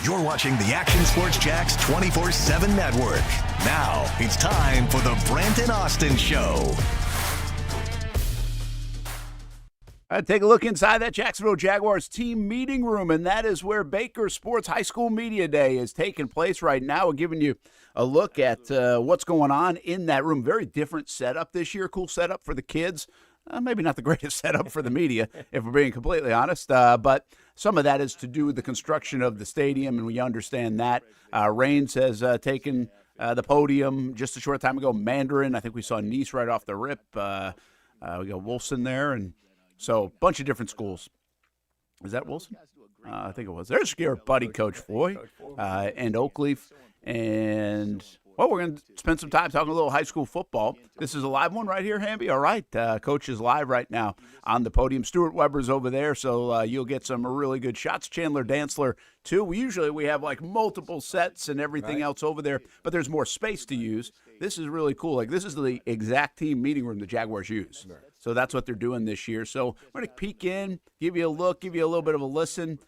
You're watching the Action Sports Jax 24/7 network. Now it's time for the Brent and Austen Show. Take a look inside that Jacksonville Jaguars team meeting room, and that is where Baker Sports High School Media Day is taking place right now. We're giving you a look at what's going on in that room. Very different setup this year. Cool setup for the kids. Maybe not the greatest setup for the media, if we're being completely honest. But some of that is to do with the construction of the stadium, and we understand that. Raines has taken the podium just a short time ago. Mandarin, I think we saw Nice right off the rip. We got Wilson there, and so a bunch of different schools. Is that Wilson? I think it was. There's your buddy, Coach Foy, and Oakleaf. And, well, we're going to spend some time talking a little high school football. This is a live one right here, Hamby. All right. Coach is live right now on the podium. Stuart Weber's over there, so you'll get some really good shots. Chandler Dantzler, too. We have like multiple sets and everything else over there, but there's more space to use. This is really cool. Like, this is the exact team meeting room the Jaguars use. So that's what they're doing this year. So we're going to peek in, give you a look, give you a little bit of a listen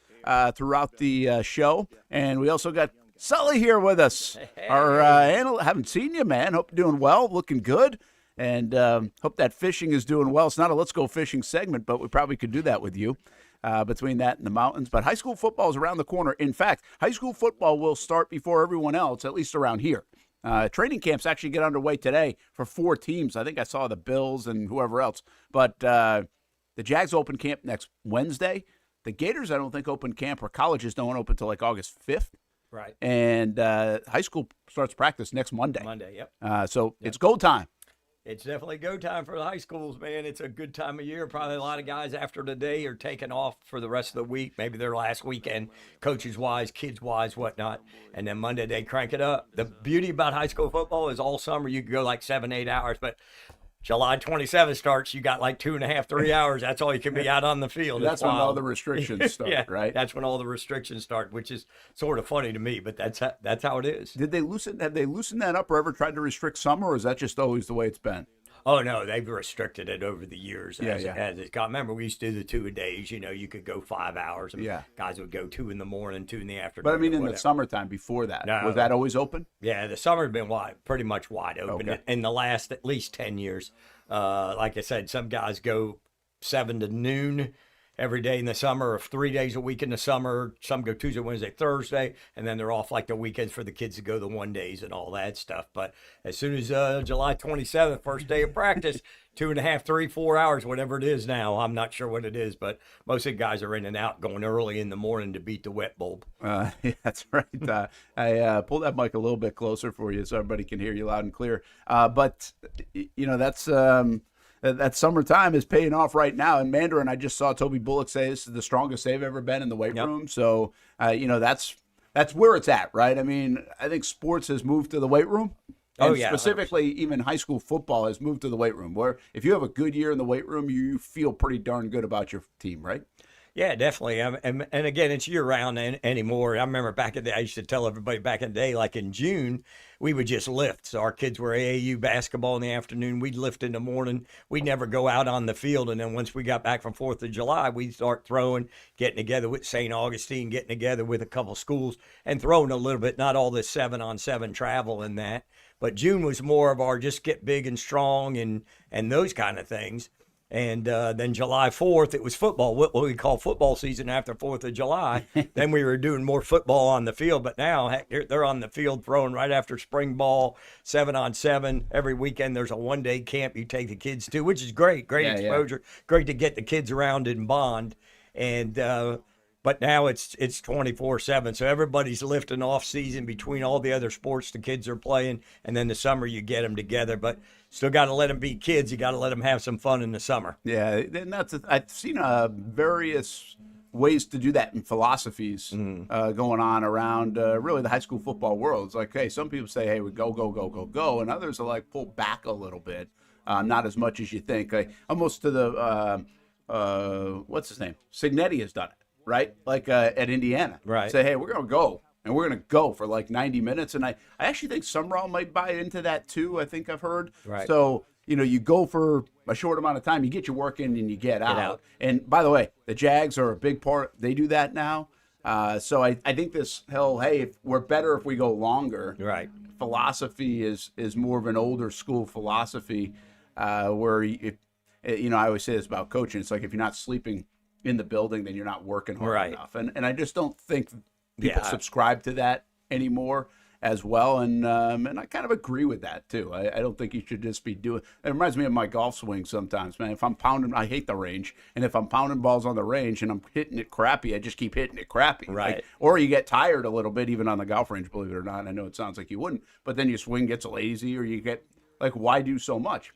throughout the show. And we also got Sully here with us. Hey. Our analyst. Haven't seen you, man. Hope you're doing well, looking good. And hope that fishing is doing well. It's not a Let's Go Fishing segment, but we probably could do that with you between that and the mountains. But high school football is around the corner. In fact, high school football will start before everyone else, at least around here. Training camps actually get underway today for 4 teams. I think I saw the Bills and whoever else. But the Jags open camp next Wednesday. The Gators, I don't think, open camp, or colleges don't open until like August 5th. Right. And high school starts practice next Monday. Yep. So it's go time. It's definitely go time for the high schools, man. It's a good time of year. Probably a lot of guys after today are taking off for the rest of the week, maybe their last weekend, coaches-wise, kids-wise, whatnot. And then Monday they crank it up. The beauty about high school football is all summer you can go like 7-8 hours, but July 27th starts, you got like 2.5, 3 hours. That's all you can be out on the field. That's when all the restrictions start, yeah, right? That's when all the restrictions start, which is sort of funny to me, but that's how it is. Have they loosened that up or ever tried to restrict summer, or is that just always the way it's been? Oh, no, they've restricted it over the years as it got. Remember, we used to do the 2-a-days. You could go 5 hours. And guys would go 2 in the morning, 2 in the afternoon. But, I mean, in the summertime before that, was that always open? Yeah, the summer's been pretty much wide open in the last at least 10 years. Like I said, some guys go 7 to noon every day in the summer, or 3 days a week in the summer. Some go Tuesday, Wednesday, Thursday, and then they're off like the weekends for the kids to go the 1 days and all that stuff. But as soon as July 27th, first day of practice, 2.5, 3, 4 hours, whatever it is now, I'm not sure what it is, but most of the guys are in and out going early in the morning to beat the wet bulb. Yeah, that's right. I pull that mic a little bit closer for you so everybody can hear you loud and clear. But that's that summertime is paying off right now. In Mandarin, I just saw Toby Bullock say this is the strongest they've ever been in the weight room. So, that's where it's at, right? I mean, I think sports has moved to the weight room. And specifically, 100%. Even high school football has moved to the weight room, where if you have a good year in the weight room, you feel pretty darn good about your team, right? Yeah, definitely. And again, it's year-round anymore. I remember back in the day, I used to tell everybody back in the day, like in June, we would just lift. So our kids were AAU basketball in the afternoon. We'd lift in the morning. We'd never go out on the field. And then once we got back from 4th of July, we'd start throwing, getting together with St. Augustine, getting together with a couple schools and throwing a little bit, not all this 7-on-7 travel and that. But June was more of our just get big and strong and those kind of things. And then July 4th, it was football, what we call football season after 4th of July. Then we were doing more football on the field. But now, heck, they're on the field throwing right after spring ball, 7-on-7. Every weekend there's a 1-day camp you take the kids to, which is great exposure. Great to get the kids around and bond. And but now it's 24/7. So everybody's lifting off season between all the other sports the kids are playing. And then the summer you get them together. But still got to let them be kids. You got to let them have some fun in the summer. Yeah, and I've seen various ways to do that in philosophies going on around really the high school football world. It's like, hey, some people say, hey, we go, and others are like, pull back a little bit, not as much as you think. Like, almost to the what's his name? Signetti has done it, right? Like at Indiana, right? Say, hey, we're gonna go. And we're going to go for like 90 minutes. And I actually think Summerall might buy into that too, I think I've heard. Right. So, you go for a short amount of time, you get your work in and you get out. And by the way, the Jags are a big part. They do that now. So I think this whole, hey, we're better if we go longer. Right. Philosophy is more of an older school philosophy, where I always say this about coaching. It's like if you're not sleeping in the building, then you're not working hard enough. And I just don't think people subscribe to that anymore as well. And I kind of agree with that too. I don't think you should just be doing. It reminds me of my golf swing sometimes, man. If I'm pounding, I hate the range, and if I'm pounding balls on the range and I'm hitting it crappy, I just keep hitting it crappy. Right. Or you get tired a little bit, even on the golf range, believe it or not. I know it sounds like you wouldn't, but then your swing gets lazy, or you get like, why do so much?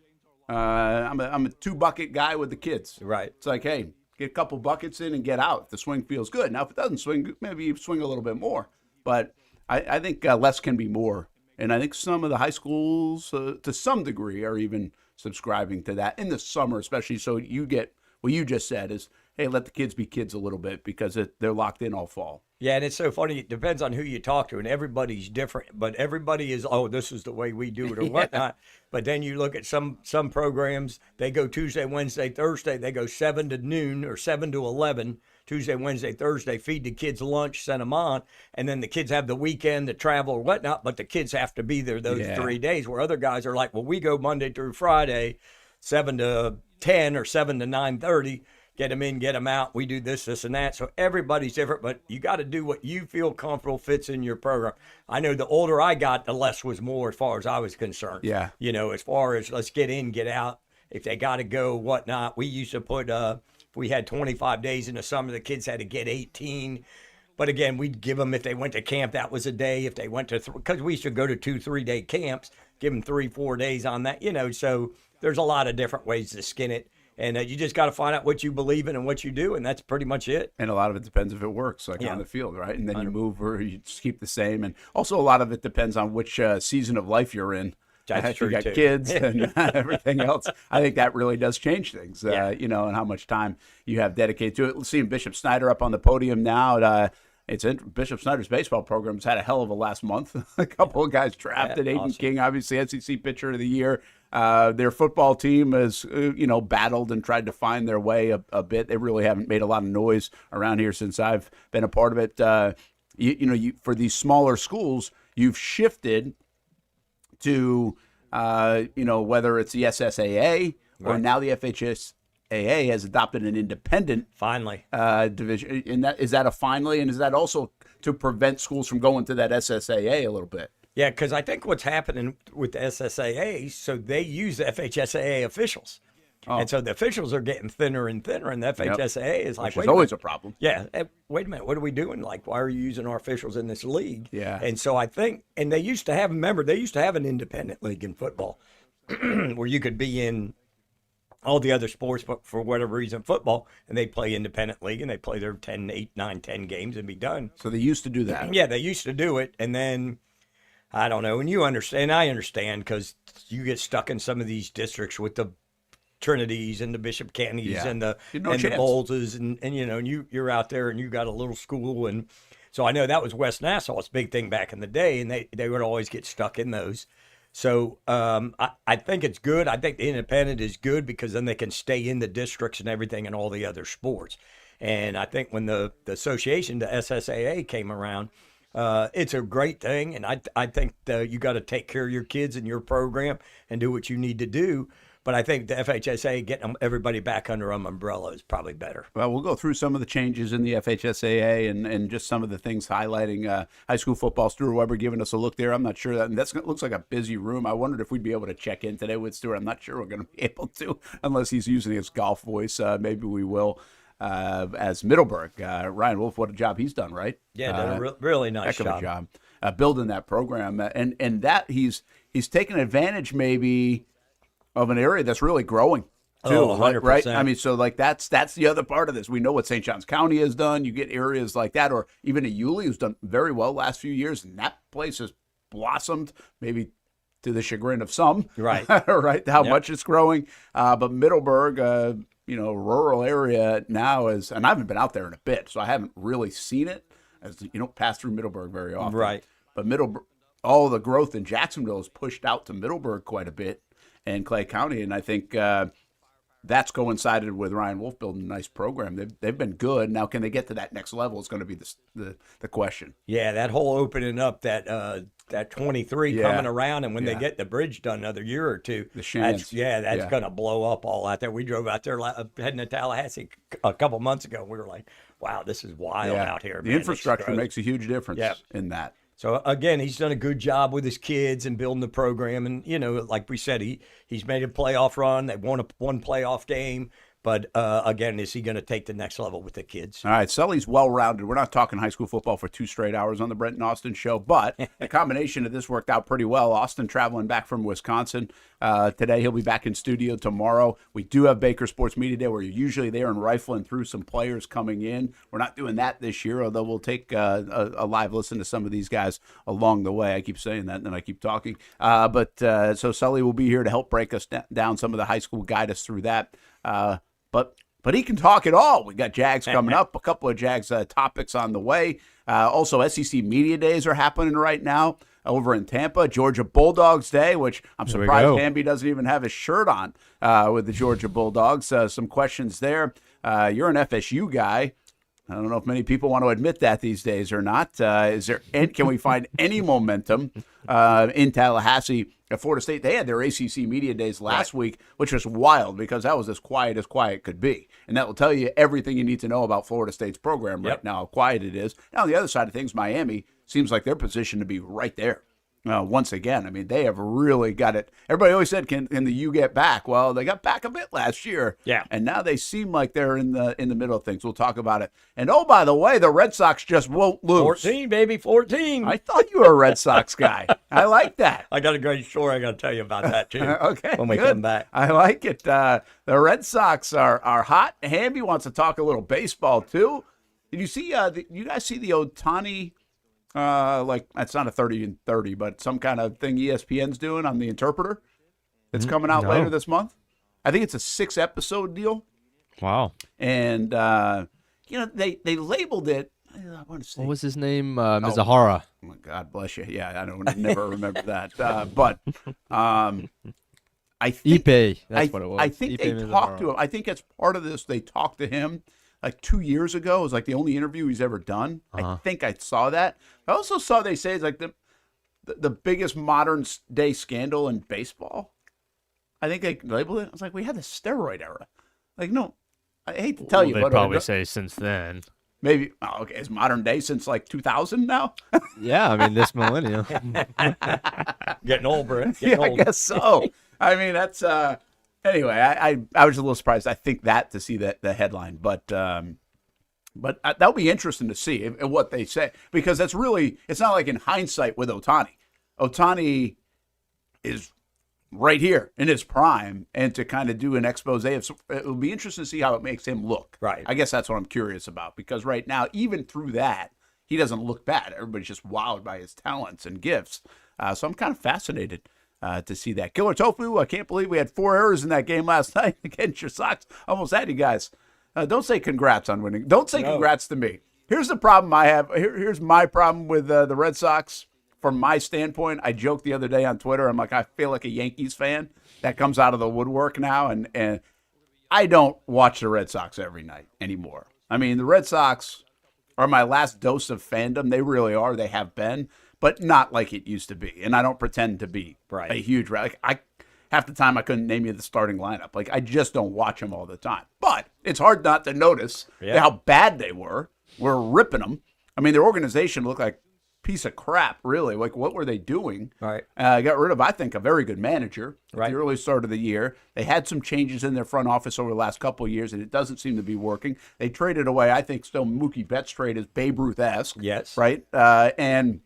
I'm a 2-bucket guy with the kids. Right. It's like, hey, get a couple buckets in and get out. If the swing feels good. Now, if it doesn't swing, maybe you swing a little bit more. But I think less can be more. And I think some of the high schools, to some degree, are even subscribing to that in the summer, especially. So you get what you just said is, hey, let the kids be kids a little bit, because they're locked in all fall. Yeah, and it's so funny. It depends on who you talk to, and everybody's different. But everybody is, this is the way we do it or whatnot. But then you look at some programs, they go Tuesday, Wednesday, Thursday. They go 7 to noon or 7 to 11, Tuesday, Wednesday, Thursday, feed the kids lunch, send them on. And then the kids have the weekend to travel or whatnot, but the kids have to be there those 3 days, where other guys are like, well, we go Monday through Friday, 7 to 10 or 7 to 9:30. Get them in, get them out. We do this, and that. So everybody's different, but you got to do what you feel comfortable fits in your program. I know the older I got, the less was more as far as I was concerned. Yeah. As far as let's get in, get out. If they got to go, whatnot. We used to put, if we had 25 days in the summer, the kids had to get 18. But again, we'd give them, if they went to camp, that was a day. If they went to, because we used to go to 2-3 day camps, give them 3-4 days on that, so there's a lot of different ways to skin it. And you just got to find out what you believe in and what you do, and that's pretty much it. And a lot of it depends if it works, like on the field, right? And then you move, or you just keep the same. And also a lot of it depends on which season of life you're in. That's true, you got too. kids and everything else. I think that really does change things, and how much time you have dedicated to it. Seeing Bishop Snyder up on the podium now, Bishop Snyder's baseball program's had a hell of a last month. A couple of guys drafted. Aiden awesome. King, obviously SEC Pitcher of the Year. Their football team has, battled and tried to find their way a bit. They really haven't made a lot of noise around here since I've been a part of it. For these smaller schools, you've shifted to, whether it's the SSAA or now the FHSAA has adopted an independent Finally division. And is that a finally? And is that also to prevent schools from going to that SSAA a little bit? Yeah, because I think what's happening with the SSAA, so they use the FHSAA officials. Oh. And so the officials are getting thinner and thinner, and the FHSAA is like, which is always a problem. Yeah, wait a minute, what are we doing? Like, why are you using our officials in this league? Yeah. And so I think, and they used to have an independent league in football where you could be in all the other sports, but for whatever reason, football, and they play independent league, and they play their 10, 8, 9, 10 games and be done. So they used to do that. Yeah, they used to do it, and then I don't know, and you understand, I understand, because you get stuck in some of these districts with the Trinities and the Bishop Kennedys and the the Bowleses, and you're out there and you got a little school, and so I know that was West Nassau's big thing back in the day, and they would always get stuck in those. So I think it's good. I think the independent is good because then they can stay in the districts and everything and all the other sports. And I think when the association, the SSAA, came around, it's a great thing, and I think you got to take care of your kids and your program and do what you need to do. But I think the FHSA getting everybody back under an umbrella is probably better. Well, we'll go through some of the changes in the FHSAA and just some of the things highlighting high school football. Stuart Weber giving us a look there. I'm not sure that looks like a busy room. I wondered if we'd be able to check in today with Stuart. I'm not sure we're going to be able to unless he's using his golf voice. Maybe we will. As Middleburg, Ryan Wolf, what a job he's done, right? Yeah, done a really nice heck of a job building that program, and that he's taken advantage maybe of an area that's really growing too, 100%. right? I mean, so like that's the other part of this. We know what St. Johns County has done. You get areas like that, or even a Yulee who's done very well last few years, and that place has blossomed, maybe to the chagrin of some, right? Right? How much it's growing, but Middleburg, rural area now is, and I haven't been out there in a bit, so I haven't really seen it. As you don't pass through Middleburg very often, right? But Middleburg, all the growth in Jacksonville is pushed out to Middleburg quite a bit, and Clay County, and I think that's coincided with Ryan Wolf building a nice program. They've been good. Now, can they get to that next level is going to be the question. Yeah, that whole opening up that 23 coming around, and when they get the bridge done another year or two, the chance. That's going to blow up all out there. We drove out there heading to Tallahassee a couple months ago, and we were like, wow, this is wild out here. The infrastructure makes a huge difference in that. So, again, he's done a good job with his kids and building the program. And, like we said, he's made a playoff run. They won one playoff game. But, again, is he going to take the next level with the kids? All right, Sully's well-rounded. We're not talking high school football for 2 straight hours on the Brent and Austen show, but the combination of this worked out pretty well. Austen traveling back from Wisconsin today. He'll be back in studio tomorrow. We do have Baker Sports Media Day where you're usually there and rifling through some players coming in. We're not doing that this year, although we'll take a live listen to some of these guys along the way. I keep saying that, and then I keep talking. So Sully will be here to help break us down some of the high school, guide us through that. But he can talk it all. We got Jags coming up, a couple of Jags topics on the way. Also, SEC Media Days are happening right now over in Tampa. Georgia Bulldogs Day, which I'm surprised Hamby doesn't even have his shirt on with the Georgia Bulldogs. Some questions there. You're an FSU guy. I don't know if many people want to admit that these days or not. Can we find any momentum in Tallahassee at Florida State? They had their ACC Media Days last week, which was wild because that was as quiet could be. And that will tell you everything you need to know about Florida State's program right now, how quiet it is. Now, on the other side of things, Miami seems like they're positioned to be right there. Once again, I mean, they have really got it. Everybody always said, can the U get back? Well, they got back a bit last year. Yeah. And now they seem like they're in the middle of things. We'll talk about it. And, oh, by the way, the Red Sox just won't lose. 14, baby, 14. I thought you were a Red Sox guy. I like that. I got a great story I got to tell you about that, too. Okay, when we come back. I like it. The Red Sox are hot. Hamby wants to talk a little baseball, too. Did you see, you guys see the Ohtani it's not a 30 and 30, but some kind of thing ESPN's doing on the Interpreter that's coming out later this month? I think it's a 6-episode deal. Wow. And, they labeled it. I want to say. What was his name? Mizuhara. Oh, God bless you. Yeah, I don't never remember that. But I think Ipe. That's what it was. I think Ipe they talked to him. I think as part of this, they talked to him like 2 years ago. It was like the only interview he's ever done. I think I saw that. I also saw they say it's like the biggest modern day scandal in baseball. I think they labeled it. I was like, we had the steroid era. Like, no, I hate to tell you, they but probably say since then. Maybe. Oh, okay, it's modern day since like 2000 now. Yeah, I mean this millennium. Getting old, bro. I guess so. I mean, that's anyway. I was a little surprised. I think that to see the headline, but that'll be interesting to see what they say, because that's really, it's not like in hindsight with Ohtani. Ohtani is right here in his prime, and to kind of do an expose, it'll be interesting to see how it makes him look. Right. I guess that's what I'm curious about, because right now, even through that, he doesn't look bad. Everybody's just wowed by his talents and gifts. So I'm kind of fascinated to see that. Killer Tofu, I can't believe we had 4 errors in that game last night against your Sox. Almost had you guys. Don't say congrats on winning. Don't say congrats to me. Here's the problem I have. Here's my problem with the Red Sox. From my standpoint, I joked the other day on Twitter. I'm like, I feel like a Yankees fan that comes out of the woodwork now, and I don't watch the Red Sox every night anymore. I mean, the Red Sox are my last dose of fandom. They really are. They have been, but not like it used to be. And I don't pretend to be a huge half the time I couldn't name you the starting lineup. Like, I just don't watch them all the time. But it's hard not to notice how bad they were. We're ripping them. I mean, their organization looked like a piece of crap, really. Like, what were they doing? Right. Got rid of, I think, a very good manager at right. the early start of the year. They had some changes in their front office over the last couple of years, and it doesn't seem to be working. They traded away, I think, still Mookie Betts trade is Babe Ruth-esque. Yes. Right? And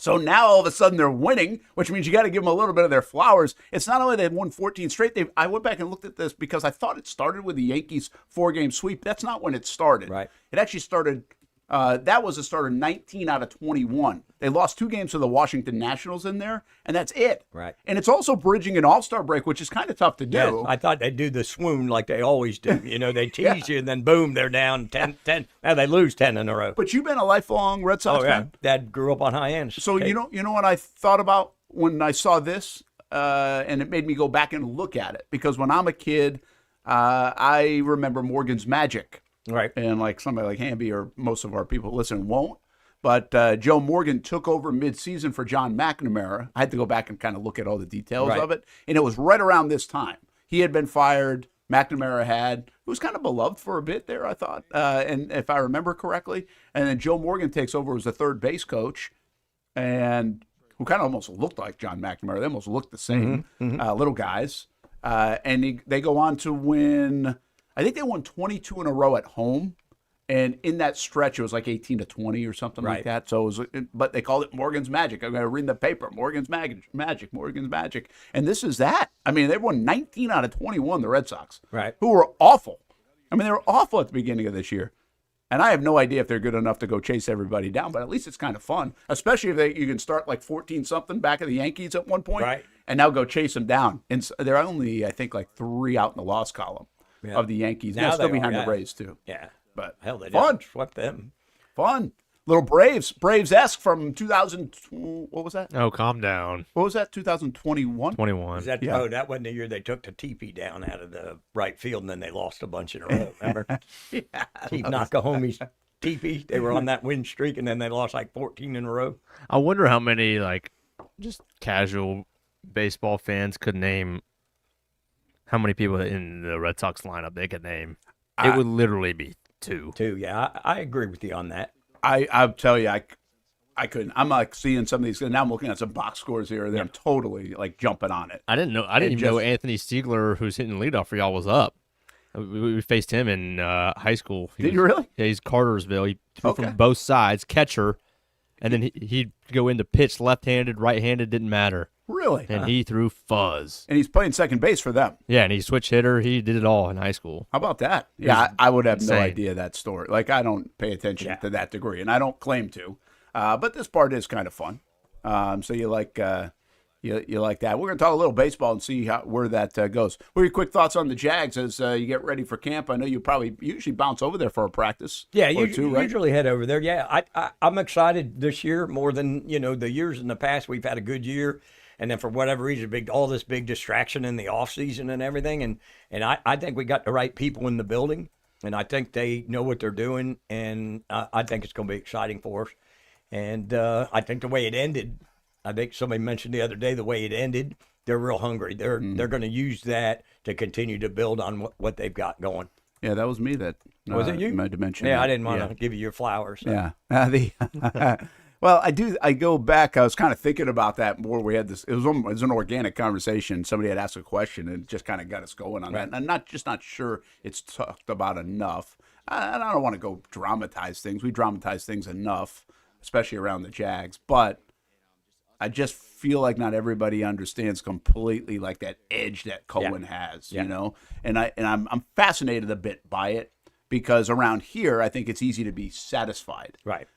so now all of a sudden they're winning, which means you got to give them a little bit of their flowers. It's not only they've won 14 straight. I went back and looked at this because I thought it started with the Yankees 4-game sweep. That's not when it started. Right. It actually started. That was a start of 19 out of 21. They lost 2 games to the Washington Nationals in there, and that's it. Right. And it's also bridging an all-star break, which is kind of tough to do. Yeah, I thought they'd do the swoon like they always do. You know, they tease you, and then boom, they're down 10. Now they lose 10 in a row. But you've been a lifelong Red Sox fan. Dad grew up on high ends. So you know what I thought about when I saw this, and it made me go back and look at it, because when I'm a kid, I remember Morgan's Magic. Right. And like somebody like Hamby or most of our people listen won't. But Joe Morgan took over midseason for John McNamara. I had to go back and kind of look at all the details of it. And it was right around this time. He had been fired. McNamara who was kind of beloved for a bit there, I thought, and if I remember correctly. And then Joe Morgan takes over as the third base coach, and who kind of almost looked like John McNamara. They almost looked the same, little guys. And they go on to win, I think they won 22 in a row at home. And in that stretch, it was like 18-20 or something like that. So, but they called it Morgan's Magic. I'm going to read in the paper, Morgan's Magic, Morgan's Magic. And this is that. I mean, they won 19 out of 21, the Red Sox, who were awful. I mean, they were awful at the beginning of this year. And I have no idea if they're good enough to go chase everybody down, but at least it's kind of fun, especially if you can start like 14-something back of the Yankees at one point, and now go chase them down. And they're only, I think, like 3 out in the loss column of the Yankees. Now still behind the Rays, too. Yeah. But hell, they fun. Swept them. Fun. Little Braves-esque from 2000. What was that? Oh, calm down. What was that? 2021. 21. Is that, Oh, that wasn't the year they took the teepee down out of the right field, and then they lost a bunch in a row. Remember? Keep Nakahomi's teepee. They were on that win streak, and then they lost like 14 in a row. I wonder how many just casual baseball fans could name how many people in the Red Sox lineup they could name. It would literally be two. Yeah, I agree with you on that. I'll tell you, I couldn't. I'm like seeing some of these. Now I'm looking at some box scores here, and I'm totally like jumping on it. I didn't even know Anthony Stiegler, who's hitting leadoff for y'all, was up. We faced him in high school. Did you really? Yeah, he's Cartersville. He threw from both sides, catcher, and then he'd go into pitch left-handed, right-handed, didn't matter. Really? And he threw fuzz. And he's playing second base for them. Yeah, and he switched hitter. He did it all in high school. How about that? Yeah, I would have no idea that story. Like, I don't pay attention to that degree, and I don't claim to. But this part is kind of fun. So you like you like that. We're going to talk a little baseball and see where that goes. What are your quick thoughts on the Jags as you get ready for camp? I know you probably usually bounce over there for a practice. Yeah, you usually head over there. Yeah, I'm excited this year more than the years in the past. We've had a good year. And then for whatever reason, all this big distraction in the offseason and everything. And I think we got the right people in the building. And I think they know what they're doing. And I think it's going to be exciting for us. And I think the way it ended, I think somebody mentioned the other day, the way it ended, they're real hungry. They're going to use that to continue to build on what they've got going. Yeah, that was me that was it you? Might have mentioned. Yeah, that. I didn't want to give you your flowers. So. Yeah. Well, I go back. I was kind of thinking about that more. We had this. It was an organic conversation. Somebody had asked a question and it just kind of got us going on that. And I'm not sure it's talked about enough. I don't want to go dramatize things. We dramatize things enough, especially around the Jags. But I just feel like not everybody understands completely like that edge that Cohen has. And I'm fascinated a bit by it. Because around here, I think it's easy to be satisfied. Right.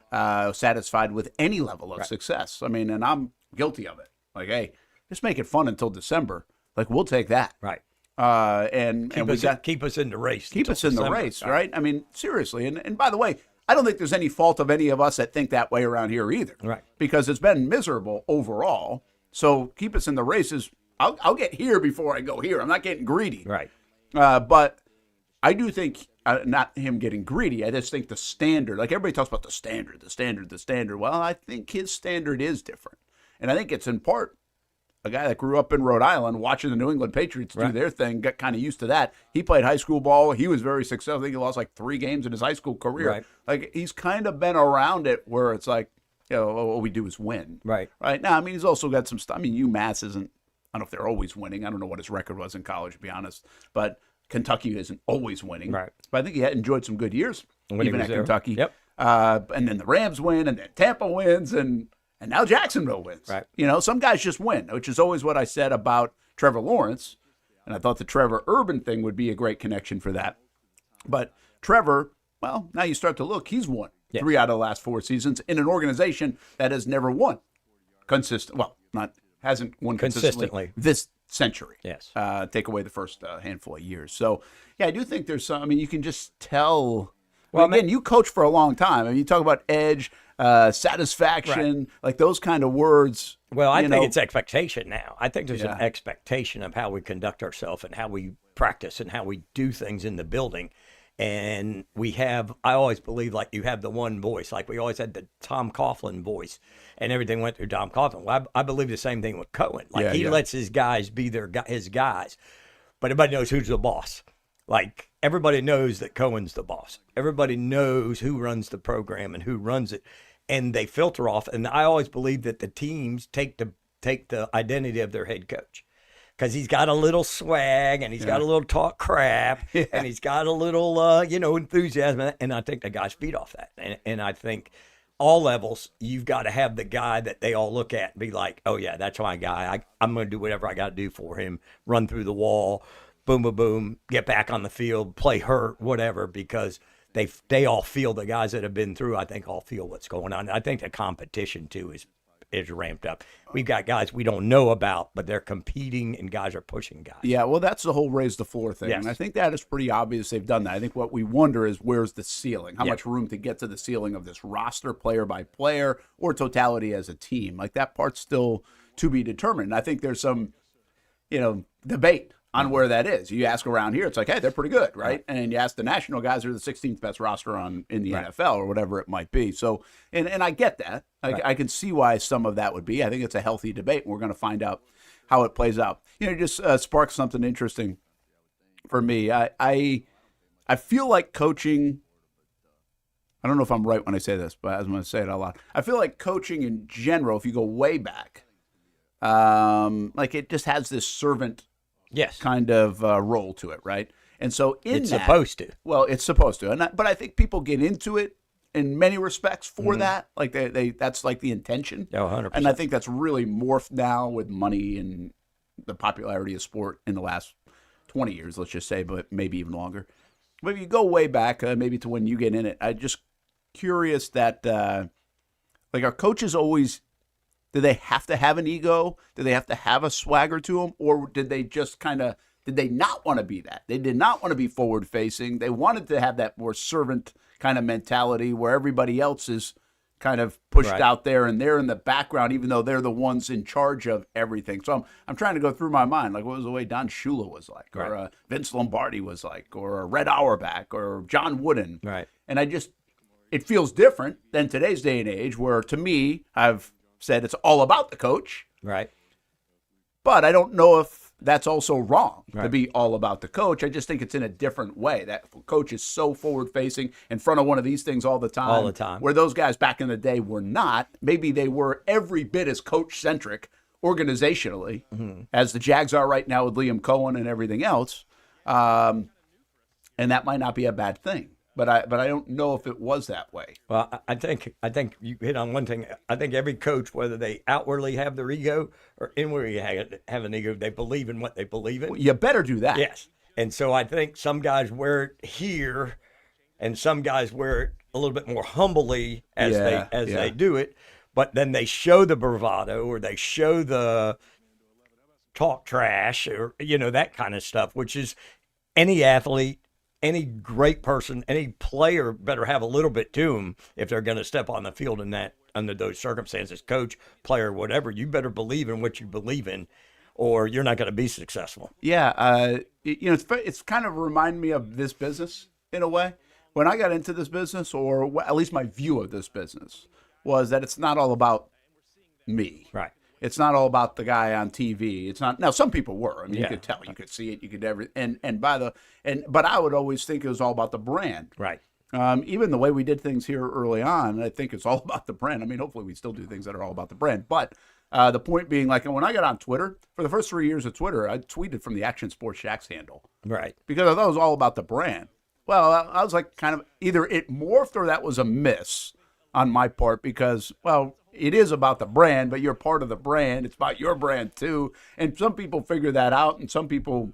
Satisfied with any level of success. I mean, and I'm guilty of it. Like, hey, just make it fun until December. Like, we'll take that. Right. And keep us in the race. Keep us in the race, right? I mean, seriously. And by the way, I don't think there's any fault of any of us that think that way around here either. Right. Because it's been miserable overall. So keep us in the races. I'll get here before I go here. I'm not getting greedy. Right. But I do think, not him getting greedy, I just think the standard, like everybody talks about the standard. Well, I think his standard is different. And I think it's in part a guy that grew up in Rhode Island watching the New England Patriots do their thing, got kind of used to that. He played high school ball. He was very successful. I think he lost like 3 games in his high school career. Right. Like he's kind of been around it where it's like, all we do is win. Right. Now, I mean, he's also got some stuff. I mean, UMass isn't, I don't know if they're always winning. I don't know what his record was in college, to be honest. But Kentucky isn't always winning. Right. But I think he had enjoyed some good years, even at Kentucky. Yep. And then the Rams win, and then Tampa wins, and now Jacksonville wins. Right. Some guys just win, which is always what I said about Trevor Lawrence. And I thought the Trevor Urban thing would be a great connection for that. But Trevor, well, now you start to look, he's won 3 out of the last 4 seasons in an organization that has never won hasn't won consistently this century. Yes. Take away the first handful of years. So, yeah, I do think there's some, I mean, you can just tell. Well, again, you coach for a long time. I mean, you talk about edge. satisfaction, like those kind of words. Well, I think it's expectation now. I think there's an expectation of how we conduct ourselves and how we practice and how we do things in the building. And I always believe, like, you have the one voice. Like, we always had the Tom Coughlin voice, and everything went through Tom Coughlin. Well, I believe the same thing with Cohen. Like, he lets his guys be his guys, but everybody knows who's the boss. Like, everybody knows that Cohen's the boss. Everybody knows who runs the program and who runs it, and they filter off. And I always believe that the teams take the identity of their head coach. Because he's got a little swag, and he's got a little talk crap, and he's got a little, enthusiasm, and I think the guys feed off that. And I think all levels, you've got to have the guy that they all look at and be like, oh, yeah, that's my guy. I'm going to do whatever I got to do for him, run through the wall, boom, boom, boom, get back on the field, play hurt, whatever, because they all feel, the guys that have been through, I think, all feel what's going on. I think the competition, too, is ramped up. We've got guys we don't know about, but they're competing, and guys are pushing guys. Yeah, well, that's the whole raise the floor thing. Yes. And I think that is pretty obvious they've done that. I think what we wonder is where's the ceiling? How much room to get to the ceiling of this roster, player by player, or totality as a team? Like, that part's still to be determined. And I think there's some, debate on where that is. You ask around here, it's like, hey, they're pretty good, right? And you ask the national guys, they're the 16th best roster in the NFL or whatever it might be. So, and I get that. I can see why some of that would be. I think it's a healthy debate, and we're going to find out how it plays out. It just sparks something interesting for me. I feel like coaching, I don't know if I'm right when I say this, but I'm going to say it out loud. I feel like coaching in general, if you go way back, like it just has this servant kind of role to it, right? And so it's supposed to. Well, it's supposed to. But I think people get into it in many respects for that. Like they that's like the intention. Oh, 100%. And I think that's really morphed now with money and the popularity of sport in the last 20 years, let's just say, but maybe even longer. But if you go way back, maybe to when you get in it, I'm just curious that, like, our coaches always, do they have to have an ego? Do they have to have a swagger to them? Or did they just did they not want to be that? They did not want to be forward facing. They wanted to have that more servant kind of mentality where everybody else is kind of pushed out there and they're in the background, even though they're the ones in charge of everything. So I'm trying to go through my mind, like, what was the way Don Shula was like, or Vince Lombardi was like, or Red Auerbach, or John Wooden. Right. And it feels different than today's day and age where, to me, I've said it's all about the coach. Right. But I don't know if that's also wrong to be all about the coach. I just think it's in a different way. That coach is so forward-facing in front of one of these things all the time. All the time. Where those guys back in the day were not. Maybe they were every bit as coach-centric organizationally as the Jags are right now with Liam Cohen and everything else. And that might not be a bad thing. But I don't know if it was that way. Well, I think you hit on one thing. I think every coach, whether they outwardly have their ego or inwardly have an ego, they believe in what they believe in. Well, you better do that. Yes. And so I think some guys wear it here, and some guys wear it a little bit more humbly as they do it. But then they show the bravado, or they show the talk trash, or that kind of stuff, which is any athlete. Any great person, any player better have a little bit to them if they're going to step on the field under those circumstances. Coach, player, whatever, you better believe in what you believe in, or you're not going to be successful. Yeah, it's kind of remind me of this business in a way. When I got into this business, or at least my view of this business, was that it's not all about me. Right. It's not all about the guy on TV. It's not. Now, some people were. I mean, you could tell, you could see it, you could but I would always think it was all about the brand. Right. Even the way we did things here early on, I think it's all about the brand. I mean, hopefully we still do things that are all about the brand. But the point being, like, when I got on Twitter, for the first 3 years of Twitter, I tweeted from the Action Sports Jacks handle. Right. Because I thought it was all about the brand. Well, I was like, kind of either it morphed or that was a miss on my part, because, well, it is about the brand, but you're part of the brand. It's about your brand too. And some people figure that out, and some people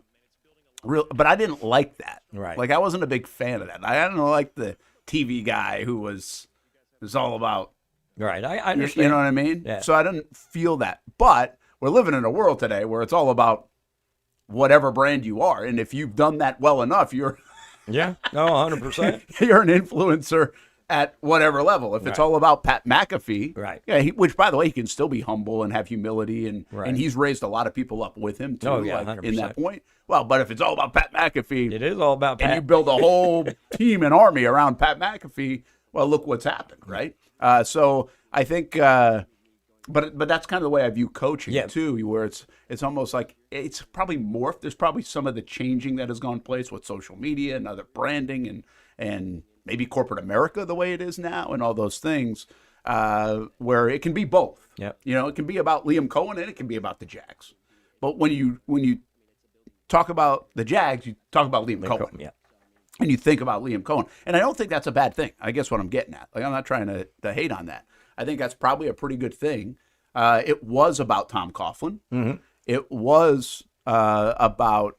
but I didn't like that. Right. Like, I wasn't a big fan of that. I don't like the TV guy who was all about. Right. I understand. You know what I mean? Yeah. So I didn't feel that. But we're living in a world today where it's all about whatever brand you are. And if you've done that well enough, you're. Yeah. No, 100%. You're an influencer at whatever level. If it's all about Pat McAfee, right? Yeah, which by the way, he can still be humble and have humility, and he's raised a lot of people up with him too. Oh yeah, 100%. In that point. Well, but if it's all about Pat McAfee, it is all about Pat. And you build a whole team and army around Pat McAfee. Well, look what's happened, right? So I think, but that's kind of the way I view coaching too, where it's almost like it's probably morphed. There's probably some of the changing that has gone place with social media and other branding and maybe corporate America the way it is now and all those things, where it can be both. Yep. It can be about Liam Cohen and it can be about the Jags. But when you talk about the Jags, you talk about Liam Cohen. Yeah. And you think about Liam Cohen. And I don't think that's a bad thing. I guess what I'm getting at. Like, I'm not trying to hate on that. I think that's probably a pretty good thing. It was about Tom Coughlin. Mm-hmm. It was about,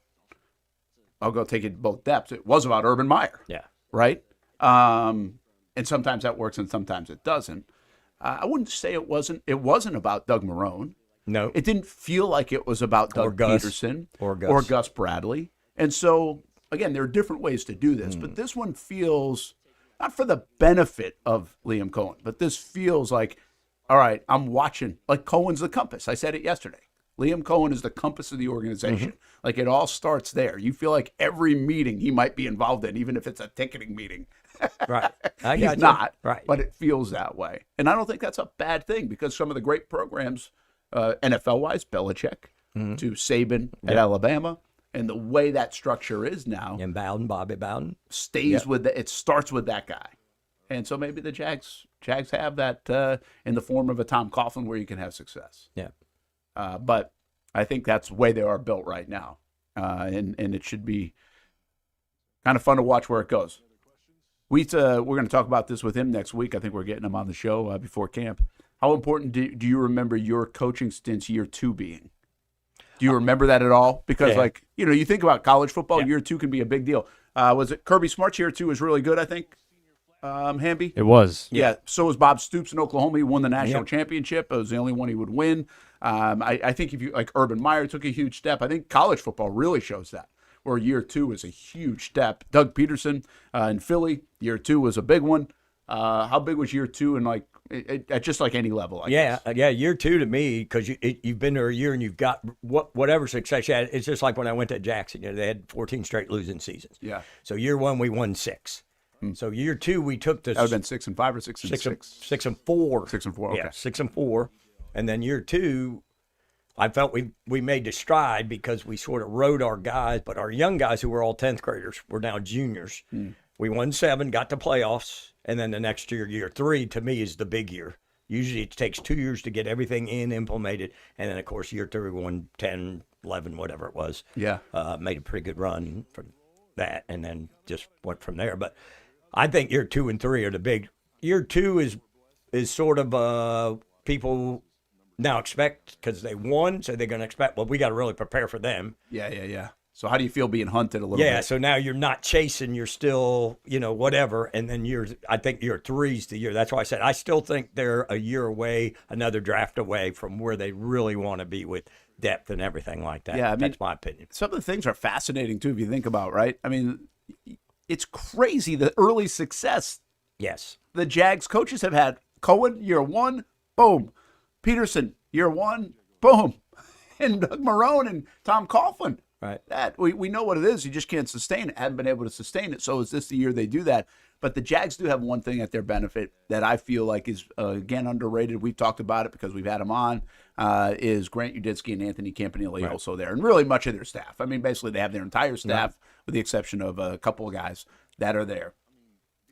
I'll go take it both depths. It was about Urban Meyer. Yeah. Right? And sometimes that works and sometimes it doesn't. I wouldn't say it wasn't about Doug Marrone. No. It didn't feel like it was about Doug Peterson or Gus Bradley. And so, again, there are different ways to do this, but this one feels not for the benefit of Liam Cohen, but this feels like, all right, I'm watching, like Cohen's the compass. I said it yesterday. Liam Cohen is the compass of the organization. Like, it all starts there. You feel like every meeting he might be involved in, even if it's a ticketing meeting. Right. He's not, right. But it feels that way. And I don't think that's a bad thing because some of the great programs, NFL-wise, Belichick to Saban at Alabama, and the way that structure is now. And Bobby Bowden. Stays with it starts with that guy. And so maybe the Jags have that in the form of a Tom Coughlin where you can have success. Yeah. But I think that's the way they are built right now. And it should be kind of fun to watch where it goes. We're going to talk about this with him next week. I think we're getting him on the show before camp. How important do you remember your coaching stints year 2 being? Do you remember that at all? Because, you think about college football, year 2 can be a big deal. Was it Kirby Smart's year 2 was really good, I think, Hamby? It was. Yeah. So was Bob Stoops in Oklahoma. He won the national championship. It was the only one he would win. I think if you like Urban Meyer took a huge step. I think college football really shows that, where year 2 is a huge step. Doug Peterson in Philly, year 2 was a big one. How big was year 2 and at just like any level? I guess. Year 2 to me, because you've been there a year and you've got whatever success you had. It's just like when I went to Jackson. They had 14 straight losing seasons. Yeah. So year 1 we won 6. So year 2 we took the. That would have been 6-5 or 6-6. 6-4. 6-4. Okay. Yeah, 6-4, and then year 2, I felt we made the stride because we sort of rode our guys, but our young guys who were all 10th graders were now juniors. We won 7, got to playoffs, and then the next year 3, to me, is the big year. Usually it takes 2 years to get everything implemented, and then, of course, year 3 we won 10, 11, whatever it was. Yeah. Made a pretty good run from that, and then just went from there. But I think year 2 and 3 are the big. Year 2 is sort of people now expect, because they won, so they're going to expect, well, we got to really prepare for them. Yeah. So how do you feel being hunted a little bit? Yeah, so now you're not chasing, you're still, whatever. And then I think year 3's the year. That's why I said I still think they're a year away, another draft away from where they really want to be with depth and everything like that. Yeah, that's my opinion. Some of the things are fascinating, too, if you think about, right? I mean, it's crazy, the early success. Yes. The Jags coaches have had. Cohen, year 1, boom. Peterson, year 1, boom. And Doug Marrone and Tom Coughlin. Right. That we know what it is. You just can't sustain it. Haven't been able to sustain it. So is this the year they do that? But the Jags do have one thing at their benefit that I feel like is, again, underrated. We've talked about it because we've had them on, is Grant Udinski and Anthony Campanile also there. And really much of their staff. I mean, basically they have their entire staff with the exception of a couple of guys that are there.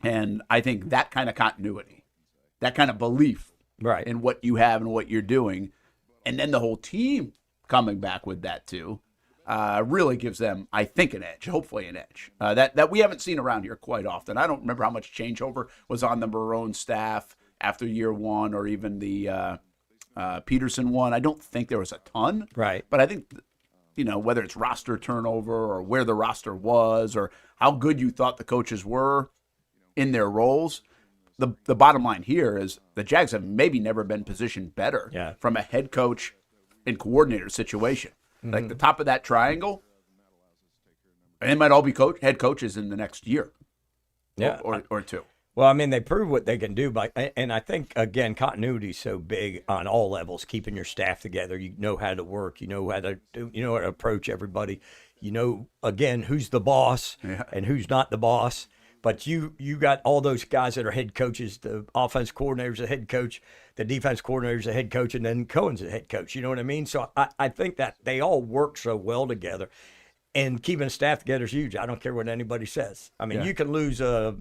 And I think that kind of continuity, that kind of belief in what you have and what you're doing, and then the whole team coming back with that too, really gives them, I think, an edge, hopefully an edge, that we haven't seen around here quite often. I don't remember how much changeover was on the Marrone staff after year 1 or even the Peterson one. I don't think there was a ton. Right. But I think, whether it's roster turnover or where the roster was or how good you thought the coaches were in their roles, the bottom line here is the Jags have maybe never been positioned better from a head coach and coordinator situation. Like the top of that triangle, and they might all be head coaches in the next year or 2. Well, I mean, they prove what they can do and I think again, continuity is so big on all levels. Keeping your staff together, you know how to work, you know how to approach everybody. You know, again, who's the boss and who's not the boss. But you got all those guys that are head coaches. The offense coordinator's a head coach, the defense coordinator's a head coach, and then Cohen's a head coach. You know what I mean? So I think that they all work so well together. And keeping staff together is huge. I don't care what anybody says. I mean, you can lose a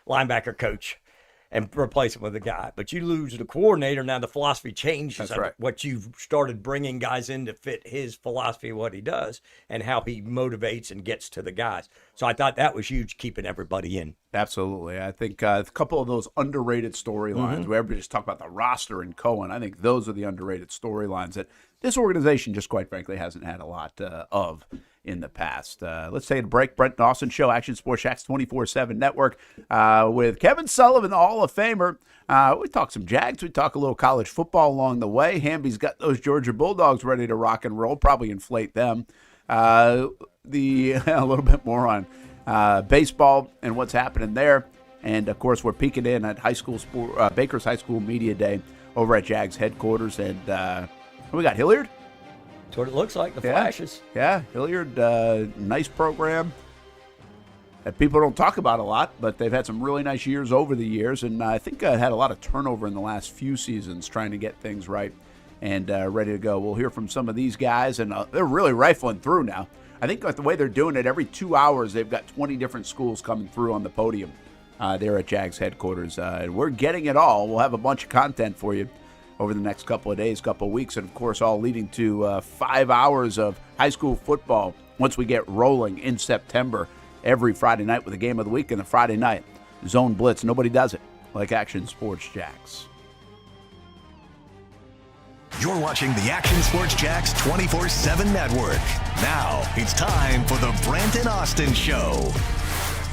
linebacker coach and replace him with a guy, but you lose the coordinator. Now the philosophy changes. That's right. What you've started bringing guys in to fit his philosophy of what he does and how he motivates and gets to the guys. So I thought that was huge, keeping everybody in. Absolutely. I think a couple of those underrated storylines where everybody just talk about the roster and Cohen, I think those are the underrated storylines that this organization just quite frankly hasn't had a lot of in the past. Let's take a break. Brent and Austen Show, Action Sports Jax 24/7 Network with Kevin Sullivan, the Hall of Famer. We talk some Jags. We talk a little college football along the way. Hamby's got those Georgia Bulldogs ready to rock and roll, probably inflate them. A little bit more on baseball and what's happening there. And, of course, we're peeking in at Baker's High School Media Day over at Jags headquarters. And we got Hilliard. That's what it looks like, the flashes. Yeah, Hilliard, nice program that people don't talk about a lot, but they've had some really nice years over the years. And I think had a lot of turnover in the last few seasons trying to get things right and ready to go. We'll hear from some of these guys, and they're really rifling through now. I think the way they're doing it, every 2 hours they've got 20 different schools coming through on the podium there at Jags headquarters. We're getting it all. We'll have a bunch of content for you over the next couple of days, couple of weeks, and, of course, all leading to 5 hours of high school football once we get rolling in September every Friday night with a game of the week and the Friday night Zone Blitz. Nobody does it like Action Sports Jax. You're watching the Action Sports Jax 24/7 Network. Now it's time for the Brent and Austen Show.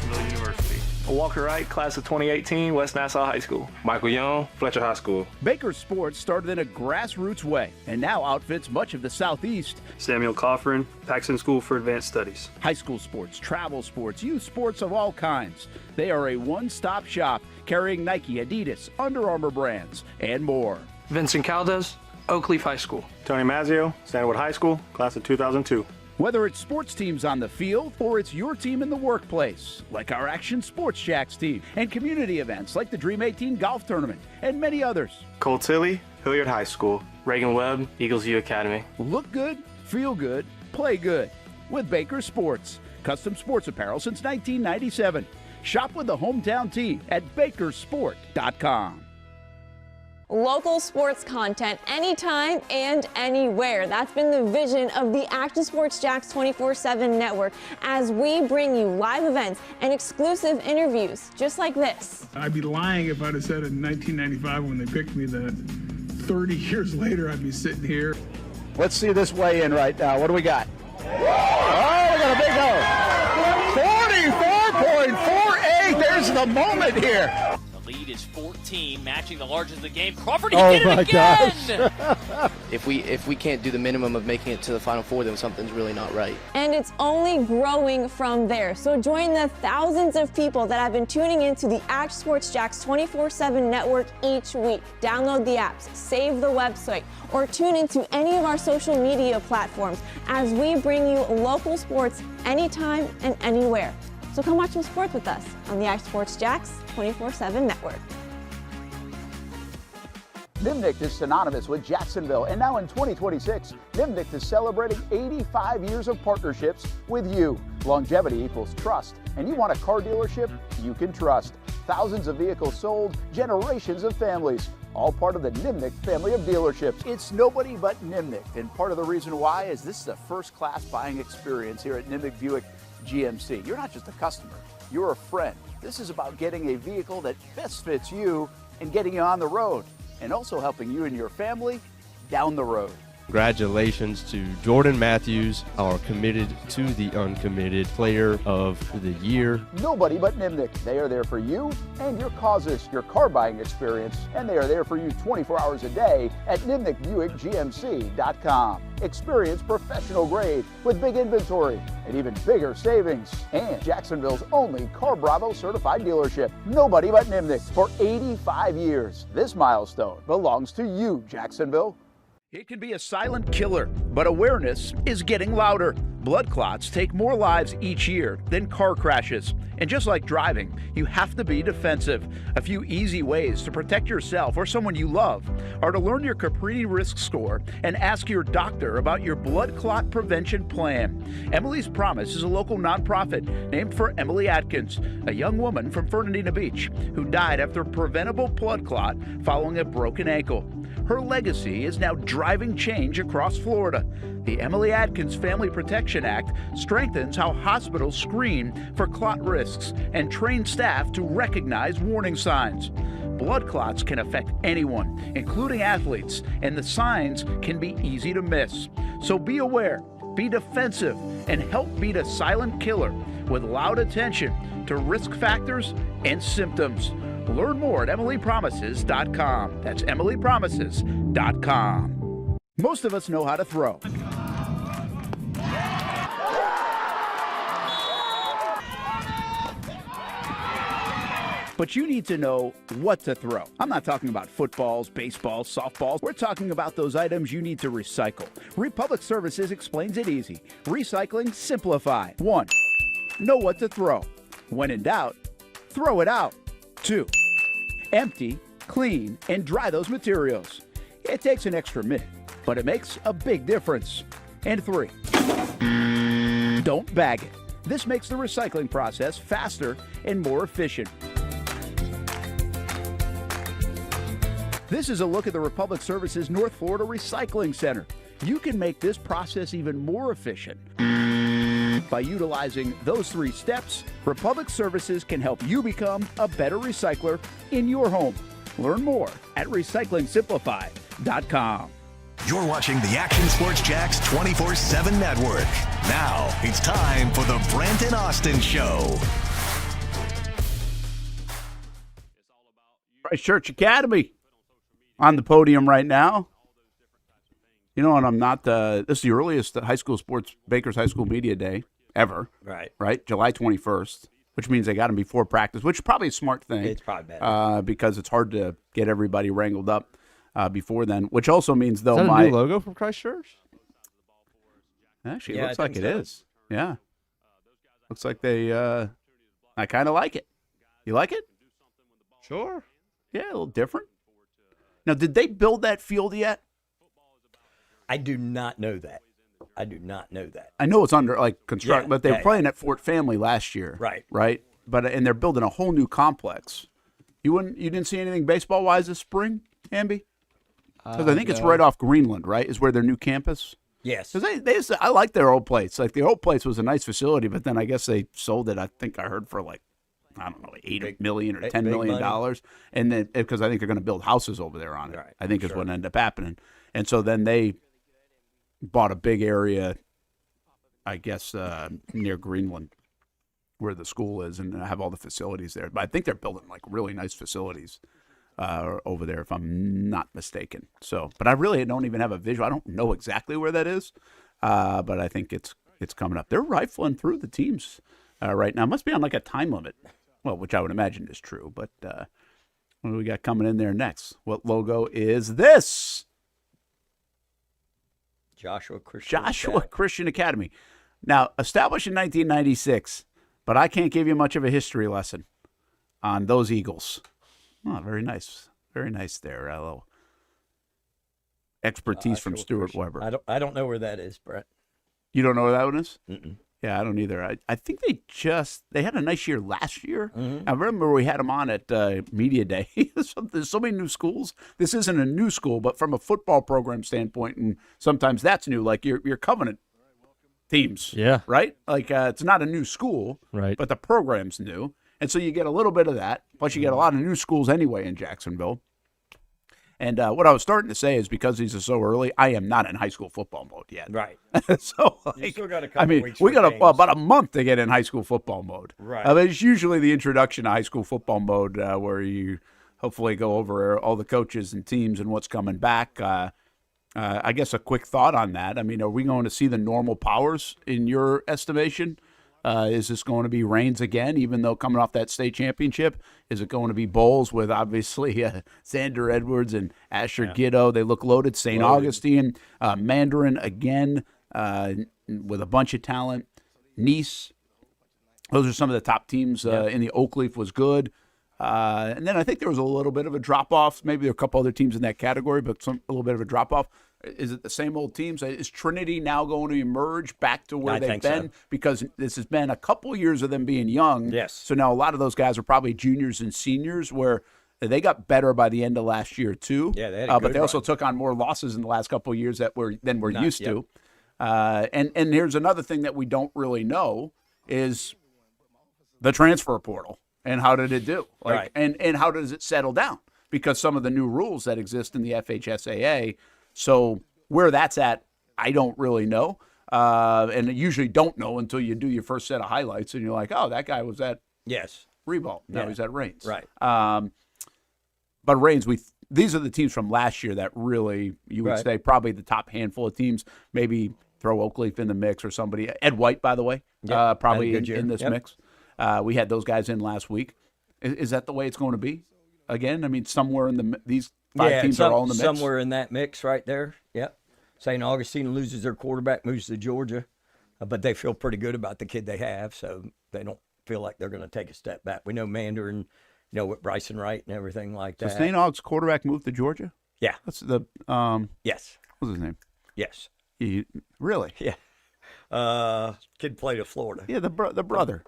University. Walker Wright, class of 2018, West Nassau High School. Michael Young, Fletcher High School. Baker Sports started in a grassroots way and now outfits much of the Southeast. Samuel Coffrin, Paxton School for Advanced Studies. High school sports, travel sports, youth sports of all kinds. They are a one-stop shop carrying Nike, Adidas, Under Armour brands, and more. Vincent Caldes, Oak Leaf High School. Tony Mazzio, Sandwood High School, class of 2002. Whether it's sports teams on the field or it's your team in the workplace, like our Action Sports Jax team, and community events like the Dream 18 Golf Tournament, and many others. Cole Tilley, Hilliard High School. Reagan Webb, Eagles View Academy. Look good, feel good, play good with Baker Sports. Custom sports apparel since 1997. Shop with the hometown team at bakersport.com. Local sports content anytime and anywhere. That's been the vision of the Action Sports Jax 24/7 Network as we bring you live events and exclusive interviews just like this. I'd be lying if I'd have said in 1995 when they picked me that 30 years later I'd be sitting here. Let's see this weigh in right now. What do we got? Oh, we got a big hole. 44.48. There's the moment here. Lead is 14, matching the largest of the game. Crawford, he did it again! If we can't do the minimum of making it to the Final Four, then something's really not right. And it's only growing from there. So join the thousands of people that have been tuning into the Action Sports Jax 24/7 Network each week. Download the apps, save the website, or tune into any of our social media platforms as we bring you local sports anytime and anywhere. So come watch some sports with us on the Action Sports Jax 24/7 Network. Nimnicht is synonymous with Jacksonville, and now in 2026, Nimnicht is celebrating 85 years of partnerships with you. Longevity equals trust, and you want a car dealership you can trust. Thousands of vehicles sold, generations of families, all part of the Nimnicht family of dealerships. It's nobody but Nimnicht, and part of the reason why is this is a first-class buying experience here at Nimnicht Buick GMC. You're not just a customer, you're a friend. This is about getting a vehicle that best fits you and getting you on the road, and also helping you and your family down the road. Congratulations to Jordan Matthews, our committed to the uncommitted player of the year. Nobody but Nimnick. They are there for you and your causes, your car buying experience, and they are there for you 24 hours a day at nimnickbuickgmc.com. Experience professional grade with big inventory and even bigger savings. And Jacksonville's only Car Bravo certified dealership. Nobody but Nimnick for 85 years. This milestone belongs to you, Jacksonville. It can be a silent killer, but awareness is getting louder. Blood clots take more lives each year than car crashes. And just like driving, you have to be defensive. A few easy ways to protect yourself or someone you love are to learn your Caprini risk score and ask your doctor about your blood clot prevention plan. Emily's Promise is a local nonprofit named for Emily Atkins, a young woman from Fernandina Beach who died after a preventable blood clot following a broken ankle. Her legacy is now driving change across Florida. The Emily Atkins Family Protection Act strengthens how hospitals screen for clot risks and train staff to recognize warning signs. Blood clots can affect anyone, including athletes, and the signs can be easy to miss. So be aware, be defensive, and help beat a silent killer with loud attention to risk factors and symptoms. Learn more at emilypromises.com. That's emilypromises.com. Most of us know how to throw. But you need to know what to throw. I'm not talking about footballs, baseballs, softballs. We're talking about those items you need to recycle. Republic Services explains it easy. Recycling simplified. 1. Know what to throw. When in doubt, throw it out. 2. Empty, clean, and dry those materials. It takes an extra minute, but it makes a big difference. And 3. Don't bag it. This makes the recycling process faster and more efficient. This is a look at the Republic Services North Florida Recycling Center. You can make this process even more efficient. By utilizing those 3 steps, Republic Services can help you become a better recycler in your home. Learn more at recyclingsimplified.com. You're watching the Action Sports Jacks 24/7 network. Now it's time for the Brent and Austen Show. Christchurch Academy on the podium right now. You know, and I'm not, this is the earliest high school sports, Baker's High School Media Day ever. Right? July 21st, which means they got them before practice, which is probably a smart thing. It's probably better. Because it's hard to get everybody wrangled up before then, which also means, though, Is that a new logo from Christchurch? Actually, it looks like it is. Yeah. Looks like they, I kind of like it. You like it? Sure. Yeah, a little different. Now, did they build that field yet? I do not know that. I know it's under construction, but they were playing at Fort Family last year. Right. But and they're building a whole new complex. You didn't see anything baseball wise this spring, Hamby? Because I think it's right off Greenland, right? Is where their new campus. Yes. Because I like their old place. Like the old place was a nice facility, but then I guess they sold it. I think I heard for $8 million or $10 million, and then because I think they're going to build houses over there on it. Right, I think is what ended up happening, and so then they bought a big area, I guess near Greenland, where the school is, and have all the facilities there. But I think they're building really nice facilities over there, if I'm not mistaken. So, but I really don't even have a visual. I don't know exactly where that is, but I think it's coming up. They're rifling through the teams right now. It must be on a time limit. Well, which I would imagine is true, but what do we got coming in there next? What logo is this? Joshua Christian Academy. Now, established in 1996, but I can't give you much of a history lesson on those Eagles. Oh, very nice. Very nice there. A little expertise from Stuart Weber. I don't know where that is, Brett. You don't know where that one is? Mm-mm. Yeah, I don't either. I think they had a nice year last year. Mm-hmm. I remember we had them on at Media Day. There's so many new schools. This isn't a new school, but from a football program standpoint, and sometimes that's new, like your Covenant teams. Yeah. Right? It's not a new school, right? But the program's new. And so you get a little bit of that. Plus you get a lot of new schools anyway in Jacksonville. And what I was starting to say is because these are so early, I am not in high school football mode yet. Right. So, You still got a couple weeks we for got games. about a month to get in high school football mode. Right. It's usually the introduction to high school football mode where you hopefully go over all the coaches and teams and what's coming back. I guess a quick thought on that. I mean, are we going to see the normal powers in your estimation? Is this going to be Reigns again, even though coming off that state championship? Is it going to be Bowles with obviously Xander Edwards and Asher Giddo? They look loaded. St. Augustine, Mandarin again with a bunch of talent. Nice. Those are some of the top teams in the Oakleaf was good. And then I think there was a little bit of a drop-off. Maybe there are a couple other teams in that category, but a little bit of a drop-off. Is it the same old teams? Is Trinity now going to emerge back to where they've been? So. Because this has been a couple years of them being young. Yes. So now a lot of those guys are probably juniors and seniors where they got better by the end of last year too. Yeah, they had a but they also run. took on more losses in the last couple of years than we're used yep. to. And here's another thing that we don't really know is the transfer portal. And how did it do? Right. And how does it settle down? Because some of the new rules that exist in the FHSAA. So where that's at, I don't really know. And I usually don't know until you do your first set of highlights and you're like, oh, that guy was at Reebok. Now he's at Reigns. Right. But Reigns, these are the teams from last year that really, you would say, probably the top handful of teams. Maybe throw Oakleaf in the mix or somebody. Ed White, by the way, probably in this mix. We had those guys in last week. Is that the way it's going to be? Again, I mean, somewhere in these five teams are all in the mix. Somewhere in that mix right there. Yep. St. Augustine loses their quarterback, moves to Georgia, but they feel pretty good about the kid they have, so they don't feel like they're going to take a step back. We know Mandarin, with Bryson Wright and everything like that. So St. Aug's quarterback moved to Georgia? Yeah. That's the yes. What's his name? Yes. Really? Yeah. Kid played at Florida. Yeah, the brother. Brother.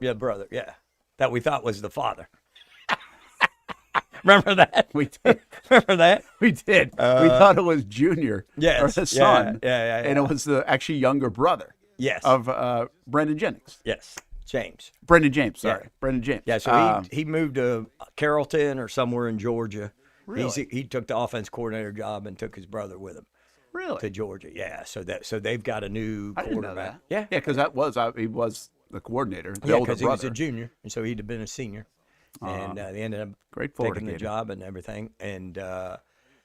Yeah. That we thought was the father. Remember that? We did. Remember that? We did. We thought it was Junior. Yes. Or the son. Yeah. And it was the actually younger brother. Yes. Of Brendan Jennings. Yes. James. Brendan James. Sorry. Brendan James. Yeah. So he moved to Carrollton or somewhere in Georgia. Really? He took the offense coordinator job and took his brother with him. Really? To Georgia. Yeah. So they've got a new quarterback. I didn't know that. Yeah. Yeah, because he was the coordinator. The Yeah, older because he brother. was a junior, and so he'd have been a senior. And they ended up great taking the job and everything. And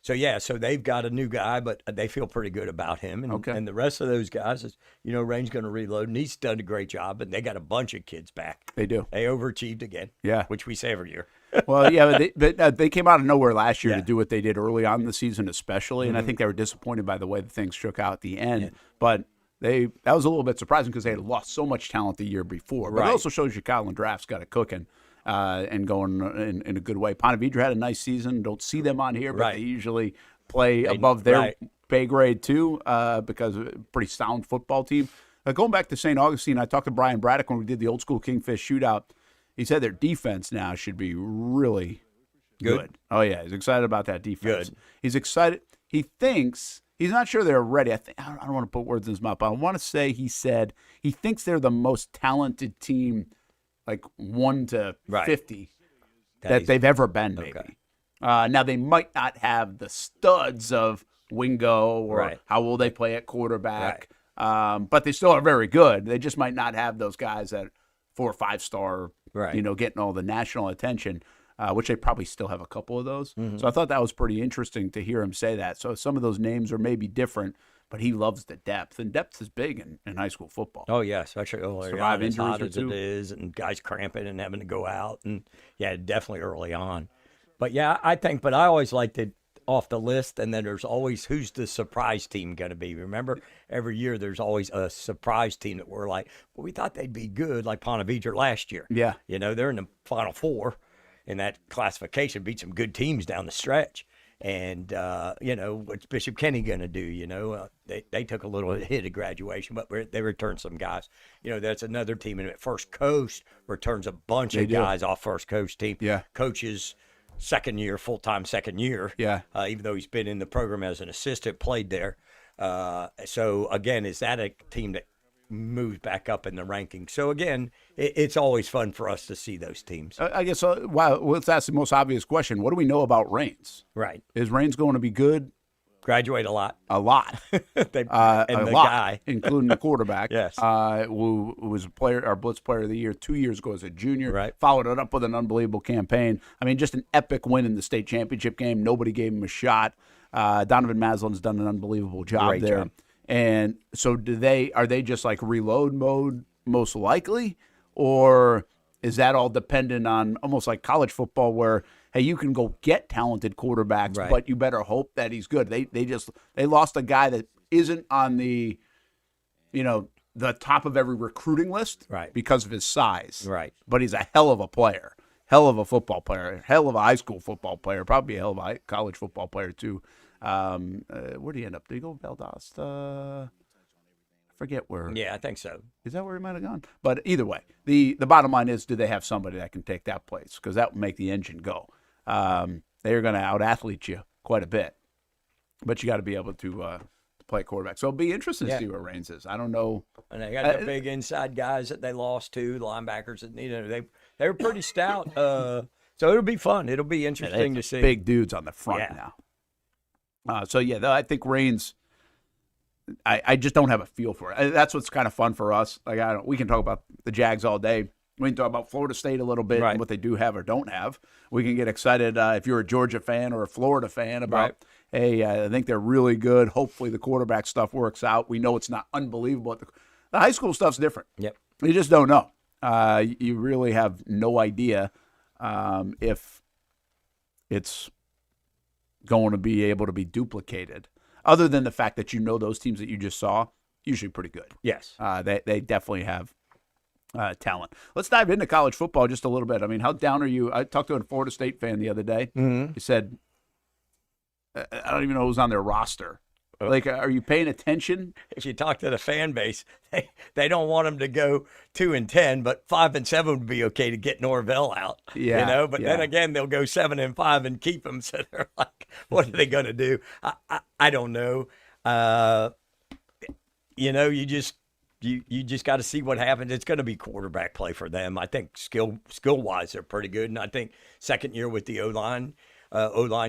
so they've got a new guy, but they feel pretty good about him. And, and the rest of those guys, is Rain's going to reload, and he's done a great job. And they got a bunch of kids back. They do. They overachieved again. Yeah. Which we say every year. Well, yeah, but they came out of nowhere last year to do what they did early on in the season especially, and I think they were disappointed by the way that things shook out at the end. Yeah. But that was a little bit surprising because they had lost so much talent the year before. But it also shows you Kyle and Draft's got it cooking. And going in a good way. Ponte Vedra had a nice season. Don't see them on here, but they usually play above their pay grade too because of a pretty sound football team. Going back to St. Augustine, I talked to Brian Braddock when we did the old school Kingfish shootout. He said their defense now should be really good. Oh, yeah. He's excited about that defense. Good. He's excited. He thinks – he's not sure they're ready. I don't want to put words in his mouth, but I want to say he said he thinks they're the most talented team – like 1 to 50 that they've ever been, maybe. Okay. Now, they might not have the studs of Wingo or how will they play at quarterback, but they still are very good. They just might not have those guys that 4 or 5 star, getting all the national attention, which they probably still have a couple of those. Mm-hmm. So I thought that was pretty interesting to hear him say that. So some of those names are maybe different, but he loves the depth, and depth is big in high school football. Oh, yeah, especially early Survive on, as hot injuries as it is, and guys cramping and having to go out, and, definitely early on. But, but I always liked it off the list, and then there's always who's the surprise team going to be. Remember, every year there's always a surprise team that we're like, well, we thought they'd be good, like Ponte Vedra last year. Yeah. They're in the Final Four in that classification, beat some good teams down the stretch. And, what's Bishop Kenny going to do? They took a little hit at graduation, but they returned some guys. That's another team. And First Coast returns a bunch of guys off First Coast team. Yeah. Coaches, full-time second year. Yeah. Even though he's been in the program as an assistant, played there. So, again, is that a team that moves back up in the rankings. So again, it's always fun for us to see those teams. I guess, let's ask the most obvious question. What do we know about Raines? Right. Is Raines going to be good? Graduate a lot. A lot. And the lot, guy. including the quarterback. Yes. Who was our Blitz Player of the Year 2 years ago as a junior. Right. Followed it up with an unbelievable campaign. I mean, just an epic win in the state championship game. Nobody gave him a shot. Donovan Maslin's done an unbelievable job Great there. job. And so are they just like reload mode most likely? Or is that all dependent on almost like college football where, hey, you can go get talented quarterbacks, Right. but you better hope that he's good. They lost a guy that isn't on the, the top of every recruiting list Right. because of his size. Right. But he's a hell of a player, hell of a football player, hell of a high school football player, probably a hell of a college football player too. Where did he end up? Did he go Valdosta? I forget where. Yeah, I think so. Is that where he might have gone? But either way, the bottom line is, do they have somebody that can take that place? Because that would make the engine go. They're going to out-athlete you quite a bit. But you got to be able to play quarterback. So it'll be interesting to see where Raines is. I don't know. And they got the big inside guys that they lost to, the linebackers. That they were pretty stout. So it'll be fun. It'll be interesting to see. Big dudes on the front now. I think Raines. I just don't have a feel for it. That's what's kind of fun for us. Like we can talk about the Jags all day. We can talk about Florida State a little bit and what they do have or don't have. We can get excited if you're a Georgia fan or a Florida fan about, hey, I think they're really good. Hopefully the quarterback stuff works out. We know it's not unbelievable. The high school stuff's different. Yep. You just don't know. You really have no idea if it's going to be able to be duplicated, other than the fact that those teams that you just saw, usually pretty good. Yes. They definitely have talent. Let's dive into college football just a little bit. I mean, how down are you? I talked to a Florida State fan the other day. Mm-hmm. He said, I don't even know who's on their roster. Like, are you paying attention? If you talk to the fan base, they don't want them to go 2-10, but 5-7 would be okay to get Norvell out. Yeah, But then again, they'll go 7-5 and keep him. So they're like, what are they going to do? I don't know. You just got to see what happens. It's going to be quarterback play for them. I think skill wise, they're pretty good, and I think second year with the O-line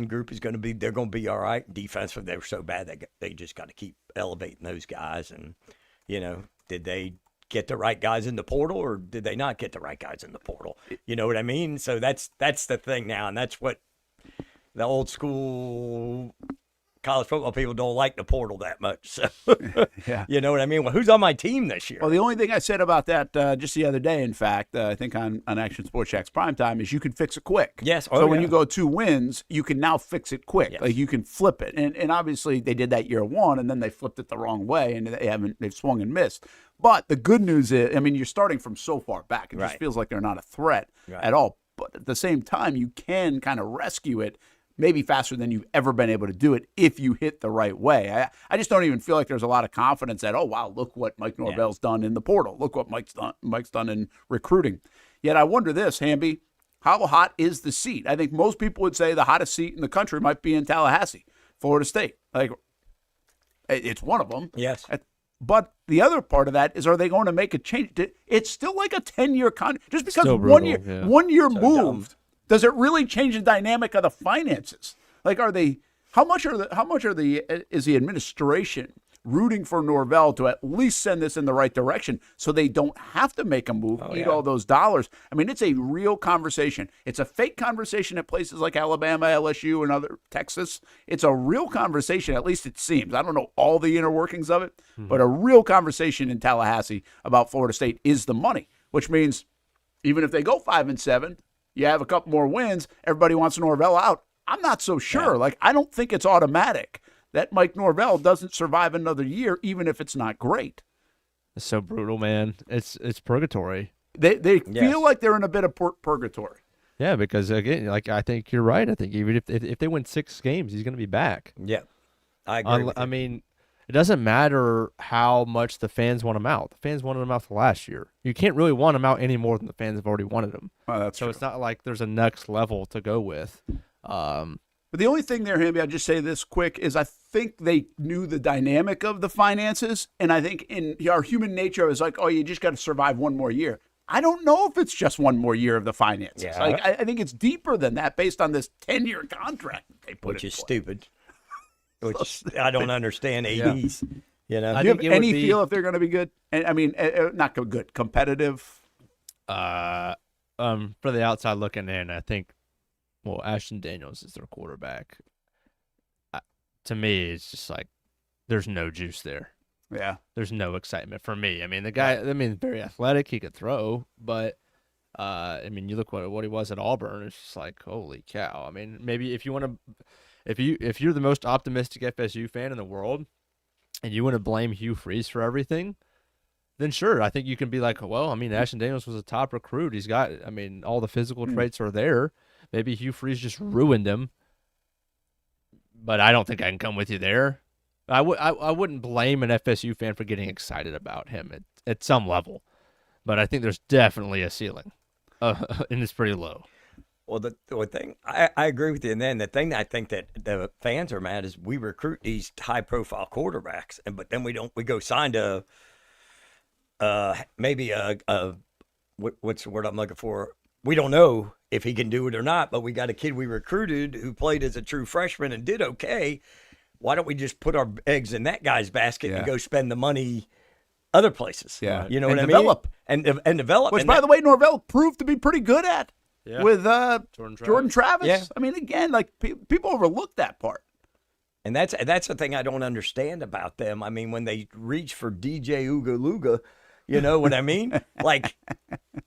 group they're going to be all right. Defensive, they were so bad they just got to keep elevating those guys. And, did they get the right guys in the portal or did they not get the right guys in the portal? You know what I mean? So that's the thing now, and that's what the old school college football people don't like the portal that much. So, You know what I mean? Well, who's on my team this year? Well, the only thing I said about that just the other day, in fact, I think on Action Sports Jack's Primetime, is you can fix it quick. Yes. So when you go 2 wins, you can now fix it quick. Yes. Like you can flip it. And obviously they did that year one, and then they flipped it the wrong way, and they've swung and missed. But the good news is, I mean, you're starting from so far back. It just feels like they're not a threat at all. But at the same time, you can kind of rescue it maybe faster than you've ever been able to do it if you hit the right way. I just don't even feel like there's a lot of confidence that, oh, wow, look what Mike Norvell's done in the portal. Look what Mike's done in recruiting. Yet I wonder this, Hamby, how hot is the seat? I think most people would say the hottest seat in the country might be in Tallahassee, Florida State. Like, it's one of them. Yes. But the other part of that is, are they going to make a change? It's still like a 10-year contract. Just because Still one brutal, year So moved, dumb. does it really change the dynamic of the finances? Like, are they? How much is the administration rooting for Norvell to at least send this in the right direction so they don't have to make a move, eat all those dollars? I mean, it's a real conversation. It's a fake conversation at places like Alabama, LSU, and other Texas. It's a real conversation, at least it seems. I don't know all the inner workings of it, but a real conversation in Tallahassee about Florida State is the money, which means even if they go 5-7, you have a couple more wins, everybody wants Norvell out. I'm not so sure. Yeah. Like, I don't think it's automatic that Mike Norvell doesn't survive another year, even if it's not great. It's so brutal, man. It's purgatory. They feel like they're in a bit of purgatory. Yeah, because again, like I think you're right. I think even if they win 6 games, he's going to be back. Yeah, I agree. with you. I mean, it doesn't matter how much the fans want him out. The fans wanted him out for last year. You can't really want him out any more than the fans have already wanted him. Oh, that's so true. It's not like there's a next level to go with. But the only thing there, Hamby, I'll just say this quick, is I think they knew the dynamic of the finances, and I think in our human nature, it was like, oh, you just got to survive one more year. I don't know if it's just one more year of the finances. Yeah. Like, I think it's deeper than that based on this 10-year contract they put Which in is place. stupid. Which I don't understand ADs. You know, Do you have any feel if they're going to be good? I mean, not good, competitive. For the outside looking in, I think, well, Ashton Daniels is their quarterback. To me, it's just like there's no juice there. Yeah. There's no excitement for me. I mean, the guy, very athletic. He could throw, but, you look what he was at Auburn. It's just like, holy cow. I mean, maybe if you want to, if you're the most optimistic FSU fan in the world and you want to blame Hugh Freeze for everything, then sure, I think you can be like, well, Ashton Daniels was a top recruit. He's got, all the physical traits are there. Maybe Hugh Freeze just ruined him. But I don't think I can come with you there. I wouldn't blame an FSU fan for getting excited about him at some level. But I think there's definitely a ceiling, and it's pretty low. Well, the thing, I agree with you. And then the thing that I think that the fans are mad is we recruit these high-profile quarterbacks, but then we go sign to maybe what's the word I'm looking for? We don't know if he can do it or not, but we got a kid we recruited who played as a true freshman and did okay. Why don't we just put our eggs in that guy's basket and go spend the money other places? Yeah. You know and what develop. I mean? And develop. Which, and by the way, Norvell proved to be pretty good at with Jordan Travis. Yeah. Again, like people overlook that part. And that's the thing I don't understand about them. When they reach for DJ Ooga Luga, you know what I mean? Like,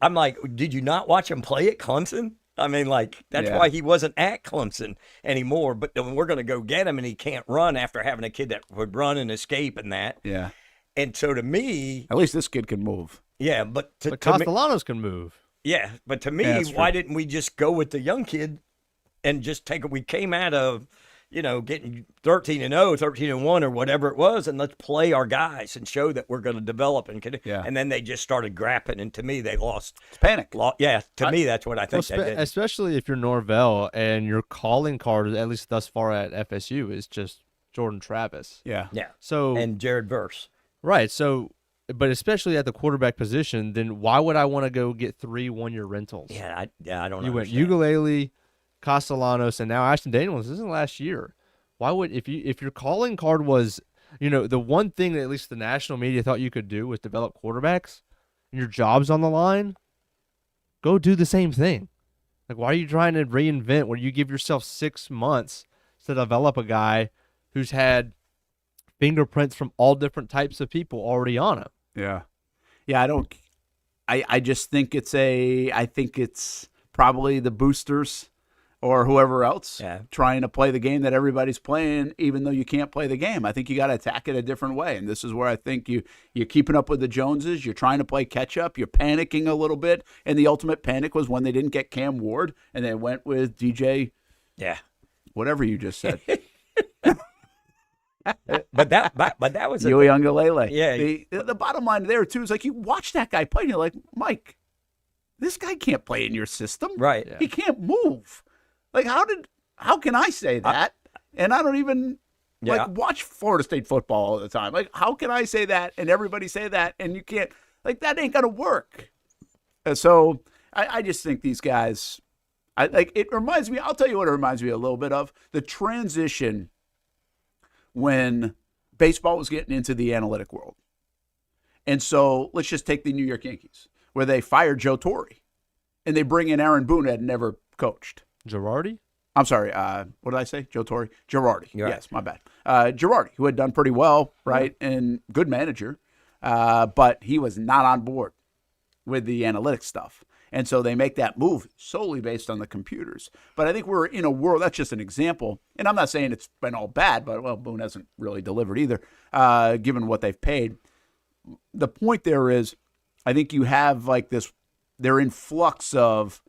I'm like, did you not watch him play at Clemson? That's why he wasn't at Clemson anymore. But then we're going to go get him, and he can't run after having a kid that would run and escape and that. Yeah. And so to me, at least this kid can move. Yeah, but Castellanos can move. Yeah, but to me, why didn't we just go with the young kid and just take it? We came out of, getting 13-0, 13-1, or whatever it was, and let's play our guys and show that we're going to develop and then they just started grapping, and to me, they lost. It's panic. To me, that's what I think. Especially if you're Norvell and your calling card, at least thus far at FSU, is just Jordan Travis. Yeah. So and Jared Verse. Right. So, but especially at the quarterback position, then why would I want to go get 3 one-year rentals? Yeah, I don't know. You went Ukulele, Castellanos, and now Ashton Daniels. This isn't last year. Why would if your calling card was, the one thing that at least the national media thought you could do was develop quarterbacks, and your job's on the line, go do the same thing. Like, why are you trying to reinvent when you give yourself 6 months to develop a guy who's had fingerprints from all different types of people already on him? Yeah. I just think it's probably the boosters or whoever else trying to play the game that everybody's playing, even though you can't play the game. I think you got to attack it a different way. And this is where I think you're keeping up with the Joneses. You're trying to play catch up. You're panicking a little bit. And the ultimate panic was when they didn't get Cam Ward and they went with DJ. Yeah. Whatever you just said. But that was Yui Ungalele. Yeah. The bottom line there too is like you watch that guy play and you're like, Mike, this guy can't play in your system. Right. Yeah. He can't move. Like how can I say that? And I don't even watch Florida State football all the time. Like how can I say that and everybody say that and you can't? Like that ain't gonna work. So I just think these guys. It reminds me. I'll tell you what it reminds me a little bit of the transition when baseball was getting into the analytic world. And so let's just take the New York Yankees, where they fired Joe Torre, and they bring in Aaron Boone, who had never coached. Girardi? I'm sorry. What did I say? Joe Torre? Girardi. Right. Yes, my bad. Girardi, who had done pretty well, right, and good manager, but he was not on board with the analytics stuff. And so they make that move solely based on the computers. But I think we're in a world, that's just an example. And I'm not saying it's been all bad, but, well, Boone hasn't really delivered either, given what they've paid. The point there is, I think you have like this, they're in flux of,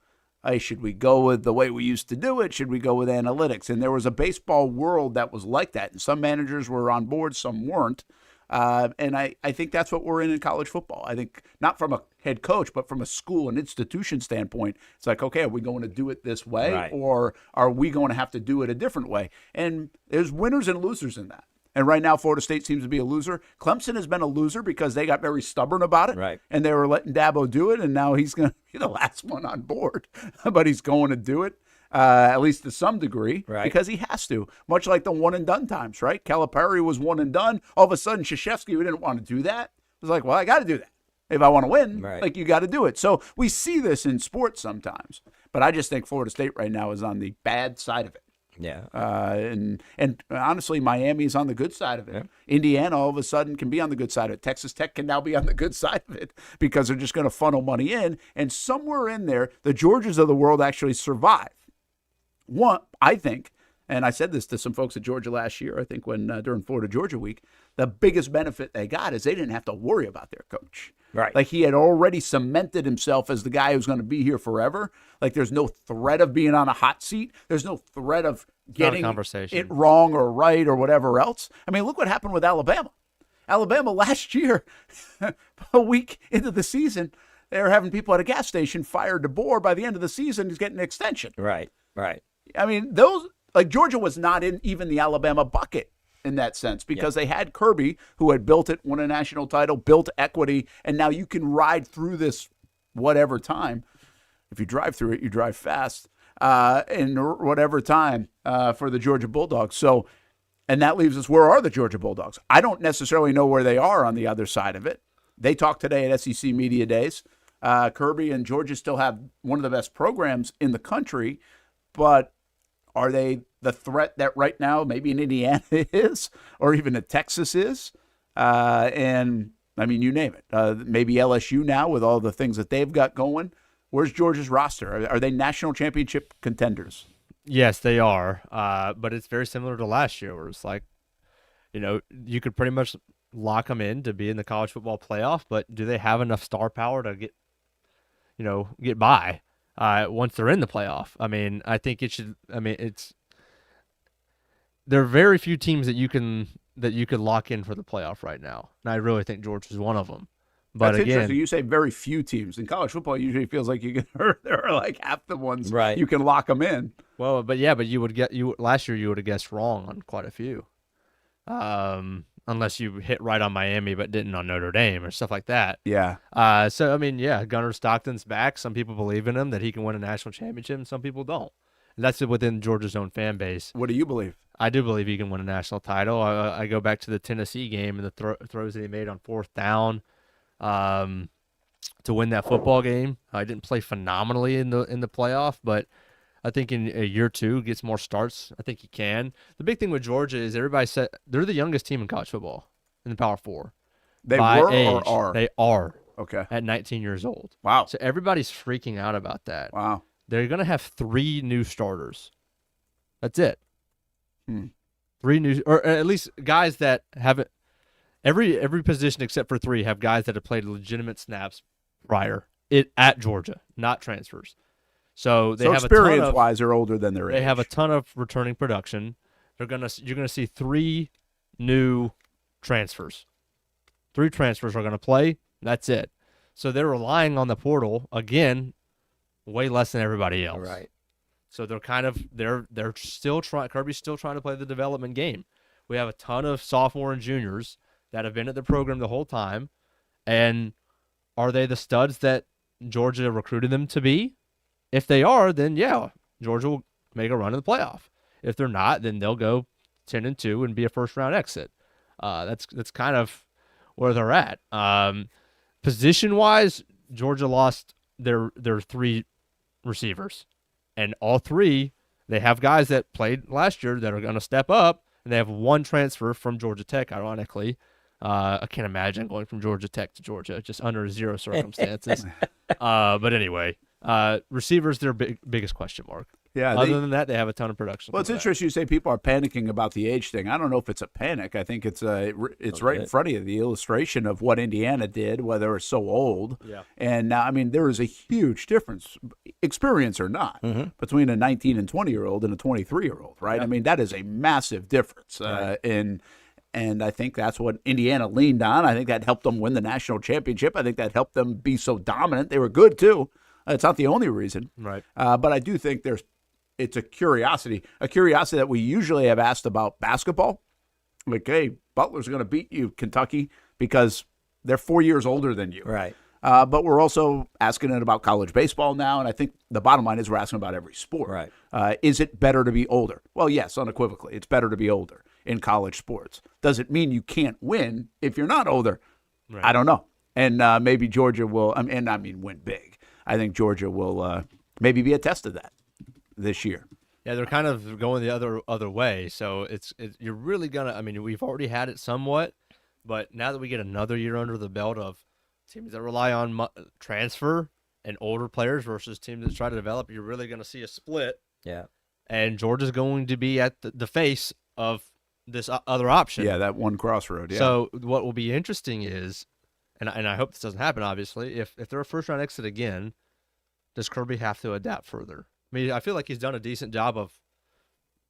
hey, should we go with the way we used to do it? Should we go with analytics? And there was a baseball world that was like that. And some managers were on board, some weren't. And I think that's what we're in college football. I think not from a head coach, but from a school and institution standpoint, it's like, okay, are we going to do it this way, or are we going to have to do it a different way? And there's winners and losers in that. And right now, Florida State seems to be a loser. Clemson has been a loser because they got very stubborn about it, and they were letting Dabo do it, and now he's going to be the last one on board, but he's going to do it. At least to some degree, because he has to. Much like the one-and-done times, right? Calipari was one and done. All of a sudden, Krzyzewski, we didn't want to do that. It was like, well, I got to do that. If I want to win, like, you got to do it. So we see this in sports sometimes. But I just think Florida State right now is on the bad side of it. Yeah. And honestly, Miami's on the good side of it. Yeah. Indiana all of a sudden can be on the good side of it. Texas Tech can now be on the good side of it because they're just going to funnel money in. And somewhere in there, the Georgias of the world actually survive. One, I think, and I said this to some folks at Georgia last year, I think when during Florida Georgia Week, the biggest benefit they got is they didn't have to worry about their coach. Right. Like he had already cemented himself as the guy who's going to be here forever. Like there's no threat of being on a hot seat. There's no threat of getting it wrong or right or whatever else. I mean, look what happened with Alabama. Alabama last year, a week into the season, they were having people at a gas station fired DeBoer. By the end of the season, he's getting an extension. Right. I mean, those, like Georgia was not in even the Alabama bucket in that sense because they had Kirby, who had built it, won a national title, built equity, and now you can ride through this whatever time. If you drive through it, you drive fast in whatever time for the Georgia Bulldogs. So, and that leaves us, where are the Georgia Bulldogs? I don't necessarily know where they are on the other side of it. They talked today at SEC Media Days. Kirby and Georgia still have one of the best programs in the country, but are they the threat that right now maybe in Indiana is, or even in Texas is? And, I mean, you name it. Maybe LSU now with all the things that they've got going. Where's Georgia's roster? Are they national championship contenders? Yes, they are. But it's very similar to last year where it's like, you know, you could pretty much lock them in to be in the college football playoff, but do they have enough star power to get by? Once they're in the playoff. I mean, I think it should. I mean, there are very few teams that you could lock in for the playoff right now, and I really think Georgia's one of them. But that's again, interesting. You say very few teams in college football. It usually feels like there are like half the ones you can lock them in. Well, but last year you would have guessed wrong on quite a few, unless you hit right on Miami but didn't on Notre Dame or stuff like that. Yeah. So I mean, Gunnar Stockton's back. Some people believe in him that he can win a national championship, and some people don't. And that's within Georgia's own fan base. What do you believe? I do believe he can win a national title. I go back to the Tennessee game and the throws that he made on fourth down to win that football game. I didn't play phenomenally in the playoff, but I think in a year or two, gets more starts. I think he can. The big thing with Georgia is everybody said they're the youngest team in college football in the Power Four. They by were age. or are? They are. Okay. At 19 years old. Wow. So everybody's freaking out about that. Wow. They're going to have 3 new starters. That's it. 3 new, or at least guys that haven't. Every position except for 3 have guys that have played legitimate snaps prior at Georgia, not transfers. So they have experience-wise, they're older than their age. They have a ton of returning production. You're gonna see 3 new transfers. 3 transfers are gonna play. That's it. So they're relying on the portal again, way less than everybody else. Right. So they're still trying. Kirby's still trying to play the development game. We have a ton of sophomore and juniors that have been at the program the whole time, and are they the studs that Georgia recruited them to be? If they are, then yeah, Georgia will make a run in the playoff. If they're not, then they'll go 10-2 and be a first-round exit. That's kind of where they're at. Position-wise, Georgia lost their 3 receivers, and all 3 they have guys that played last year that are going to step up, and they have 1 transfer from Georgia Tech. Ironically, I can't imagine going from Georgia Tech to Georgia just under 0 circumstances. But anyway. Receivers, their biggest question mark. Yeah. Other than that, they have a ton of production. Well, it's interesting you say people are panicking about the age thing. I don't know if it's a panic. I think it's right in front of you, the illustration of what Indiana did, why they were so old. Yeah. And now, I mean, there is a huge difference, experience or not, between a 19 and 20-year-old and a 23-year-old, right? Yeah. I mean, that is a massive difference. Right. And I think that's what Indiana leaned on. I think that helped them win the national championship. I think that helped them be so dominant. They were good, too. It's not the only reason. Right. But I do think it's a curiosity that we usually have asked about basketball. Like, hey, Butler's going to beat you, Kentucky, because they're 4 years older than you. Right. But we're also asking it about college baseball now, and I think the bottom line is we're asking about every sport. Right. Is it better to be older? Well, yes, unequivocally. It's better to be older in college sports. Does it mean you can't win if you're not older? Right. I don't know. And maybe Georgia will, win big. I think Georgia will maybe be a test of that this year. Yeah, they're kind of going the other way. So it's you're really gonna. I mean, we've already had it somewhat, but now that we get another year under the belt of teams that rely on transfer and older players versus teams that try to develop, you're really going to see a split. Yeah. And Georgia's going to be at the face of this other option. Yeah, that one crossroad. Yeah. So what will be interesting is, and I hope this doesn't happen, obviously, if they're a first-round exit again, does Kirby have to adapt further? I mean, I feel like he's done a decent job of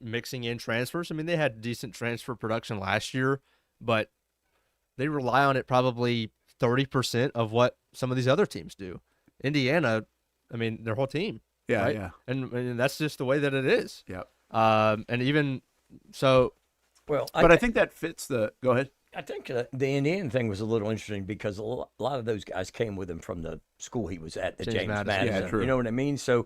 mixing in transfers. I mean, they had decent transfer production last year, but they rely on it probably 30% of what some of these other teams do. Indiana, I mean, their whole team. Yeah, right? yeah. And that's just the way that it is. Yeah. And even so. Well, but I think that fits the. Go ahead. I think the Indiana thing was a little interesting because a lot of those guys came with him from the school he was at, the James Madison. Yeah, true. You know what I mean? So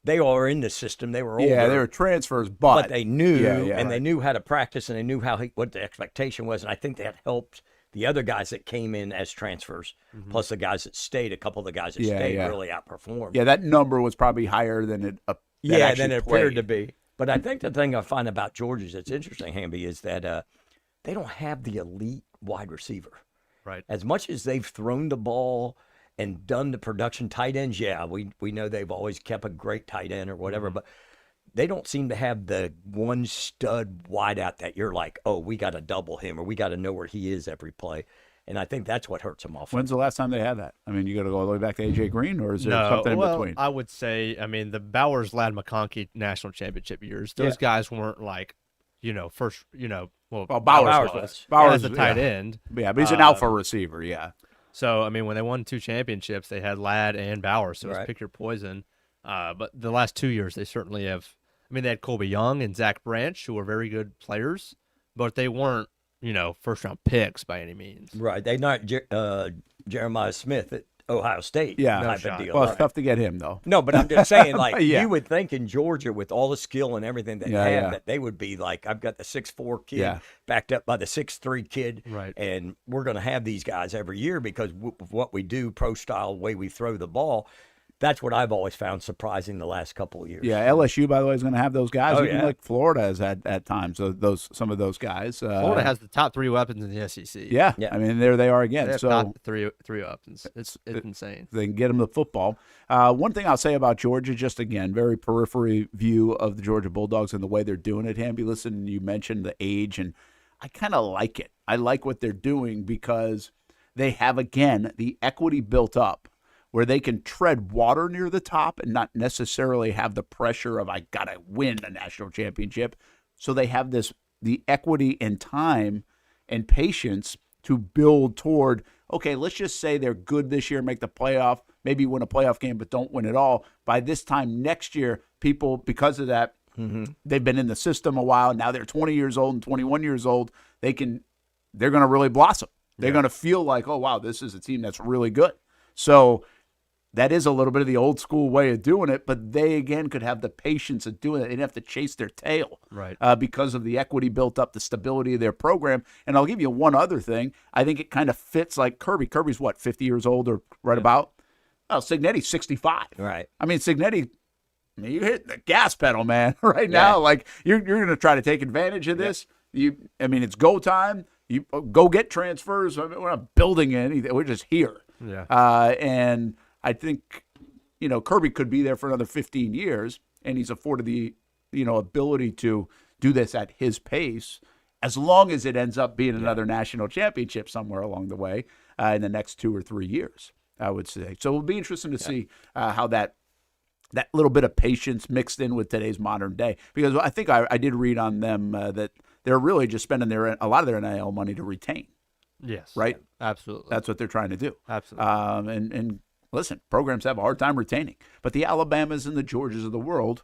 they are in the system. They were older. Yeah, they were transfers, but they knew, and they knew how to practice, and they knew what the expectation was, and I think that helped the other guys that came in as transfers, plus the guys that stayed. A couple of the guys that stayed really outperformed. Yeah, that number was probably higher than it. Than it appeared to be. But I think the thing I find about Georgia that's interesting, Hamby, is that they don't have the elite wide receiver. Right. As much as they've thrown the ball and done the production tight ends, we know they've always kept a great tight end or whatever, but they don't seem to have the one stud wideout that you're like, oh, we got to double him or we got to know where he is every play. And I think that's what hurts them off. When's the last time they had that? I mean, you got to go all the way back to A.J. Green, or is there something in between? I would say, I mean, the Bowers, Ladd, McConkey national championship years, those guys weren't like, Bowers was. Bowers was the tight end. Yeah, but he's an alpha receiver, yeah. So, I mean, when they won 2 championships, they had Ladd and Bowers, so it was pick your poison. But the last 2 years, they certainly have. I mean, they had Colby Young and Zach Branch, who were very good players, but they weren't, first-round picks by any means. Right. They're not Jeremiah Smith at Ohio State type of deal. Well, it's tough to get him, though. No, but I'm just saying, like, you would think in Georgia, with all the skill and everything they have, that they would be like, I've got the 6'4" kid backed up by the 6'3" kid, and we're going to have these guys every year because of what we do, pro-style, way we throw the ball. That's what I've always found surprising the last couple of years. Yeah, LSU, by the way, is going to have those guys. Even like Florida has had at times. So some of those guys. Florida has the top 3 weapons in the SEC. Yeah. I mean, there they are again. They have top three weapons. It's insane. They can get them the football. One thing I'll say about Georgia, just again, very periphery view of the Georgia Bulldogs and the way they're doing it. Hamby, listen, you mentioned the age, and I kind of like it. I like what they're doing because they have, again, the equity built up, where they can tread water near the top and not necessarily have the pressure of, I got to win a national championship. So they have the equity and time and patience to build toward, okay, let's just say they're good this year, make the playoff, maybe win a playoff game, but don't win it all. By this time next year, people, because of that, they've been in the system a while. Now they're 20 years old and 21 years old. They're going to really blossom. They're going to feel like, oh, wow, this is a team that's really good. So that is a little bit of the old school way of doing it, but they, again, could have the patience of doing it. They didn't have to chase their tail because of the equity built up, the stability of their program. And I'll give you one other thing. I think it kind of fits like Kirby. Kirby's, 50 years old or right about? Oh, Cignetti's 65. Right. I mean, Cignetti, you're hitting the gas pedal, man, right now. Like, you're going to try to take advantage of this. It's go time. You go get transfers. I mean, we're not building anything. We're just here. Yeah. And I think, Kirby could be there for another 15 years, and he's afforded the, ability to do this at his pace, as long as it ends up being another national championship somewhere along the way in the next 2 or 3 years, I would say. So it'll be interesting to see how that little bit of patience mixed in with today's modern day, because I think I did read on them that they're really just spending a lot of their NIL money to retain. Yes. Right? Absolutely. That's what they're trying to do. Absolutely. And listen, programs have a hard time retaining. But the Alabamas and the Georgias of the world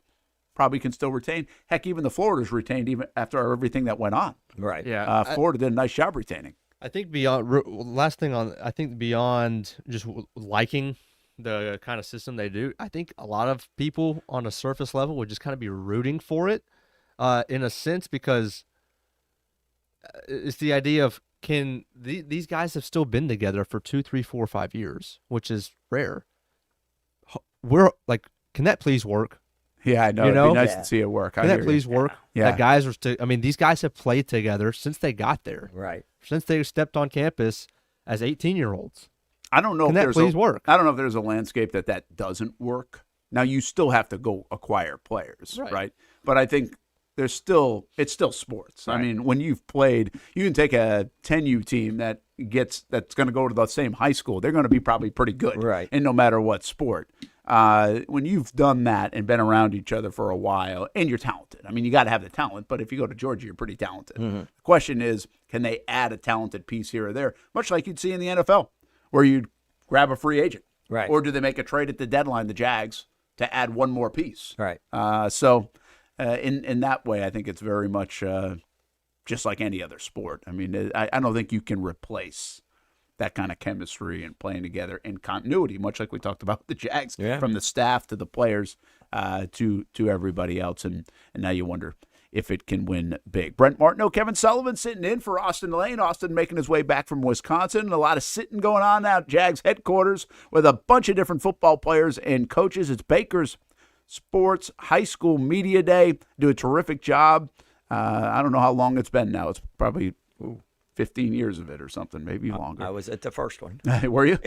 probably can still retain. Heck, even the Floridas retained even after everything that went on. Right. Yeah. Florida did a nice job retaining. I think beyond just liking the kind of system they do, I think a lot of people on a surface level would just kind of be rooting for it in a sense, because it's the idea of, these guys have still been together for 2, 3, 4, 5 years, which is rare. We're like, can that please work? Yeah, I know. It'd be nice to see it work. Can that please work? Yeah. That guys are still. I mean, these guys have played together since they got there. Right. Since they stepped on campus as 18-year-olds. I don't know Can if that there's please work? I don't know if there's a landscape that doesn't work. Now you still have to go acquire players, right? But I think it's still sports. Right. I mean, when you've played, you can take a 10U team that's going to go to the same high school. They're going to be probably pretty good, right? And no matter what sport. When you've done that and been around each other for a while, and you're talented. I mean, you got to have the talent, but if you go to Georgia, you're pretty talented. The question is, can they add a talented piece here or there, much like you'd see in the NFL, where you'd grab a free agent, right? Or do they make a trade at the deadline, the Jags, to add one more piece, right? So in that way, I think it's very much just like any other sport. I mean, I don't think you can replace that kind of chemistry and playing together in continuity, much like we talked about with the Jags, from the staff to the players to everybody else. And now you wonder if it can win big. Brent Martineau, Kevin Sullivan sitting in for Austen Lane. Austen making his way back from Wisconsin. A lot of sitting going on now at Jags headquarters with a bunch of different football players and coaches. It's Baker's Sports High School Media Day. Do a terrific job. I don't know how long it's been now. It's probably 15 years of it or something, maybe longer. I was at the first one. Were you?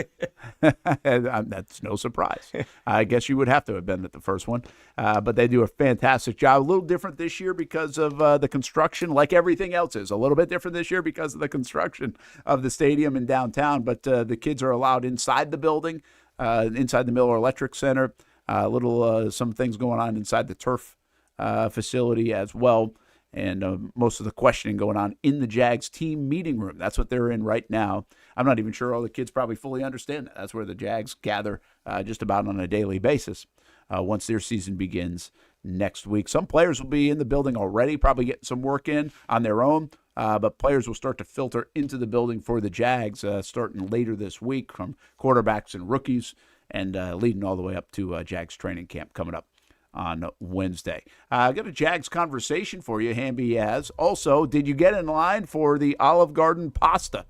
That's no surprise. I guess you would have to have been at the first one. But they do a fantastic job. A little different this year because of the construction, like everything else is. A little bit different this year because of the construction of the stadium in downtown. But the kids are allowed inside the building, inside the Miller Electric Center. Some things going on inside the turf facility as well. And most of the questioning going on in the Jags team meeting room. That's what they're in right now. I'm not even sure all the kids probably fully understand that. That's where the Jags gather just about on a daily basis once their season begins next week. Some players will be in the building already, probably getting some work in on their own. But players will start to filter into the building for the Jags starting later this week, from quarterbacks and rookies, and leading all the way up to Jags training camp coming up on Wednesday. I've got a Jags conversation for you, Hamby has. Also, did you get in line for the Olive Garden pasta?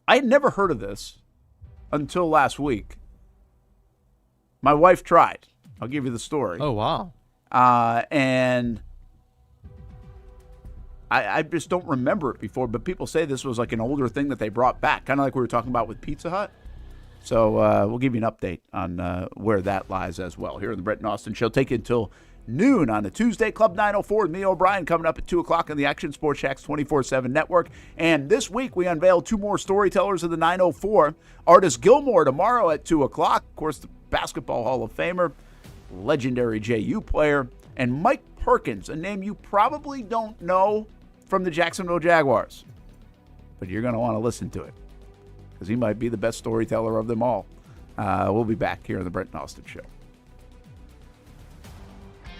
I had never heard of this until last week. My wife tried. I'll give you the story. Oh, wow. And I just don't remember it before, but people say this was like an older thing that they brought back, kind of like we were talking about with Pizza Hut. So we'll give you an update on where that lies as well here in the Brent and Austen Show. Take you until noon on a Tuesday. Club 904 with me, O'Brien, coming up at 2 o'clock on the Action Sports Jax 24/7 Network. And this week we unveil 2 more storytellers of the 904. Artis Gilmore tomorrow at 2 o'clock. Of course, the Basketball Hall of Famer, legendary JU player, and Mike Perkins, a name you probably don't know from the Jacksonville Jaguars. But you're going to want to listen to it, because he might be the best storyteller of them all. We'll be back here on the Brent and Austen Show.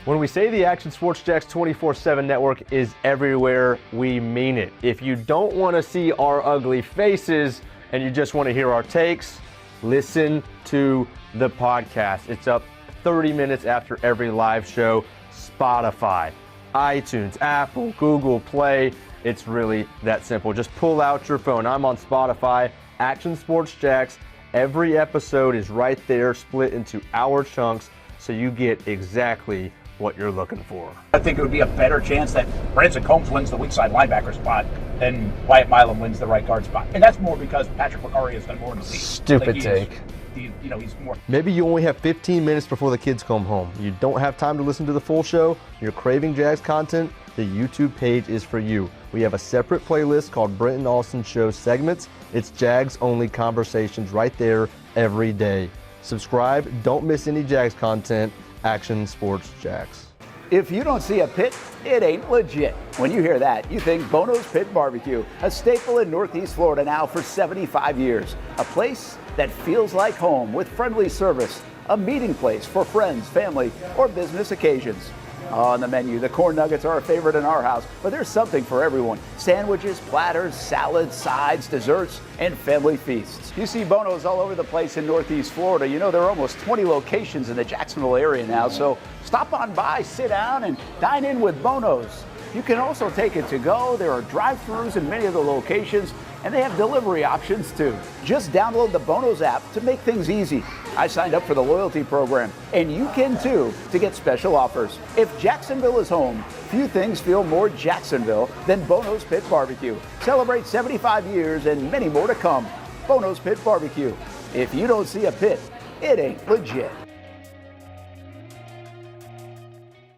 When we say the Action Sports Jax 24/7 Network is everywhere, we mean it. If you don't want to see our ugly faces and you just want to hear our takes, listen to the podcast. It's up 30 minutes after every live show. Spotify, iTunes, Apple, Google Play. It's really that simple. Just pull out your phone. I'm on Spotify, Action Sports Jax. Every episode is right there, split into hour chunks, so you get exactly what you're looking for. I think it would be a better chance that Branson Combs wins the weak side linebacker spot than Wyatt Milam wins the right guard spot. And that's more because Patrick McCurry has done more in the league. Stupid take. He's more. Maybe you only have 15 minutes before the kids come home. You don't have time to listen to the full show. You're craving Jags content. The YouTube page is for you. We have a separate playlist called Brent and Austen Show Segments. It's Jags-only conversations right there every day. Subscribe. Don't miss any Jags content. Action Sports Jax. If you don't see a pit, it ain't legit. When you hear that, you think Bono's Pit Barbecue, a staple in Northeast Florida now for 75 years. A place that feels like home with friendly service, a meeting place for friends, family, or business occasions. On the menu, the corn nuggets are a favorite in our house, but there's something for everyone. Sandwiches, platters, salads, sides, desserts, and family feasts. You see Bono's all over the place in Northeast Florida. You know, there are almost 20 locations in the Jacksonville area now, so stop on by, sit down, and dine in with Bono's. You can also take it to go. There are drive-thrus in many of the locations, and they have delivery options too. Just download the Bono's app to make things easy. I signed up for the loyalty program, and you can too, to get special offers. If Jacksonville is home, few things feel more Jacksonville than Bono's Pit Barbecue. Celebrate 75 years and many more to come. Bono's Pit Barbecue. If you don't see a pit, it ain't legit.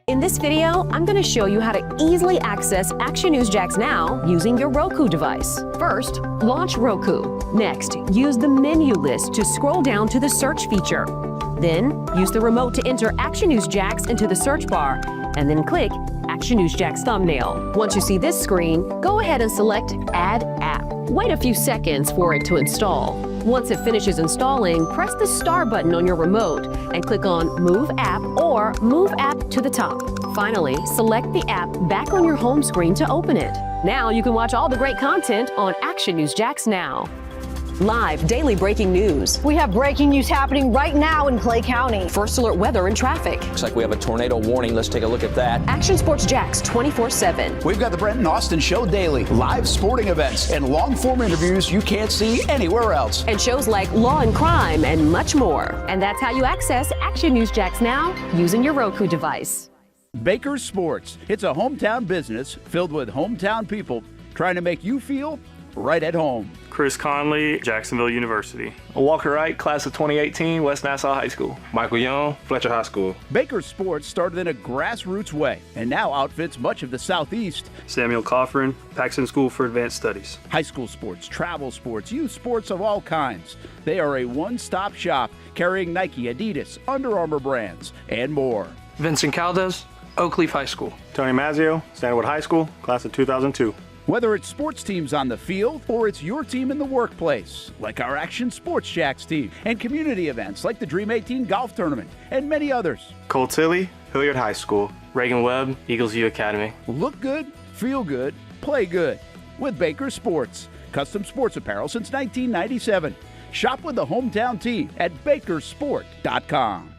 In this video, I'm going to show you how to easily access Action News Jax Now using your Roku device. First, launch Roku. Next, use the menu list to scroll down to the search feature. Then, use the remote to enter Action News Jax into the search bar, and then click Action News Jax thumbnail. Once you see this screen, go ahead and select Add App. Wait a few seconds for it to install. Once it finishes installing, press the star button on your remote and click on Move App or Move App to the top. Finally, select the app back on your home screen to open it. Now you can watch all the great content on Action News Jax Now. Live daily breaking news. We have breaking news happening right now in Clay County. First alert weather and traffic. Looks like we have a tornado warning. Let's take a look at that. Action Sports Jax 24/7. We've got the Brent and Austen Show daily, live sporting events, and long-form interviews you can't see anywhere else. And shows like Law and Crime and much more. And that's how you access Action News Jax Now using your Roku device. Baker Sports. It's a hometown business filled with hometown people trying to make you feel right at home. Chris Conley, Jacksonville University. Walker Wright, class of 2018, West Nassau High School. Michael Young, Fletcher High School. Baker Sports started in a grassroots way and now outfits much of the Southeast. Samuel Coffrin, Paxton School for Advanced Studies. High school sports, travel sports, youth sports of all kinds. They are a one-stop shop carrying Nike, Adidas, Under Armour brands, and more. Vincent Caldes, Oakleaf High School. Tony Mazzio, Stanwood High School, class of 2002. Whether it's sports teams on the field or it's your team in the workplace, like our Action Sports Jax team, and community events like the Dream 18 Golf Tournament, and many others. Cole Tilley, Hilliard High School. Reagan Webb, Eagles View Academy. Look good, feel good, play good with Baker Sports. Custom sports apparel since 1997. Shop with the hometown team at bakersport.com.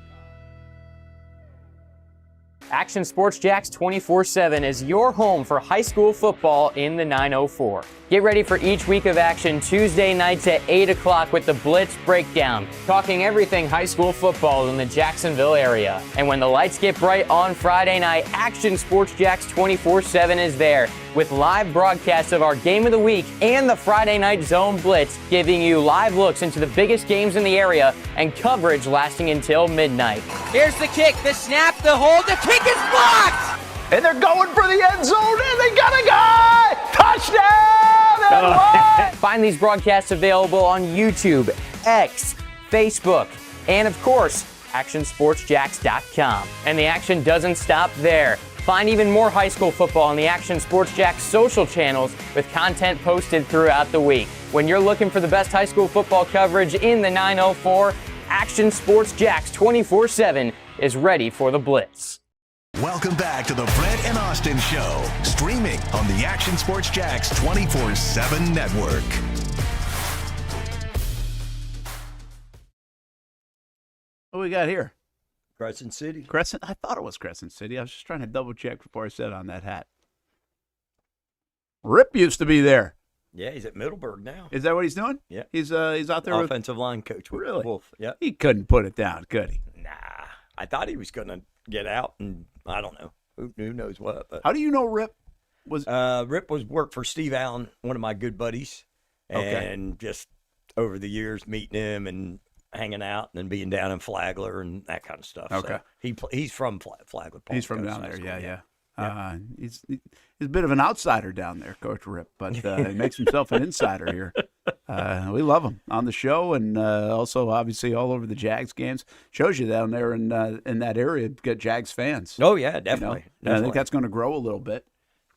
Action Sports Jax 24/7 is your home for high school football in the 904. Get ready for each week of action Tuesday nights at 8 o'clock with the Blitz Breakdown, talking everything high school football in the Jacksonville area. And when the lights get bright on Friday night, Action Sports Jax 24/7 is there with live broadcasts of our game of the week and the Friday night Zone Blitz, giving you live looks into the biggest games in the area and coverage lasting until midnight. Here's the kick, the snap, the hold, the kick is blocked! And they're going for the end zone, and they got a guy! Touchdown! And what? Find these broadcasts available on YouTube, X, Facebook, and of course, ActionSportsJax.com. And the action doesn't stop there. Find even more high school football on the Action Sports Jax social channels with content posted throughout the week. When you're looking for the best high school football coverage in the 904, Action Sports Jax 24/7 is ready for the Blitz. Welcome back to the Brent and Austen Show, streaming on the Action Sports Jax 24/7 network. What we got here? Crescent City. Crescent? I thought it was Crescent City. I was just trying to double check before I said on that hat. Rip used to be there. Yeah, he's at Middleburg now. Is that what he's doing? Yeah. He's out there offensive line coach with Really? Wolf. Yeah. He couldn't put it down, could he? Nah. I thought he was going to get out, and I don't know. Who knows what. But How do you know Rip was Rip was worked for Steve Allen, one of my good buddies. Okay. And just over the years meeting him and hanging out and then being down in Flagler and that kind of stuff. Okay. So he's from Flagler. He's from down there, yeah. He's a bit of an outsider down there, Coach Rip, but he makes himself an insider here. We love him on the show, and also obviously all over the Jags games. Shows you down there in that area, get Jags fans. Oh yeah, definitely. And I think that's going to grow a little bit.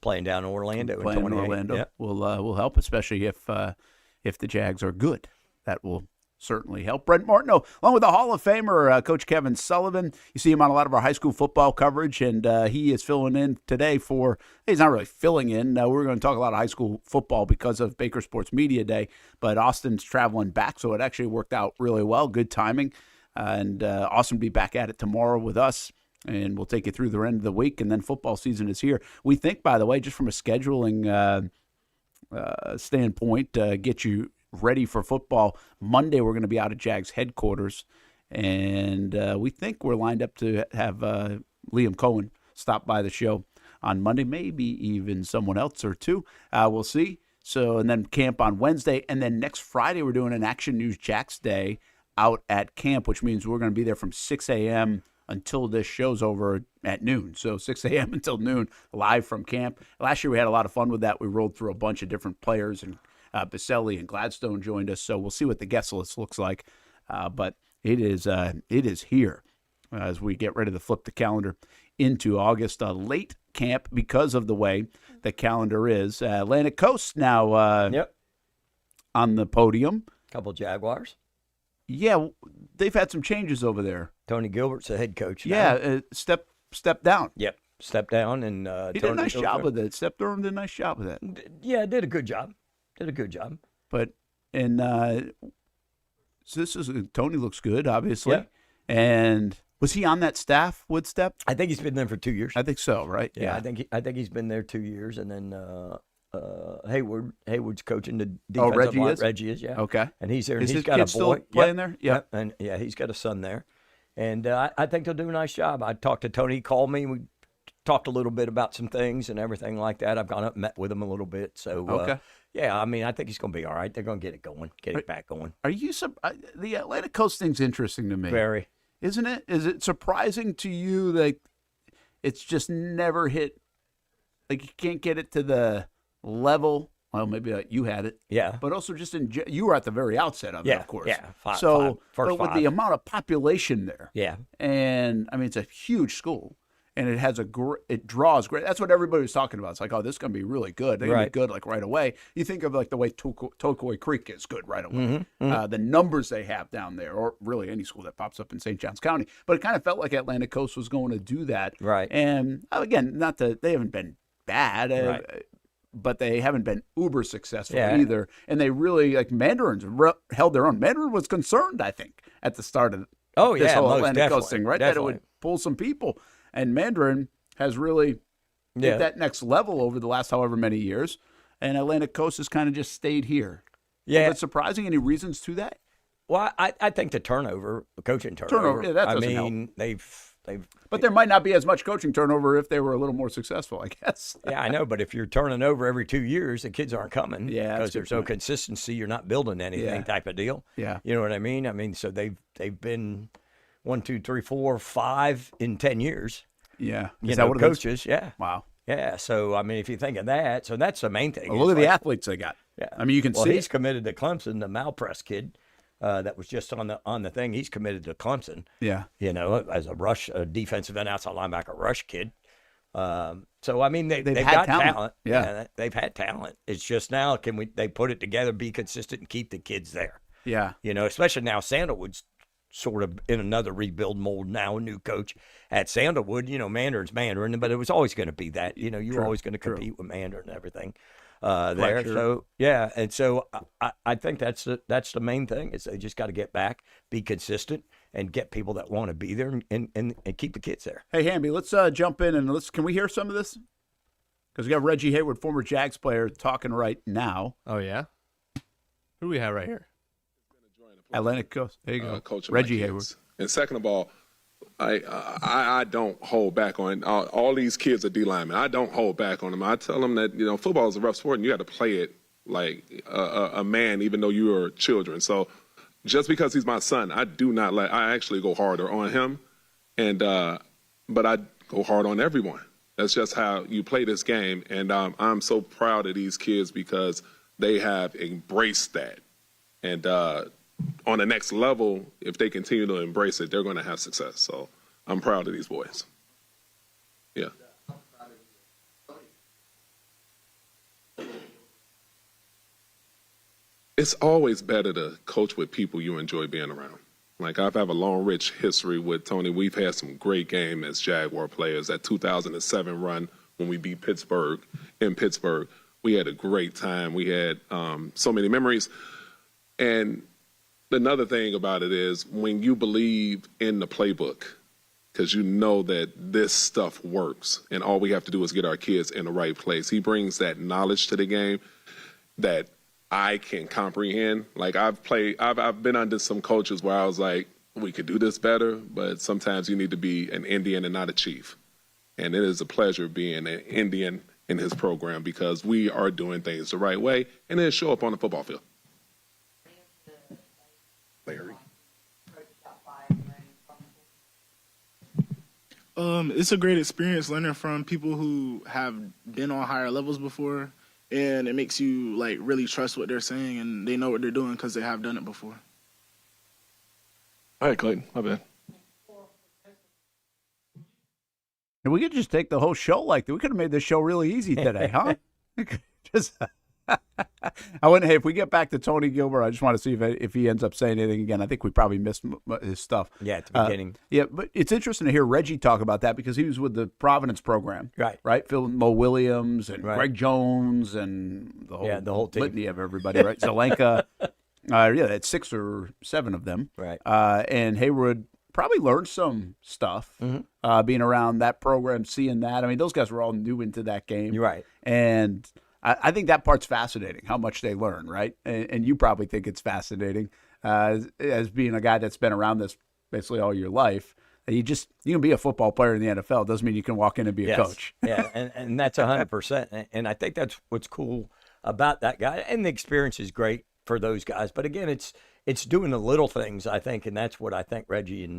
Playing down in Orlando. Playing in Orlando will help, especially if the Jags are good. That will certainly help. Brent Martineau, along with the Hall of Famer, Coach Kevin Sullivan. You see him on a lot of our high school football coverage, and he is filling in today for – he's not really filling in. We're going to talk a lot of high school football because of Baker Sports Media Day, but Austin's traveling back, so it actually worked out really well. Good timing. And Austen will be back at it tomorrow with us, and we'll take you through the end of the week, and then football season is here. We think, by the way, just from a scheduling standpoint, get you ready for football. Monday, we're going to be out at Jags headquarters, and we think we're lined up to have Liam Cohen stop by the show on Monday, maybe even someone else or two. We'll see. So, and then camp on Wednesday, and then next Friday, we're doing an Action News Jacks Day out at camp, which means we're going to be there from 6 a.m. until this show's over at noon. So 6 a.m. until noon, live from camp. Last year, we had a lot of fun with that. We rolled through a bunch of different players, and Baselli and Gladstone joined us, so we'll see what the guest list looks like. But it is here as we get ready to flip the calendar into August. Late camp because of the way the calendar is. Atlantic Coast now on the podium. Couple Jaguars. Yeah, they've had some changes over there. Tony Gilbert's the head coach now. Yeah, step down. Yep, step down. And he did a nice job with it. Step Durham did a nice job with it. Yeah, did a good job. But so this is Tony looks good, obviously. Yeah. And was he on that staff, Woodstep? I think he's been there for 2 years. I think so, right? Yeah. I think he's been there 2 years, and then Hayward's coaching the defensive Reggie line. is? Reggie is, yeah. Okay. And he's there. Is and his he's got kid a boy still playing there? Yeah. And he's got a son there, and I think they'll do a nice job. I talked to Tony. He called me. We talked a little bit about some things and everything like that. I've gone up and met with him a little bit. So okay. Yeah, I mean, I think he's going to be all right. They're going to get it going, get it back going. Are you the Atlantic Coast thing's interesting to me. Very. Isn't it? Is it surprising to you that it's just never hit, like you can't get it to the level? Well, maybe you had it. Yeah. But also just you were at the very outset of it, of course. Yeah. But with the amount of population there. Yeah. And, I mean, it's a huge school. And it has it draws great. That's what everybody was talking about. It's like, oh, this is going to be really good. They're going to be good like right away. You think of like the way Tokoi Creek is good right away. The numbers they have down there, or really any school that pops up in St. Johns County. But it kind of felt like Atlantic Coast was going to do that. Right. And again, not that they haven't been bad, but they haven't been uber successful either. And they really, like Mandarins held their own. Mandarin was concerned, I think, at the start of this whole Atlantic Coast thing, right? That it would pull some people. And Mandarin has really hit that next level over the last however many years. And Atlantic Coast has kind of just stayed here. Yeah. Is it surprising? Any reasons to that? Well, I think the coaching turnover. Yeah, that doesn't help. They've. But there might not be as much coaching turnover if they were a little more successful, I guess. Yeah, I know. But if you're turning over every 2 years, the kids aren't coming. Yeah, because there's no consistency. You're not building anything type of deal. Yeah. You know what I mean? I mean, so they've been 1, 2, 3, 4, 5 in 10 years. Yeah. Is that what coaches? Yeah. Wow. Yeah. So, I mean, if you think of that, so that's the main thing. Well, look at the athletes they got. Yeah. I mean, you can see he's committed to Clemson, the Malpress kid that was just on the thing. He's committed to Clemson. Yeah. You know, as a defensive and outside linebacker rush kid. So, I mean, they've got talent. Yeah. They've had talent. It's just now, they put it together, be consistent, and keep the kids there. Yeah. You know, especially now Sandalwood's sort of in another rebuild mold now, a new coach at Sandalwood. You know, Mandarin's Mandarin, but it was always going to be that. You know, you were always going to compete with Mandarin and everything there. Sure. So, yeah, and so I think that's the main thing is they just got to get back, be consistent, and get people that want to be there and keep the kids there. Hey, Hamby, let's jump in and can we hear some of this? Because we got Reggie Hayward, former Jags player, talking right now. Oh, yeah? Who do we have right here? Atlantic Coast. There you go. Coach Reggie Hayward. And second of all, I don't hold back on all these kids are D linemen. I don't hold back on them. I tell them that, you know, football is a rough sport and you got to play it like a man, even though you are children. So just because he's my son, I actually go harder on him. And but I go hard on everyone. That's just how you play this game. And I'm so proud of these kids because they have embraced that. And on the next level, if they continue to embrace it, they're going to have success. So I'm proud of these boys. Yeah. It's always better to coach with people you enjoy being around. Like, I have a long, rich history with Tony. We've had some great games as Jaguar players. That 2007 run when we beat Pittsburgh in Pittsburgh, we had a great time. We had so many memories. And another thing about it is when you believe in the playbook, because you know that this stuff works, and all we have to do is get our kids in the right place. He brings that knowledge to the game that I can comprehend. Like, I've been under some coaches where I was like, we could do this better, but sometimes you need to be an Indian and not a chief. And it is a pleasure being an Indian in his program because we are doing things the right way, and it'll show up on the football field. Larry. It's a great experience learning from people who have been on higher levels before, and it makes you like really trust what they're saying, and they know what they're doing because they have done it before. All right, Clayton, my bad. And we could just take the whole show like that. We could have made this show really easy today, huh? Just, I wouldn't. Hey, if we get back to Tony Gilbert, I just want to see if he ends up saying anything again. I think we probably missed his stuff. Yeah, at the beginning. Yeah, but it's interesting to hear Reggie talk about that because he was with the Providence program, right? Phil Mo Williams and Greg Jones and the whole team. litany of everybody, right? Zelenka, that's 6 or 7 of them, right? And Haywood probably learned some stuff being around that program, seeing that. I mean, those guys were all new into that game, right? And I think that part's fascinating, how much they learn, right? And you probably think it's fascinating as being a guy that's been around this basically all your life. You can be a football player in the NFL. Doesn't mean you can walk in and be a coach. Yeah, and that's 100%. And I think that's what's cool about that guy. And the experience is great for those guys. But again, it's doing the little things, I think, and that's what I think Reggie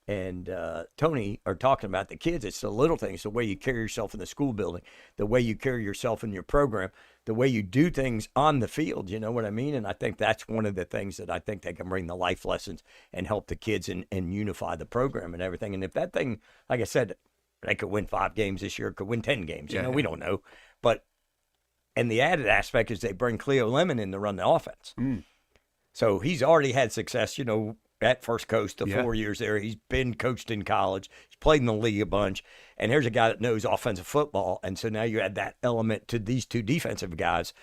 and Tony are talking about. The kids, it's the little things, the way you carry yourself in the school building, the way you carry yourself in your program, the way you do things on the field, you know what I mean? And I think that's one of the things that I think they can bring the life lessons and help the kids and unify the program and everything. And if that thing, like I said, they could win 5 games this year, could win 10 games, you know, we don't know. But, and the added aspect is they bring Cleo Lemon in to run the offense. So he's already had success, you know, at First Coast, the 4 years there. He's been coached in college. He's played in the league a bunch. And here's a guy that knows offensive football. And so now you add that element to these 2 defensive guys.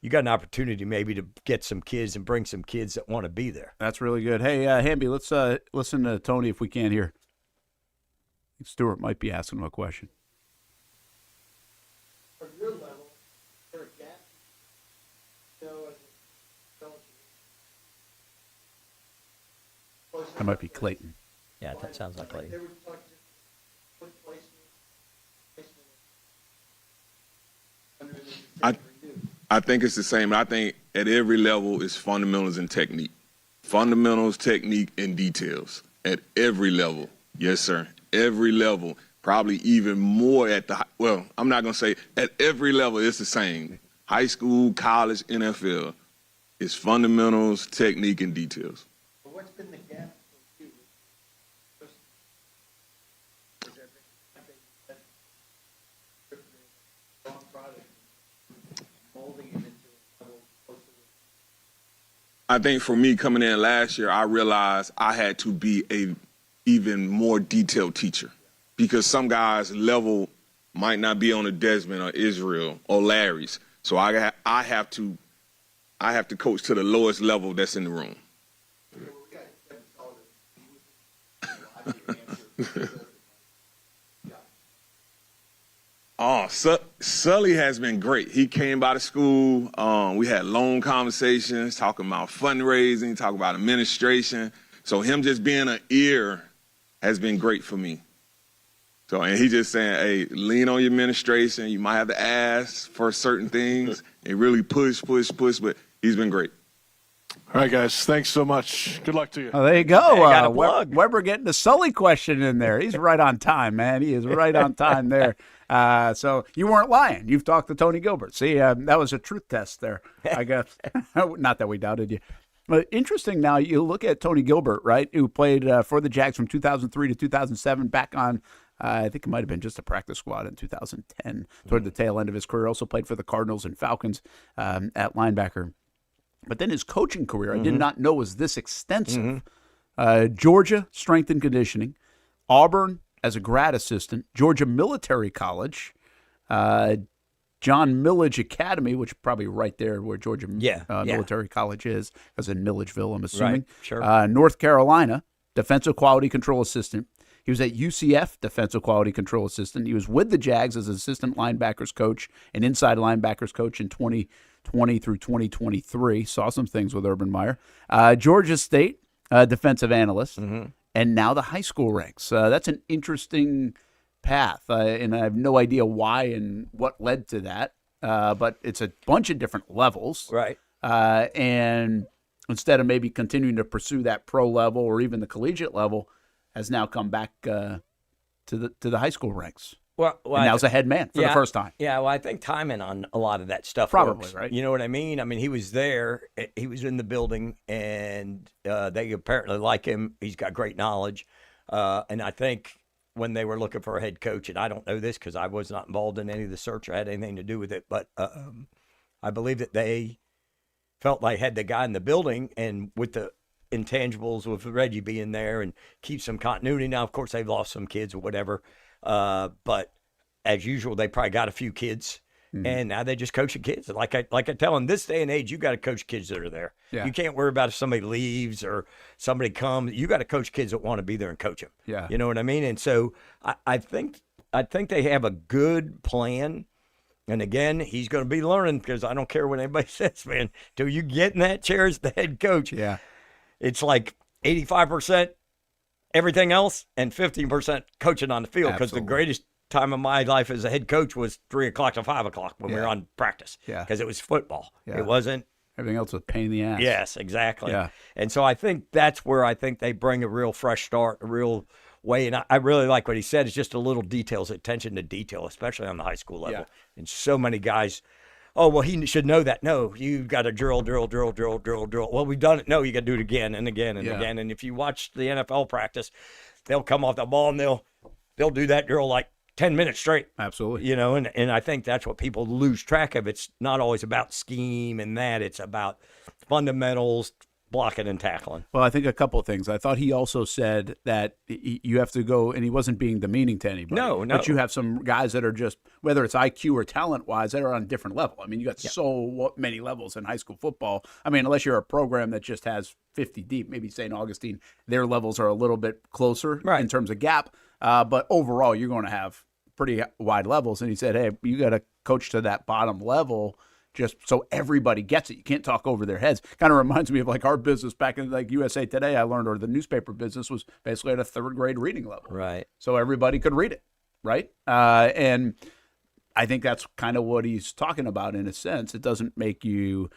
You got an opportunity maybe to get some kids and bring some kids that want to be there. That's really good. Hey, Hamby, let's listen to Tony if we can here. I think Stuart might be asking him a question. From your level, is there a gap? That might be Clayton. Yeah, that sounds like Clayton. I think it's the same. I think at every level it's fundamentals and technique. Fundamentals, technique, and details. At every level. Yes, sir. Every level. Probably even more at the – well, I'm not going to say at every level it's the same. High school, college, NFL. It's fundamentals, technique, and details. But what's been the gap for you? I think for me coming in last year, I realized I had to be a even more detailed teacher because some guys' level might not be on a Desmond or Israel or Larry's. So I have to coach to the lowest level that's in the room. Oh, Sully has been great. He came by the school. We had long conversations talking about fundraising, talking about administration. So him just being an ear has been great for me. So, and he just saying, hey, lean on your administration. You might have to ask for certain things and really push, but he's been great. All right, guys. Thanks so much. Good luck to you. Oh, there you go. Weber getting the Sully question in there. He's right on time, man. He is right on time there. So you weren't lying. You've talked to Tony Gilbert. See, that was a truth test there, I guess. Not that we doubted you. But interesting now, you look at Tony Gilbert, right, who played for the Jags from 2003 to 2007, back on, I think it might have been just a practice squad in 2010, toward the tail end of his career. Also played for the Cardinals and Falcons at linebacker. But then his coaching career, I did not know was this extensive. Georgia, strength and conditioning. Auburn as a grad assistant. Georgia Military College. John Millage Academy, which is probably right there where Georgia Military College is, because in Milledgeville, I'm assuming. Right, sure. North Carolina, defensive quality control assistant. He was at UCF, defensive quality control assistant. He was with the Jags as assistant linebackers coach and inside linebackers coach in 2020 through 2023. Saw some things with Urban Meyer. Georgia State, defensive analyst. And now the high school ranks. That's an interesting path, and I have no idea why and what led to that, but it's a bunch of different levels. Right. And instead of maybe continuing to pursue that pro level or even the collegiate level, has now come back to the high school ranks. Well, and now's a head man for the first time. Yeah, well, I think timing on a lot of that stuff Probably, works. right? You know what I mean? I mean, he was there. He was in the building, and they apparently like him. He's got great knowledge. And I think when they were looking for a head coach, and I don't know this because I was not involved in any of the search or had anything to do with it, but I believe that they felt like had the guy in the building, and with the intangibles with Reggie being there and keep some continuity. Now, of course, they've lost some kids or whatever, but as usual, they probably got a few kids, and now they just coaching kids. Like I tell them, this day and age, you got to coach kids that are there. Yeah. You can't worry about if somebody leaves or somebody comes. You got to coach kids that want to be there and coach them. Yeah. You know what I mean? And so I think they have a good plan. And again, he's going to be learning, because I don't care what anybody says, man. Till you get in that chair as the head coach, it's like 85% everything else and 15% coaching on the field. Because the greatest time of my life as a head coach was 3 o'clock to 5 o'clock when we were on practice. Because it was football. It wasn't. Everything else was a pain in the ass. Yes, exactly. Yeah. And so I think that's where I think they bring a real fresh start, a real way. And I really like what he said. It's just a little details, attention to detail, especially on the high school level. And so many guys, oh, well, he should know that. No, you've got to drill. Well, we've done it. No, you got to do it again and again and again. And if you watch the NFL practice, they'll come off the ball and they'll do that drill like 10 minutes straight. Absolutely. You know, and I think that's what people lose track of. It's not always about scheme and that. It's about fundamentals, blocking and tackling. Well, I think a couple of things. I thought he also said that you have to go, and he wasn't being demeaning to anybody. No. But you have some guys that are just, whether it's IQ or talent-wise, that are on a different level. I mean, you got so many levels in high school football. I mean, unless you're a program that just has 50 deep, maybe St. Augustine, their levels are a little bit closer in terms of gap. But overall, you're going to have pretty wide levels. And he said, hey, you got to coach to that bottom level just so everybody gets it. You can't talk over their heads. Kind of reminds me of like our business back in like USA Today, I learned, or the newspaper business was basically at a third grade reading level. Right. So everybody could read it, right? And I think that's kind of what he's talking about in a sense. It doesn't make you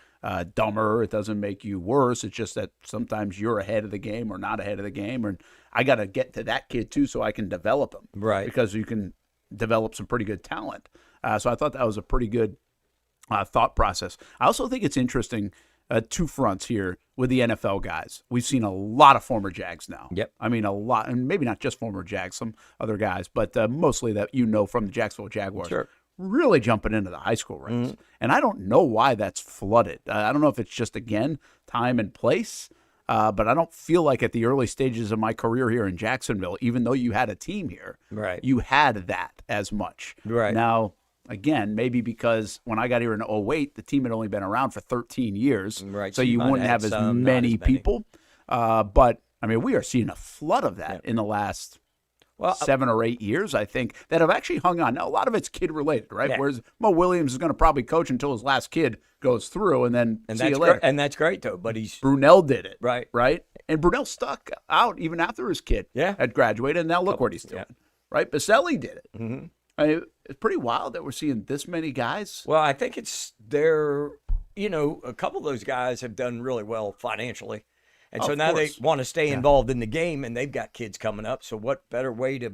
dumber. It doesn't make you worse. It's just that sometimes you're ahead of the game or not ahead of the game. And I got to get to that kid too so I can develop him. Right. Because you can develop some pretty good talent. So I thought that was a pretty good thought process. I also think it's interesting, two fronts here with the NFL guys. We've seen a lot of former Jags now. Yep. I mean, a lot, and maybe not just former Jags, some other guys, but mostly that from the Jacksonville Jaguars. Sure. Really jumping into the high school ranks. And I don't know why that's flooded. I don't know if it's just, again, time and place, but I don't feel like at the early stages of my career here in Jacksonville, even though you had a team here, you had that as much. Right. Now, again, maybe because when I got here in 2008, the team had only been around for 13 years, right. so you wouldn't have as many people. But, I mean, we are seeing a flood of that in the last 7 or 8 years, I think, that have actually hung on. Now, a lot of it's kid-related, right? Yeah. Whereas Mo Williams is going to probably coach until his last kid goes through, and then see you later. And that's great, though. But Brunell did it. Right. Right? And Brunell stuck out even after his kid had graduated, and now look what he's doing. Right? Baselli did it. Mm-hmm. I mean, it's pretty wild that we're seeing this many guys. Well, I think it's a couple of those guys have done really well financially. And so now they want to stay involved in the game, and they've got kids coming up. So what better way to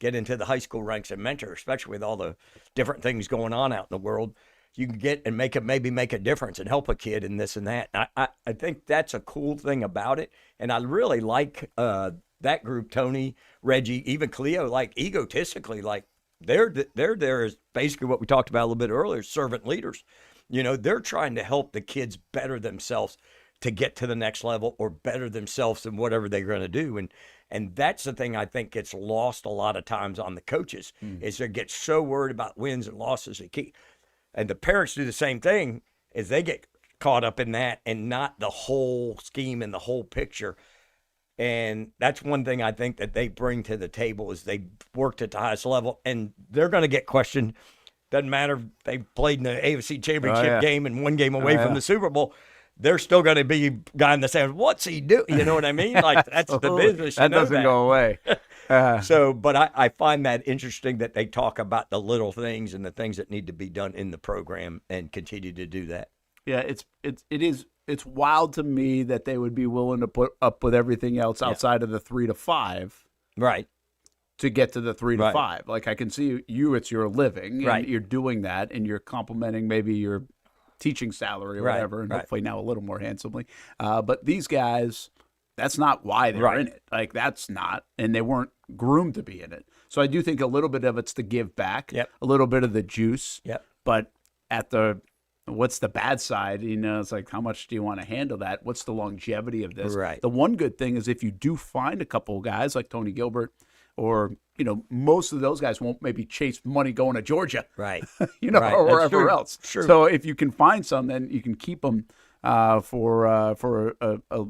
get into the high school ranks and mentor, especially with all the different things going on out in the world. you can get and maybe make a difference and help a kid in this and that. I think that's a cool thing about it. And I really like that group, Tony, Reggie, even Cleo, like egotistically, like they're there is basically what we talked about a little bit earlier, servant leaders. You know, they're trying to help the kids better themselves to get to the next level or better themselves in whatever they're going to do. And that's the thing I think gets lost a lot of times on the coaches is they get so worried about wins and losses. And the parents do the same thing is they get caught up in that and not the whole scheme and the whole picture. And that's one thing I think that they bring to the table is they worked at the highest level and they're going to get questioned. Doesn't matter if they played in the AFC Championship game and one game away from the Super Bowl. They're still going to be guy in the sand. What's he doing? You know what I mean? Like that's the business. That doesn't go away. But I find that interesting that they talk about the little things and the things that need to be done in the program and continue to do that. Yeah, it's wild to me that they would be willing to put up with everything else outside of the 3 to 5, right? To get to the 3 to 5. Like I can see you, it's your living, and right? You're doing that, and you're complementing maybe your teaching salary or whatever, and hopefully now a little more handsomely. But these guys, that's not why they're in it. Like that's not, and they weren't groomed to be in it. So I do think a little bit of it's to give back, a little bit of the juice. But at what's the bad side? You know, it's like how much do you want to handle that? What's the longevity of this? Right. The one good thing is if you do find a couple of guys like Tony Gilbert, or most of those guys won't maybe chase money going to Georgia, right? Or wherever else. Sure. So if you can find some, then you can keep them for a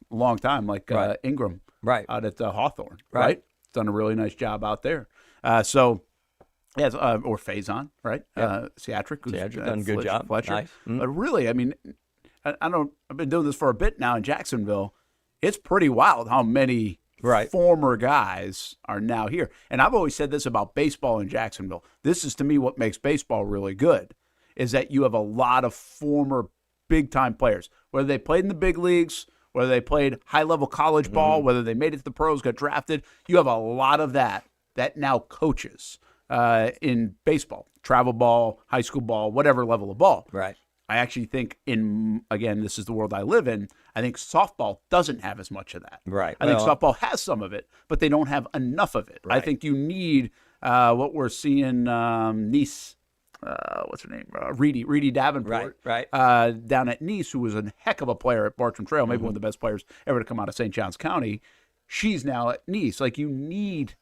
long time, like Ingram, out at Hawthorne, right? Done a really nice job out there. Or Faison, right? Seatric, who's done a good job. Fletcher. Nice. But really, I mean, I've been doing this for a bit now in Jacksonville. It's pretty wild how many former guys are now here. And I've always said this about baseball in Jacksonville. This is, to me, what makes baseball really good, is that you have a lot of former big-time players, whether they played in the big leagues, whether they played high-level college ball, whether they made it to the pros, got drafted. You have a lot of that now coaches in baseball, travel ball, high school ball, whatever level of ball. Right. I actually think again, this is the world I live in, I think softball doesn't have as much of that. Right. I think softball has some of it, but they don't have enough of it. Right. I think you need what we're seeing Nice, what's her name? Reedy Davenport. Right. Down at Nice, who was a heck of a player at Bartram Trail, maybe one of the best players ever to come out of St. Johns County. She's now at Nice. Like you need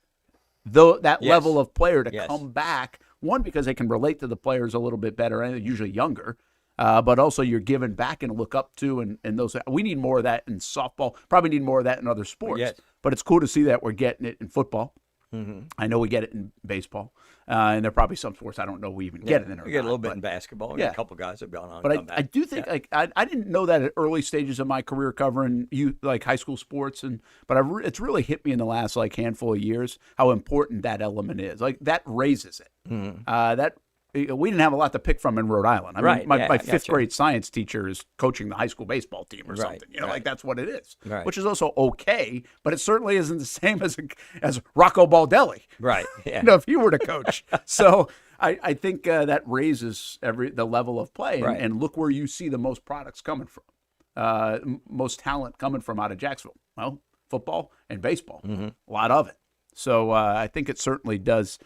that level of player to come back. One, because they can relate to the players a little bit better, and they're usually younger. But also you're giving back and look up to, and those. We need more of that in softball. Probably need more of that in other sports. Yes. But it's cool to see that we're getting it in football. Mm-hmm. I know we get it in baseball, and there are probably some sports I don't know we even get it in. We get a little bit in basketball. A couple guys have gone on. But I do think I didn't know that at early stages of my career covering like high school sports, but it's really hit me in the last handful of years how important that element is. Like that raises it. Mm-hmm. We didn't have a lot to pick from in Rhode Island. I mean, my fifth grade science teacher is coaching the high school baseball team or something. Like that's what it is, which is also okay, but it certainly isn't the same as Rocco Baldelli. Right. Yeah. If he were to coach. So I think that raises the level of play. And look where you see the most products coming from, most talent coming from out of Jacksonville. Well, football and baseball, a lot of it. So I think it certainly does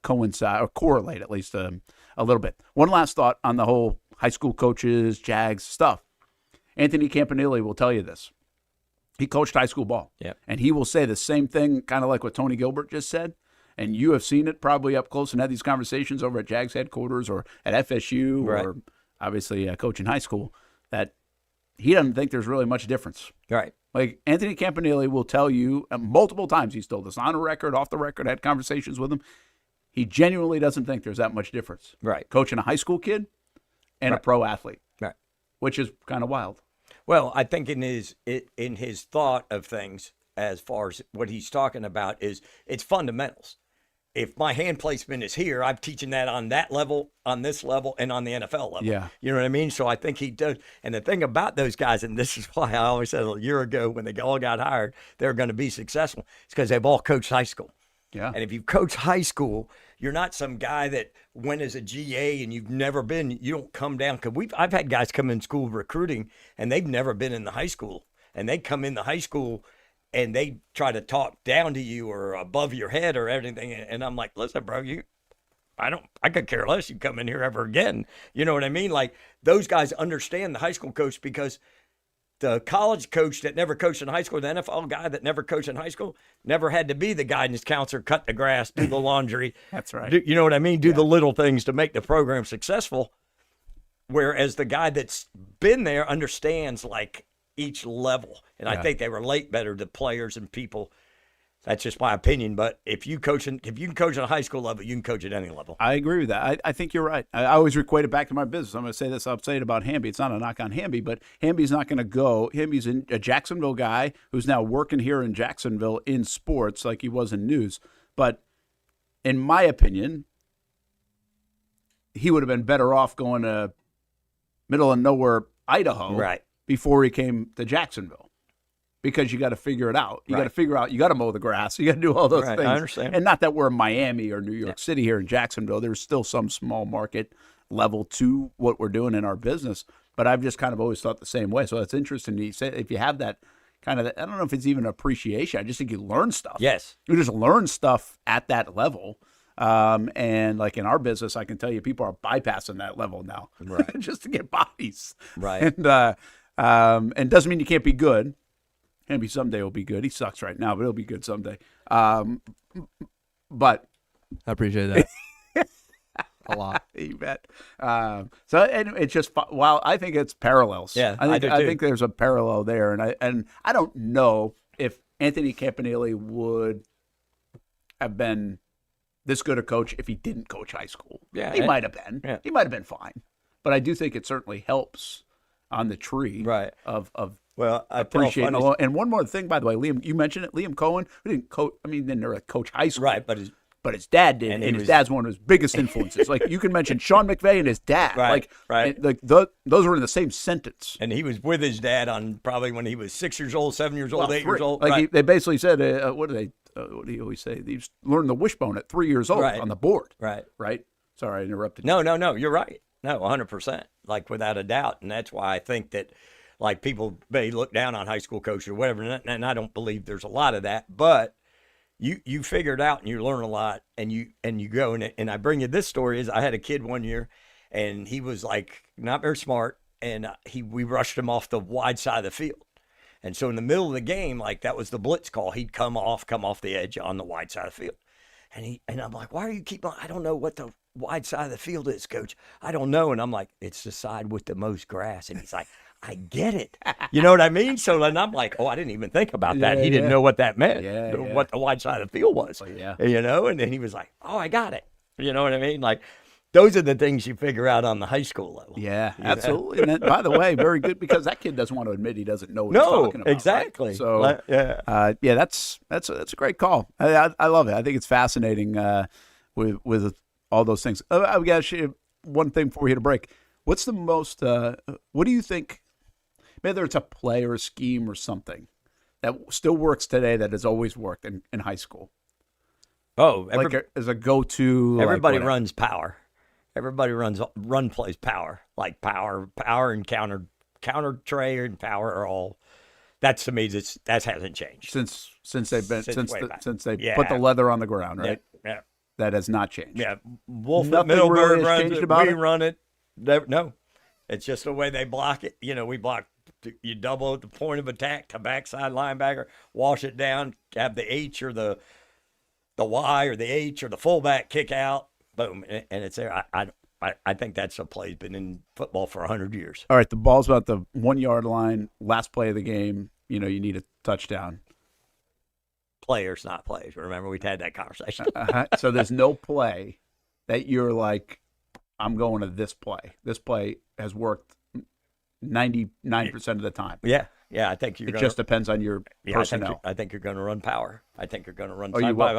coincide or correlate at least a little bit. One last thought on the whole high school coaches, Jags stuff. Anthony Campanile will tell you this. He coached high school ball. Yep. And he will say the same thing, kind of like what Tony Gilbert just said. And you have seen it probably up close and had these conversations over at Jags headquarters or at FSU or obviously coaching high school, that he doesn't think there's really much difference. Right. Like Anthony Campanile will tell you multiple times, he's told us on the record, off the record, had conversations with him. He genuinely doesn't think there's that much difference. Right. Coaching a high school kid and a pro athlete. Right. Which is kind of wild. Well, I think in his thought of things, as far as what he's talking about, is it's fundamentals. If my hand placement is here, I'm teaching that on that level, on this level, and on the NFL level. Yeah. You know what I mean? So I think he does. And the thing about those guys, and this is why I always said a year ago when they all got hired, they're going to be successful, it's because they've all coached high school. Yeah. And if you coach high school, You're not some guy that went as a GA and you've never been. You don't come down because I've had guys come in school recruiting and they've never been in the high school, and they come in the high school and they try to talk down to you or above your head or everything. And I'm like, listen, bro, I could care less you come in here ever again. You know what I mean? Like, those guys understand the high school coach, because the college coach that never coached in high school, the NFL guy that never coached in high school, never had to be the guidance counselor, cut the grass, do the laundry. That's right. You know what I mean? Do the little things to make the program successful. Whereas the guy that's been there understands like each level. And I think they relate better to players and people. That's just my opinion. But if you can coach at a high school level, you can coach at any level. I agree with that. I think you're right. I always equate it back to my business. I'm going to say this. I'll say it about Hamby. It's not a knock on Hamby, but Hamby's not going to go. Hamby's a Jacksonville guy who's now working here in Jacksonville in sports like he was in news. But in my opinion, he would have been better off going to middle of nowhere, Idaho, before he came to Jacksonville. Because you got to figure it out. You got to figure out, you got to mow the grass. You got to do all those things. I understand. And not that we're in Miami or New York City here in Jacksonville. There's still some small market level to what we're doing in our business. But I've just kind of always thought the same way. So it's interesting to say if you have that kind of, I don't know if it's even appreciation. I just think you learn stuff. Yes. You just learn stuff at that level. And like in our business, I can tell you people are bypassing that level now just to get bodies. Right. And doesn't mean you can't be good. Maybe someday he'll be good. He sucks right now, but he'll be good someday. But I appreciate that a lot. You bet. So and it's just I think it's parallels. Yeah, I do too. think there's a parallel there, and I don't know if Anthony Campanile would have been this good a coach if he didn't coach high school. Yeah, he might have been. Yeah. He might have been fine, but I do think it certainly helps on the tree of well, I appreciate it. And one more thing, by the way, Liam, you mentioned it. Liam Cohen, who didn't coach. I mean, didn't coach high school, right? But his dad did, and his dad's one of his biggest influences. Like you can mention Sean McVay and his dad, those were in the same sentence. And he was with his dad on probably when he was 6 years old, 7 years old, 8 years old. Like they basically said, what do you always say? He learned the wishbone at 3 years old on the board. Right. Sorry, I interrupted. No, you're right. No, 100%, like without a doubt. And that's why I think that, like, people may look down on high school coaches or whatever, and I don't believe there's a lot of that. But you figure it out and you learn a lot, and you go. And I bring you this story is I had a kid one year, and he was like not very smart, and we rushed him off the wide side of the field. And so in the middle of the game, like that was the blitz call. He'd come off the edge on the wide side of the field. And I'm like, why are you keep on? I don't know what the wide side of the field is, coach. I don't know. And I'm like, it's the side with the most grass. And he's like, I get it. You know what I mean? So then I'm like, I didn't even think about that. He didn't know what that meant, what the wide side of the field was. You know, and then he was like, I got it. You know what I mean? Like, those are the things you figure out on the high school level. Yeah, absolutely. And then, by the way, very good, because that kid doesn't want to admit he doesn't know what he's talking about. Exactly. Right? So, that's a great call. I love it. I think it's fascinating with all those things. I've got one thing before we hit a break. What's the most? What do you think? Whether it's a play or a scheme or something that still works today that has always worked in high school. Like as a go-to. Everybody runs power. Everybody run plays power, like power and counter tray and power are all. That's to me that hasn't changed since they put the leather on the ground, right? Yeah. That has not changed. Yeah, Wolf Nothing Middleburg really runs changed it. about We it? run it. No, it's just the way they block it. You know, we block. You double at the point of attack to backside linebacker, wash it down, have the H or the Y or the H or the fullback kick out, boom, and it's there. I think that's a play that's been in football for 100 years. All right, the ball's about the 1 yard line, last play of the game. You know, you need a touchdown. Players, not plays. Remember, we've had that conversation. So there's no play that you're like, I'm going to this play. This play has worked 99% of the time. Yeah, I think you're. It just depends on your personnel. I think you're going to run power. I think you're going to run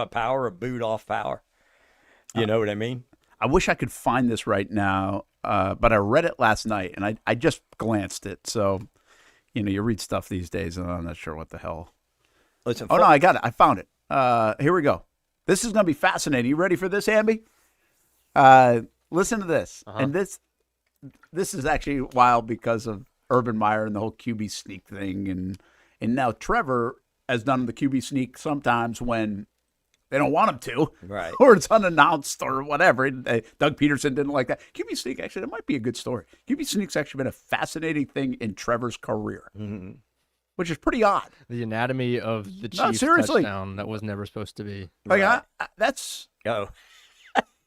power, a boot off power. You know what I mean? I wish I could find this right now, but I read it last night, and I just glanced it. So, you know, you read stuff these days, and I'm not sure what the hell. Listen. No, I got it. I found it. Here we go. This is going to be fascinating. You ready for this, Hamby? Listen to this. And this is actually wild because of Urban Meyer and the whole QB sneak thing. And now Trevor has done the QB sneak sometimes when they don't want him to. Right. Or it's unannounced or whatever. Doug Peterson didn't like that. QB sneak, actually, that might be a good story. QB sneak's actually been a fascinating thing in Trevor's career, which is pretty odd. The anatomy of the Chiefs touchdown that was never supposed to be. Like, that's... Oh.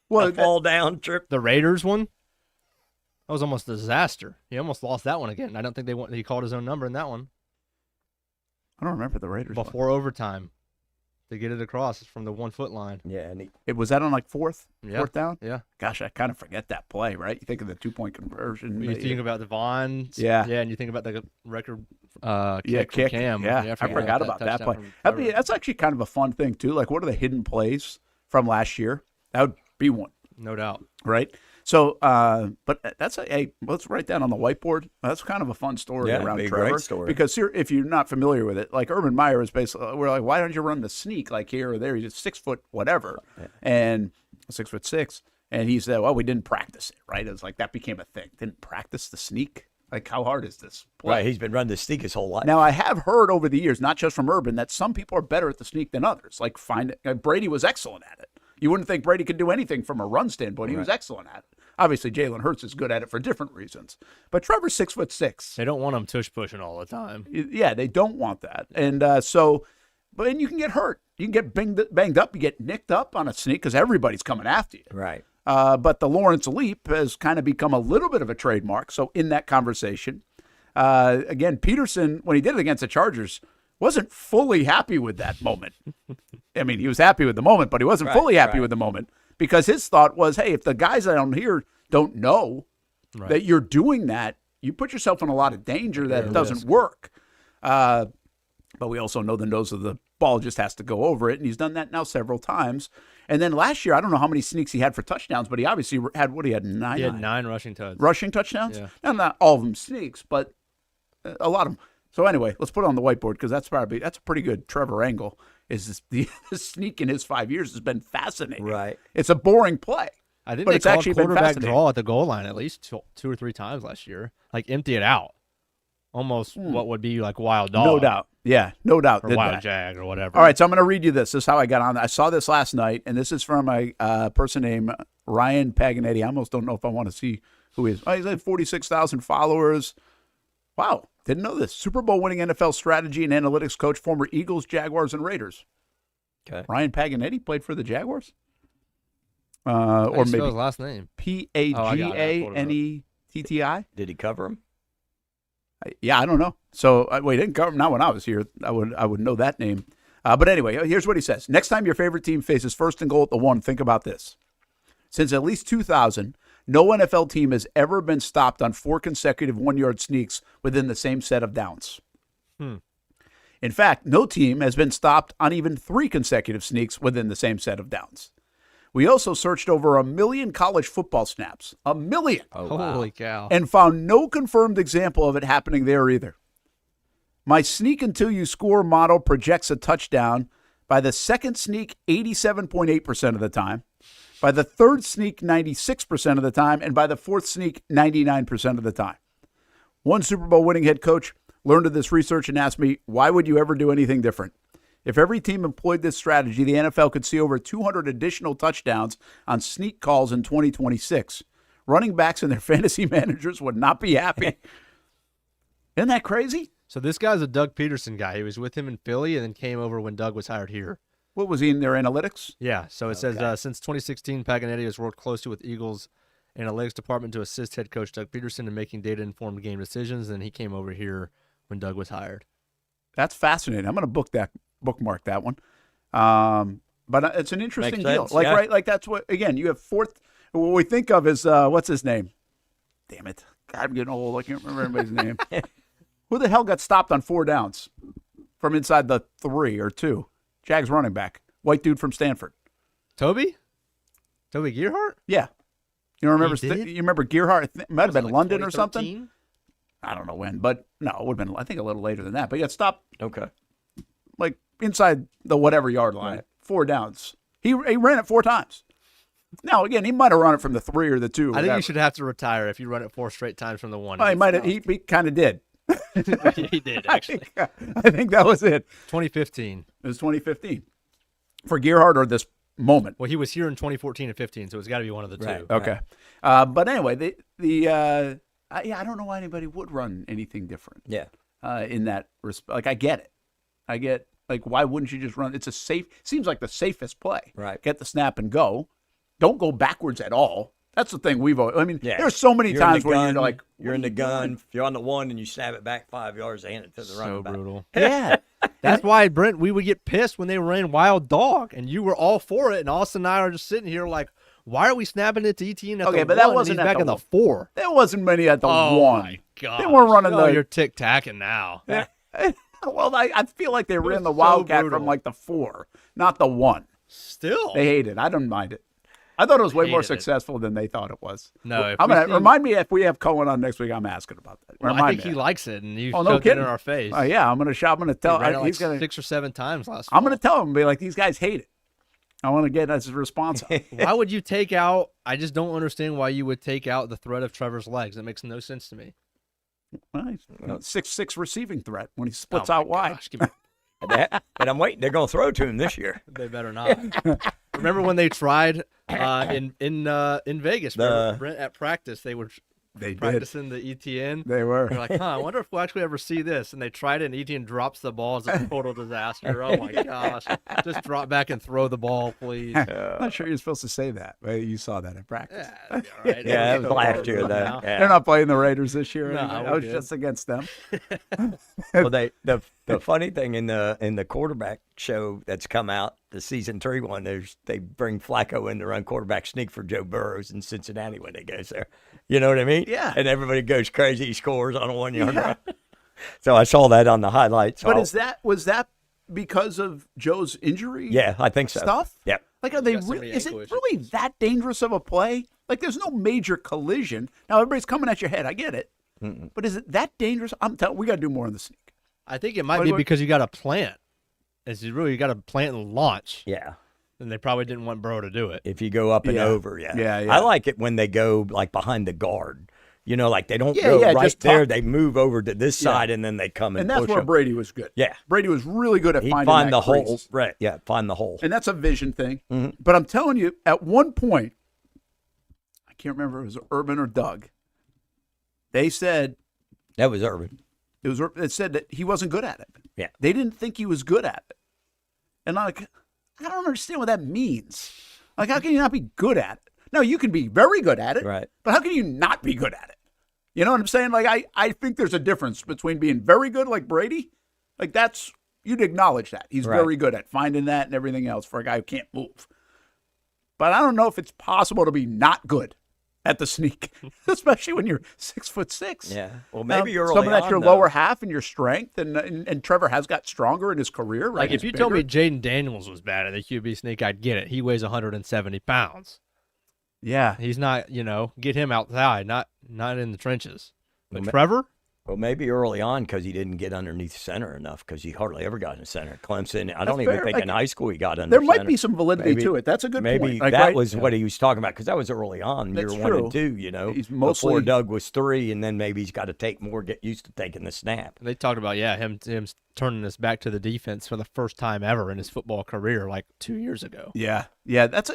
Well, a fall down trip. The Raiders one? That was almost a disaster. He almost lost that one again. I don't think he called his own number in that one. I don't remember the Raiders before overtime to get it across from the 1 foot line. Yeah, and it was that on like fourth down. Yeah. Gosh, I kind of forget that play. Right? You think of the 2-point conversion. You think about the Vaughn. Yeah, and you think about the record. Kick from Cam. Yeah, I forgot about that play. That's actually kind of a fun thing too. Like, what are the hidden plays from last year? That would be one. No doubt. Right. So, but that's let's write that on the whiteboard. That's kind of a fun story around Trevor. Great story. Because here, if you're not familiar with it, like Urban Meyer is basically, we're like, why don't you run the sneak like here or there? He's just 6 foot whatever, and 6'6", and he said, well, we didn't practice it. Right. It was like that became a thing. Didn't practice the sneak. Like, how hard is this play? Right. He's been running the sneak his whole life. Now, I have heard over the years, not just from Urban, that some people are better at the sneak than others. Like Brady was excellent at it. You wouldn't think Brady could do anything from a run standpoint. He was excellent at it. Obviously, Jalen Hurts is good at it for different reasons. But Trevor's 6'6". They don't want him tush pushing all the time. Yeah, they don't want that. And but you can get hurt. You can get banged up. You get nicked up on a sneak because everybody's coming after you. Right. But the Lawrence Leap has kind of become a little bit of a trademark. So in that conversation, again, Peterson, when he did it against the Chargers, wasn't fully happy with that moment. I mean, he was happy with the moment, but he wasn't fully happy with the moment because his thought was, hey, if the guys down here don't know that you're doing that, you put yourself in a lot of danger that it doesn't work. But we also know the nose of the ball just has to go over it, and he's done that now several times. And then last year, I don't know how many sneaks he had for touchdowns, but he obviously had, he had 9? He had 9 rushing touchdowns. Rushing touchdowns? Yeah. Now, not all of them sneaks, but a lot of them. So anyway, let's put it on the whiteboard because that's a pretty good Trevor angle. The sneak in his 5 years has been fascinating. Right. It's a boring play. I think but they it's called actually been quarterback fascinating. draw at the goal line at least 2 or 3 times last year. Like empty it out. Almost what would be like wild dog. No doubt. Yeah, no doubt. Or wild jag or whatever. All right, so I'm going to read you this. This is how I got on. I saw this last night, and this is from a person named Ryan Paganetti. I almost don't know if I want to see who he is. Oh, he's at 46,000 followers. Wow, didn't know this. Super Bowl winning NFL strategy and analytics coach, former Eagles, Jaguars, and Raiders. Okay. Ryan Paganetti played for the Jaguars? Or maybe his last name. Paganetti? Did he cover him? Yeah, I don't know. So, he didn't cover him. Not when I was here. I would know that name. But anyway, here's what he says. Next time your favorite team faces first and goal at the 1, think about this. Since at least 2000, no NFL team has ever been stopped on 4 consecutive 1-yard sneaks within the same set of downs. In fact, no team has been stopped on even 3 consecutive sneaks within the same set of downs. We also searched over 1 million college football snaps. 1 million. Oh, wow. Holy cow. And found no confirmed example of it happening there either. My sneak until you score model projects a touchdown by the second sneak 87.8% of the time, by the third sneak 96% of the time, and by the fourth sneak 99% of the time. One Super Bowl winning head coach learned of this research and asked me, why would you ever do anything different? If every team employed this strategy, the NFL could see over 200 additional touchdowns on sneak calls in 2026. Running backs and their fantasy managers would not be happy. Isn't that crazy? So this guy's a Doug Peterson guy. He was with him in Philly and then came over when Doug was hired here. What was he in their analytics? Yeah, so it says, since 2016, Paganetti has worked closely with Eagles analytics department to assist head coach Doug Peterson in making data-informed game decisions, and he came over here when Doug was hired. That's fascinating. I'm going to bookmark that one. But it's an interesting deal. Like, right, like that's what, again, you have fourth, what we think of is, what's his name? Damn it. God, I'm getting old. I can't remember anybody's name. Who the hell got stopped on 4 downs from inside the 3 or 2? Jags running back. White dude from Stanford. Toby Gearhart? Yeah. You remember? You remember Gearhart? It might have been like London or something. 2013? I don't know when, but no, it would have been, I think, a little later than that. But he got stopped. Okay. Like inside the whatever yard line. Right. 4 downs. He ran it 4 times. Now, again, he might have run it from the 3 or the 2. I think you should have to retire if you run it 4 straight times from the 1. Well, he might have. He kind of did. He did, actually. I think that was it. 2015. It was 2015 for Gerhardt or this moment. Well, he was here in 2014 and 15, so it's got to be one of the two. Right. Okay. But anyway, I don't know why anybody would run anything different. Yeah. In that respect, like I get it. I get like why wouldn't you just run? It's seems like the safest play. Right. Get the snap and go. Don't go backwards at all. That's the thing there's so many times where you're like, you're in the gun. If you're on the 1 and you snap it back 5 yards, hand it to the running back. So brutal. Yeah. That's why, Brent, we would get pissed when they ran wild dog, and you were all for it, and Austen and I are just sitting here like, why are we snapping it to ETN at the 1? But that wasn't back in the 4. There wasn't many at the 1. Oh, my God. They weren't running you're tic-tacking now. Yeah. Well, I feel like they ran the Wildcat from like the 4, not the 1. Still. They hate it. I don't mind it. I thought it was way more successful than they thought it was. No, remind me if we have Cohen on next week. I'm asking about that. Well, I think he likes it, and you shoved no it in our face. Yeah, I'm going to tell. He's going 6 or 7 times last. I'm going to tell him, be like, these guys hate it. I want to get his response. Why would you take out? I just don't understand why you would take out the threat of Trevor's legs. It makes no sense to me. Well, 6'6" receiving threat when he splits out wide. But I'm waiting. They're going to throw to him this year. They better not. Remember when they tried in Vegas? Brent, at practice, they were practicing the ETN. They were. They're like, I wonder if we'll actually ever see this. And they tried it, and ETN drops the ball. It's a total disaster. Oh, my gosh. Just drop back and throw the ball, please. I'm not sure you're supposed to say that. But you saw that in practice. Yeah, right. That was last year, though. Yeah. They're not playing the Raiders this year. No, I was just against them. Well, the funny thing in the quarterback show that's come out, the season 3 one, they bring Flacco in to run quarterback sneak for Joe Burrows in Cincinnati when they goes there. You know what I mean? Yeah. And everybody goes crazy. He scores on a 1-yard run. So I saw that on the highlights. But was that because of Joe's injury? Yeah, I think so. Stuff? Yeah. Like, is it really that dangerous of a play? Like, there's no major collision. Now, everybody's coming at your head. I get it. Mm-mm. But is it that dangerous? I'm telling. We got to do more on the sneak. I think it might be because you got to plant. You got to plant and launch. Yeah. And they probably didn't want Burrow to do it. If you go up and over, Yeah. I like it when they go like behind the guard. You know, like they don't go right there. They move over to this side and then they come and that's push where them. Brady was good. Yeah. Brady was really good at He'd finding find that the hole. crease. Right. Yeah. Find the hole. And that's a vision thing. Mm-hmm. But I'm telling you, at one point, I can't remember if it was Urban or Doug. They said that was Urban. It said that he wasn't good at it. Yeah. They didn't think he was good at it. And I'm like, I don't understand what that means. Like, how can you not be good at it? No, you can be very good at it. Right. But how can you not be good at it? You know what I'm saying? Like, I think there's a difference between being very good like Brady. Like, you'd acknowledge that. He's very good at finding that and everything else for a guy who can't move. But I don't know if it's possible to be not good at the sneak, especially when you're 6'6". Yeah. Well, maybe you're some of that's your lower half and your strength, and Trevor has got stronger in his career. Right? Like if you told me Jaden Daniels was bad at the QB sneak, I'd get it. He weighs 170 pounds. Yeah, he's not. Get him outside, not in the trenches. But Trevor. Well, maybe early on because he didn't get underneath center enough because he hardly ever got in center. Clemson, I don't even think in high school he got under There center. might be some validity to it. That's a good point. Maybe that was what he was talking about because that was early on, year 1 and 2, He's mostly, before Doug was 3, and then maybe he's got to take more, get used to taking the snap. They talked about, him turning this back to the defense for the first time ever in his football career like 2 years ago. Yeah, that's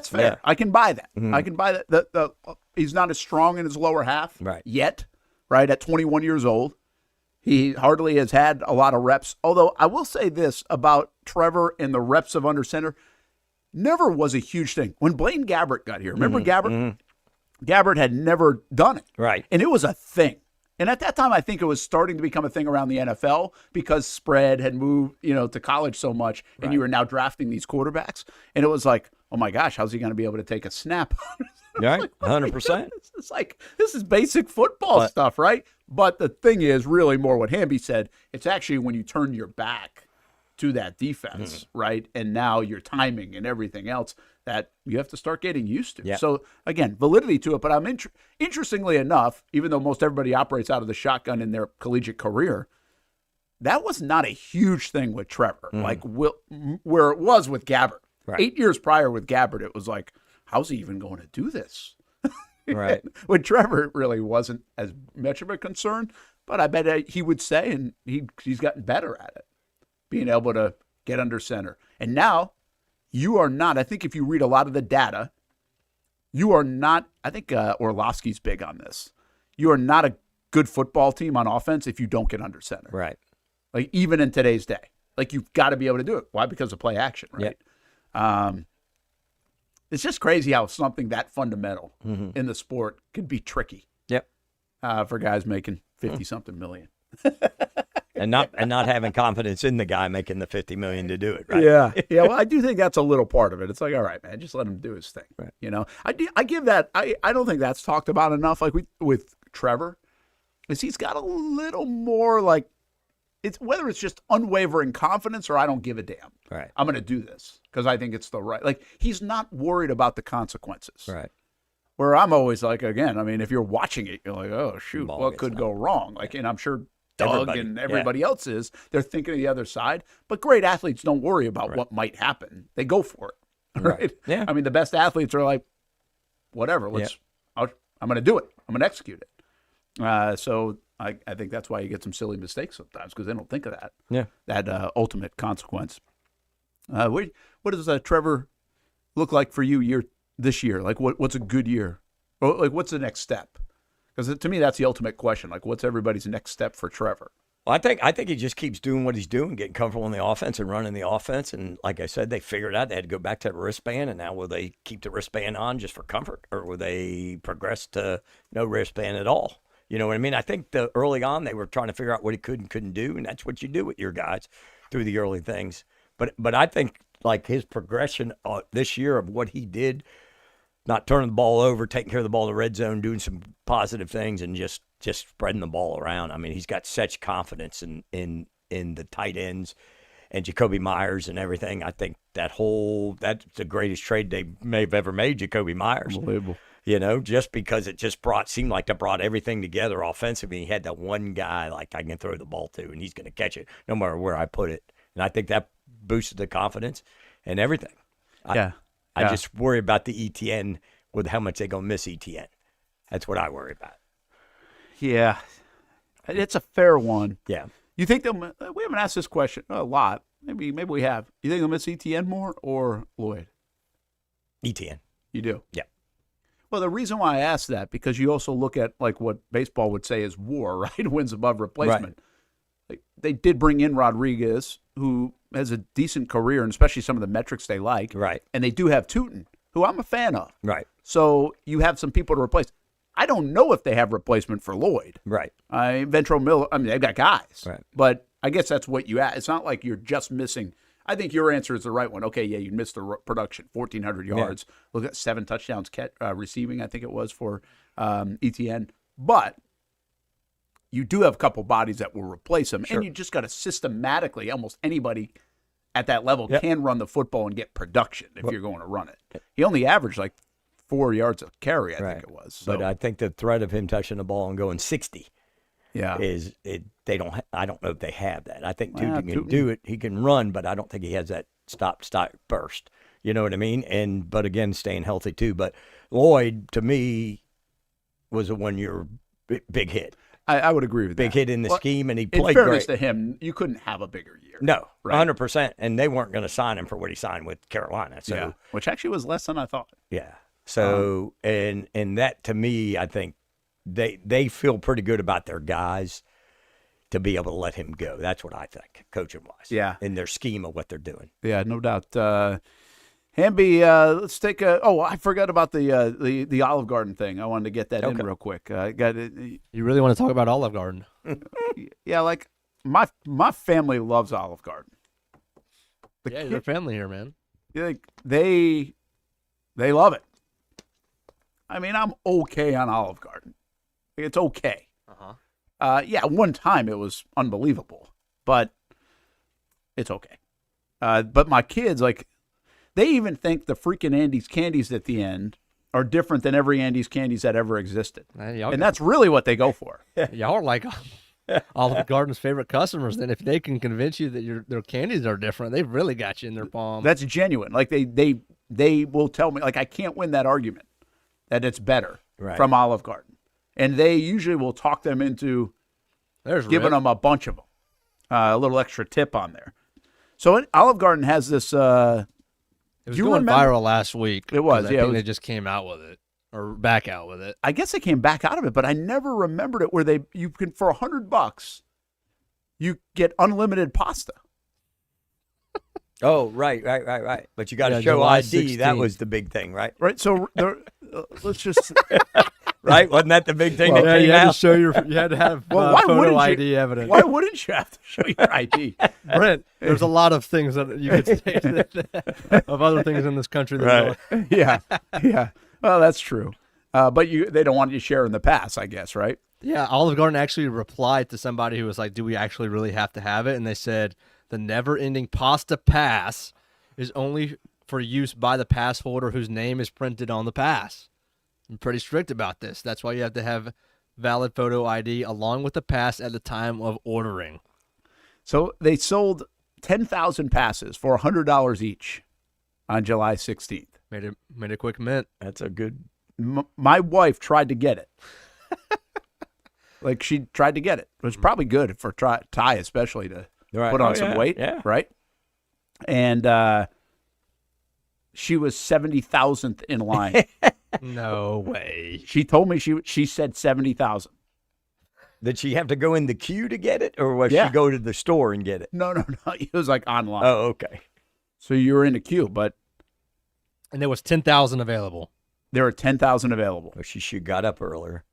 fair. Yeah. I can buy that. Mm-hmm. I can buy that. He's not as strong in his lower half yet. Right, at 21 years old. He hardly has had a lot of reps. Although I will say this about Trevor and the reps of under center, never was a huge thing. When Blaine Gabbert got here, remember Gabbert? Mm-hmm. Gabbert had never done it. Right. And it was a thing. And at that time, I think it was starting to become a thing around the NFL because spread had moved, to college so much, and you were now drafting these quarterbacks. And it was like, oh my gosh, how's he going to be able to take a snap? Right, 100%. It's like, this is basic football stuff, right? But the thing is really more what Hamby said. It's actually when you turn your back to that defense, right? And now your timing and everything else that you have to start getting used to. Yeah. So, again, validity to it. But interestingly enough, even though most everybody operates out of the shotgun in their collegiate career, that was not a huge thing with Trevor, like where it was with Gabbert. Right. 8 years prior with Gabbert, it was like, how's he even going to do this? Right. With Trevor, it really wasn't as much of a concern, but I bet he would say, and he's gotten better at it, being able to get under center. And now you are not, I think if you read a lot of the data, you are not, I think Orlovsky's big on this. You are not a good football team on offense if you don't get under center. Right. Like even in today's day. Like you've got to be able to do it. Why? Because of play action, right? Yep. It's just crazy how something that fundamental in the sport could be tricky. Yep. For guys making 50-something million. and not having confidence in the guy making the $50 million to do it, right? Yeah. Yeah, well, I do think that's a little part of it. It's like, all right, man, just let him do his thing. Right. You know? I give that I don't think that's talked about enough like with Trevor. Is he's got a little more like it's whether it's just unwavering confidence or I don't give a damn. Right. I'm going to do this because I think it's the right. Like he's not worried about the consequences. Right. Where I'm always like, again, I mean, if you're watching it, you're like, oh shoot, Ball what gets could out. go wrong? Like, and I'm sure Doug and everybody yeah. else is. They're thinking of the other side. But great athletes don't worry about what might happen. They go for it. Right. Yeah. I mean, the best athletes are like, whatever. I'm going to do it. I'm going to execute it. So I think that's why you get some silly mistakes sometimes because they don't think of that. Yeah. That ultimate consequence. What does Trevor look like for you this year? Like what's a good year? Or like what's the next step? Because to me that's the ultimate question. Like what's everybody's next step for Trevor? Well, I think he just keeps doing what he's doing, getting comfortable in the offense and running the offense. And like I said, they figured out they had to go back to the wristband. And now will they keep the wristband on just for comfort, or will they progress to no wristband at all? You know what I mean? I think early on they were trying to figure out what he could and couldn't do, and that's what you do with your guys through the early things. But I think like his progression this year of what he did, not turning the ball over, taking care of the ball in the red zone, doing some positive things, and just spreading the ball around. I mean, he's got such confidence in the tight ends and Jacoby Myers and everything. I think that's the greatest trade they may have ever made, Jacoby Myers. Unbelievable. You know, just because it just seemed like that brought everything together offensively. He had that one guy like I can throw the ball to, and he's going to catch it no matter where I put it. And I think that boosted the confidence and everything. Yeah. I just worry about the ETN with how much they're going to miss ETN. That's what I worry about. Yeah. It's a fair one. Yeah. You think we haven't asked this question a lot. Maybe we have. You think they'll miss ETN more or Lloyd? ETN. You do? Yeah. Well, the reason why I asked that, because you also look at like what baseball would say is WAR, right? Wins above replacement. Right. Like, they did bring in Rodriguez, who has a decent career, and especially some of the metrics they like. Right. And they do have Tootin, who I'm a fan of. Right. So you have some people to replace. I don't know if they have replacement for Lloyd. Right. Ventrell Miller, I mean, they've got guys. Right. But I guess that's what you ask. It's not like you're just missing. I think your answer is the right one. Okay, yeah, you missed the production, 1,400 yards. Yeah. Look at 7 touchdowns receiving, I think it was, for ETN. But you do have a couple bodies that will replace him. Sure. And you just got to systematically, almost anybody at that level can run the football and get production if you're going to run it. He only averaged like 4 yards a carry, I think it was. So. But I think the threat of him touching the ball and going 60 is they don't. I don't know if they have that. I think Tootin can do it. He can run, but I don't think he has that stop burst. You know what I mean? But again, staying healthy too. But Lloyd, to me, was a 1 year big hit. I would agree with that. Big hit in the scheme, and he played great. In fairness to him, you couldn't have a bigger year. No, 100%. And they weren't going to sign him for what he signed with Carolina. So, which actually was less than I thought. Yeah. So, and that to me, I think they feel pretty good about their guys to be able to let him go. That's what I think, coaching-wise. Yeah. In their scheme of what they're doing. Yeah, no doubt. Hamby, let's take a. Oh, I forgot about the Olive Garden thing. I wanted to get that in real quick. You really want to talk about Olive Garden? Yeah, like my family loves Olive Garden. Your family here, man. They love it. I mean, I'm okay on Olive Garden. It's okay. One time it was unbelievable, but it's okay. But my kids, like, they even think the freaking Andy's candies at the end are different than every Andy's candies that ever existed. And that's really what they go for. Y'all are like Olive Garden's favorite customers. Then if they can convince you that their candies are different, they've really got you in their palm. That's genuine. Like they they will tell me, like, I can't win that argument that it's better Right. from Olive Garden. And they usually will talk them into giving them a bunch of them, a little extra tip on there. So Olive Garden has this. It was going viral last week. It was, I think they just came out with it or back out with it. I guess they came back out of it, but I never remembered it where you can, for $100, you get unlimited pasta. Oh, right. But you got to show July ID. That 16th. was the big thing, right? Right. So let's just. Right? Wasn't that the big thing that came you had out? to show you had to have why photo wouldn't ID you, evidence. Why wouldn't you have to show your ID? Brent, there's a lot of things that you could say of other things in this country. That Yeah. Well, that's true. But they don't want you sharing the pass, I guess, right? Yeah, Olive Garden actually replied to somebody who was like, do we actually really have to have it? And they said, the never-ending pasta pass is only for use by the pass holder whose name is printed on the pass. I'm pretty strict about this. That's why you have to have valid photo ID along with the pass at the time of ordering. So they sold 10,000 passes for $100 each on July 16th. Made a quick mint. That's a good. My wife tried to get it. Like, she tried to get it. It was probably good for Ty, especially to put on some weight, right? And she was 70,000th in line. No way. She told me she said 70,000. Did she have to go in the queue to get it, or was Yeah. she go to the store and get it? No. It was like online. Oh, okay. So you were in a queue, but And there was 10,000 available. there are 10,000 available. Well, she should got up earlier.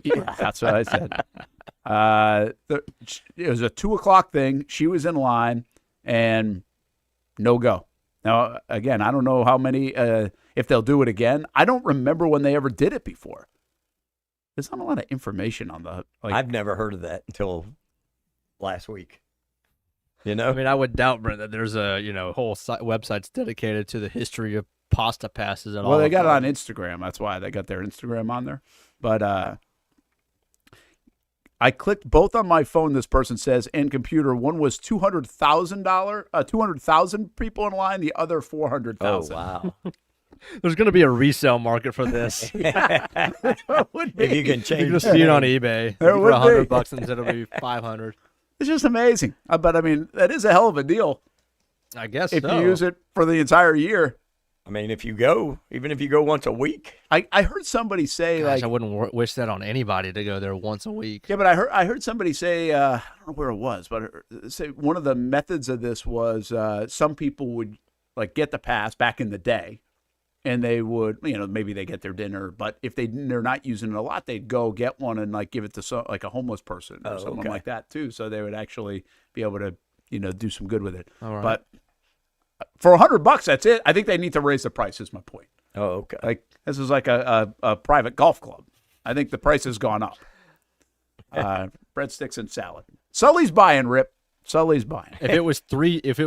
Yeah, that's what I said. It was a 2:00 thing. She was in line, and no go. Now, again, I don't know how many, if they'll do it again. I don't remember when they ever did it before. There's not a lot of information on the. I've never heard of that until last week. You know, I mean, I would doubt, Brent, that there's a whole website's dedicated to the history of pasta passes. Well, they got it on Instagram. That's why they got their Instagram on there. But I clicked both on my phone. This person says and computer. One was $200,000, 200,000 people in line. The other 400,000. Oh wow! There's going to be a resale market for this. If you can change, you can just see it on eBay There for would be. $100 instead of be 500. It's just amazing. But I mean, that is a hell of a deal. I guess if so. you use it for the entire year. I mean, if you go once a week. I heard somebody say, Gosh, like, I wouldn't wish that on anybody to go there once a week. yeah, but I heard somebody say, I don't know where it was, but say one of the methods of this was some people would like get the pass back in the day, and they would, maybe they get their dinner, but if they're not using it a lot, they'd go get one and like give it to like a homeless person or someone like that too, so they would actually be able to do some good with it. All right. But for $100, that's it. I think they need to raise the price. Is my point. Oh, okay. Like this is like a private golf club. I think the price has gone up. Breadsticks and salad. Sully's buying, Rip. Sully's buying. If it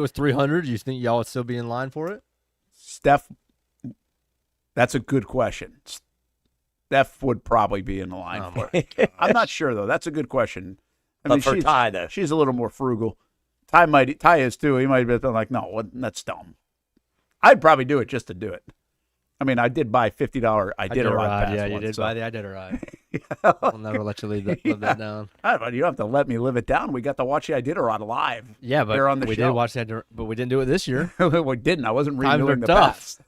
was 300, you think y'all would still be in line for it? Steph, that's a good question. Steph would probably be in the line for it. I'm not sure though. That's a good question. I mean, for Ty, though, she's a little more frugal. Ty is too. He might have been like, no, that's dumb. I'd probably do it just to do it. I mean, I did buy $50 Iditarod pass. Yeah, you once, did so. buy the Iditarod. I'll never let you live that down. But you don't have to let me live it down. We got to watch the Iditarod live. Yeah, but here on the we show. did watch that, but we didn't do it this year. We didn't. I wasn't Times renewing are the tough.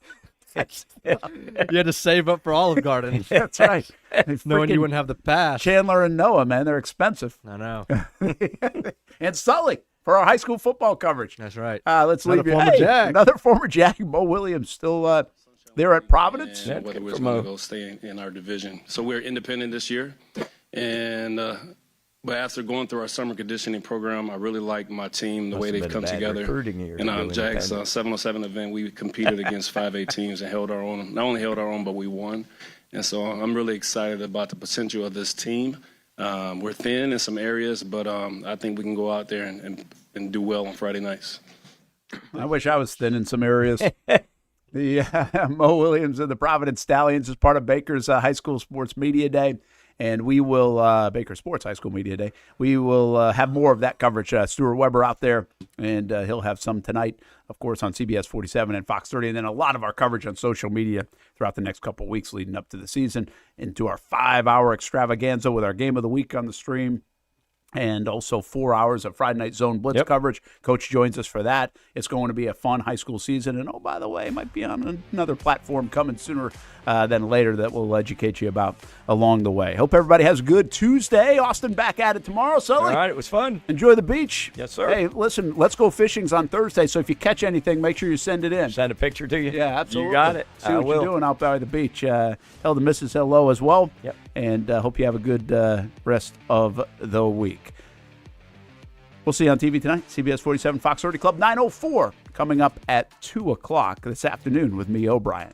pass. You had to save up for Olive Garden. That's right. Knowing you wouldn't have the pass. Chandler and Noah, man, they're expensive. I know. And Sully for our high school football coverage. That's right. Let's leave you. Another former Jag, Mo Williams, still there at Providence. And whether we're going to go stay in our division. So we're independent this year. And but after going through our summer conditioning program, I really like my team, the way they've come together. In our Jags 707 event, we competed against 5A teams and held our own. Not only held our own, but we won. And so I'm really excited about the potential of this team. We're thin in some areas, but I think we can go out there and do well on Friday nights. I wish I was thin in some areas. The Mo Williams of the Providence Stallions is part of Baker's High School Sports Media Day. And we will, Baker Sports High School Media Day, we will have more of that coverage. Stuart Weber out there, and he'll have some tonight, of course, on CBS 47 and Fox 30, and then a lot of our coverage on social media throughout the next couple of weeks leading up to the season, into our 5-hour extravaganza with our Game of the Week on the stream, and also 4 hours of Friday Night Zone Blitz coverage. Coach joins us for that. It's going to be a fun high school season. And, oh, by the way, it might be on another platform coming sooner than later that we'll educate you about along the way. Hope everybody has a good Tuesday. Austen back at it tomorrow. Sully. All right, it was fun. Enjoy the beach. Yes, sir. Hey, listen, Let's Go Fishing's on Thursday, so if you catch anything, make sure you send it in. Send a picture to you. Yeah, absolutely. You got it. See what you're doing out by the beach. Tell the missus hello as well. Yep. And hope you have a good rest of the week. We'll see you on TV tonight. CBS 47 Fox 30 Club 904 coming up at 2 o'clock this afternoon with me, O'Brien.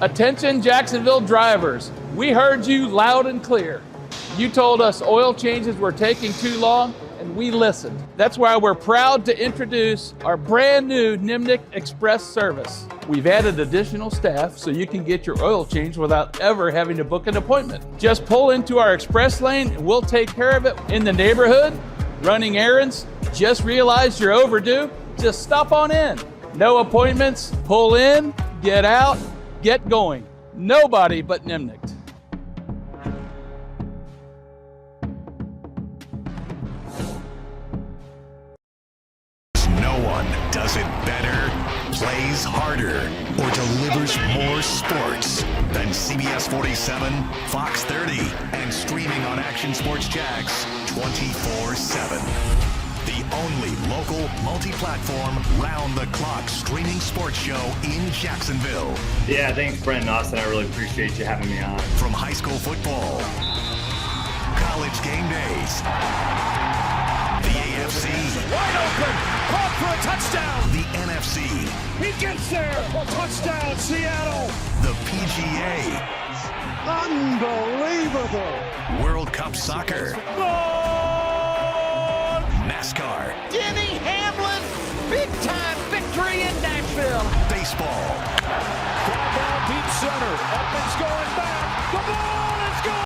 Attention Jacksonville drivers, we heard you loud and clear. You told us oil changes were taking too long, and we listened. That's why we're proud to introduce our brand new Nimnik Express service. We've added additional staff so you can get your oil changed without ever having to book an appointment. Just pull into our express lane and we'll take care of it. In the neighborhood, running errands, just realized you're overdue, just stop on in. No appointments, pull in, get out, get going. Nobody but Nimnik. No one does it better, plays harder, or delivers more sports than CBS 47, Fox 30, and streaming on Action Sports Jax 24/7. The only local, multi-platform, round-the-clock streaming sports show in Jacksonville. Yeah, thanks, Brent and Austen. I really appreciate you having me on. From high school football, college game days, the AFC, wide open, caught for a touchdown. the NFC, He gets there, touchdown, Seattle. the PGA, Unbelievable. World Cup soccer, NASCAR, Denny Hamlin, big time victory in Nashville. baseball, Fly ball deep center, up it's going back. The ball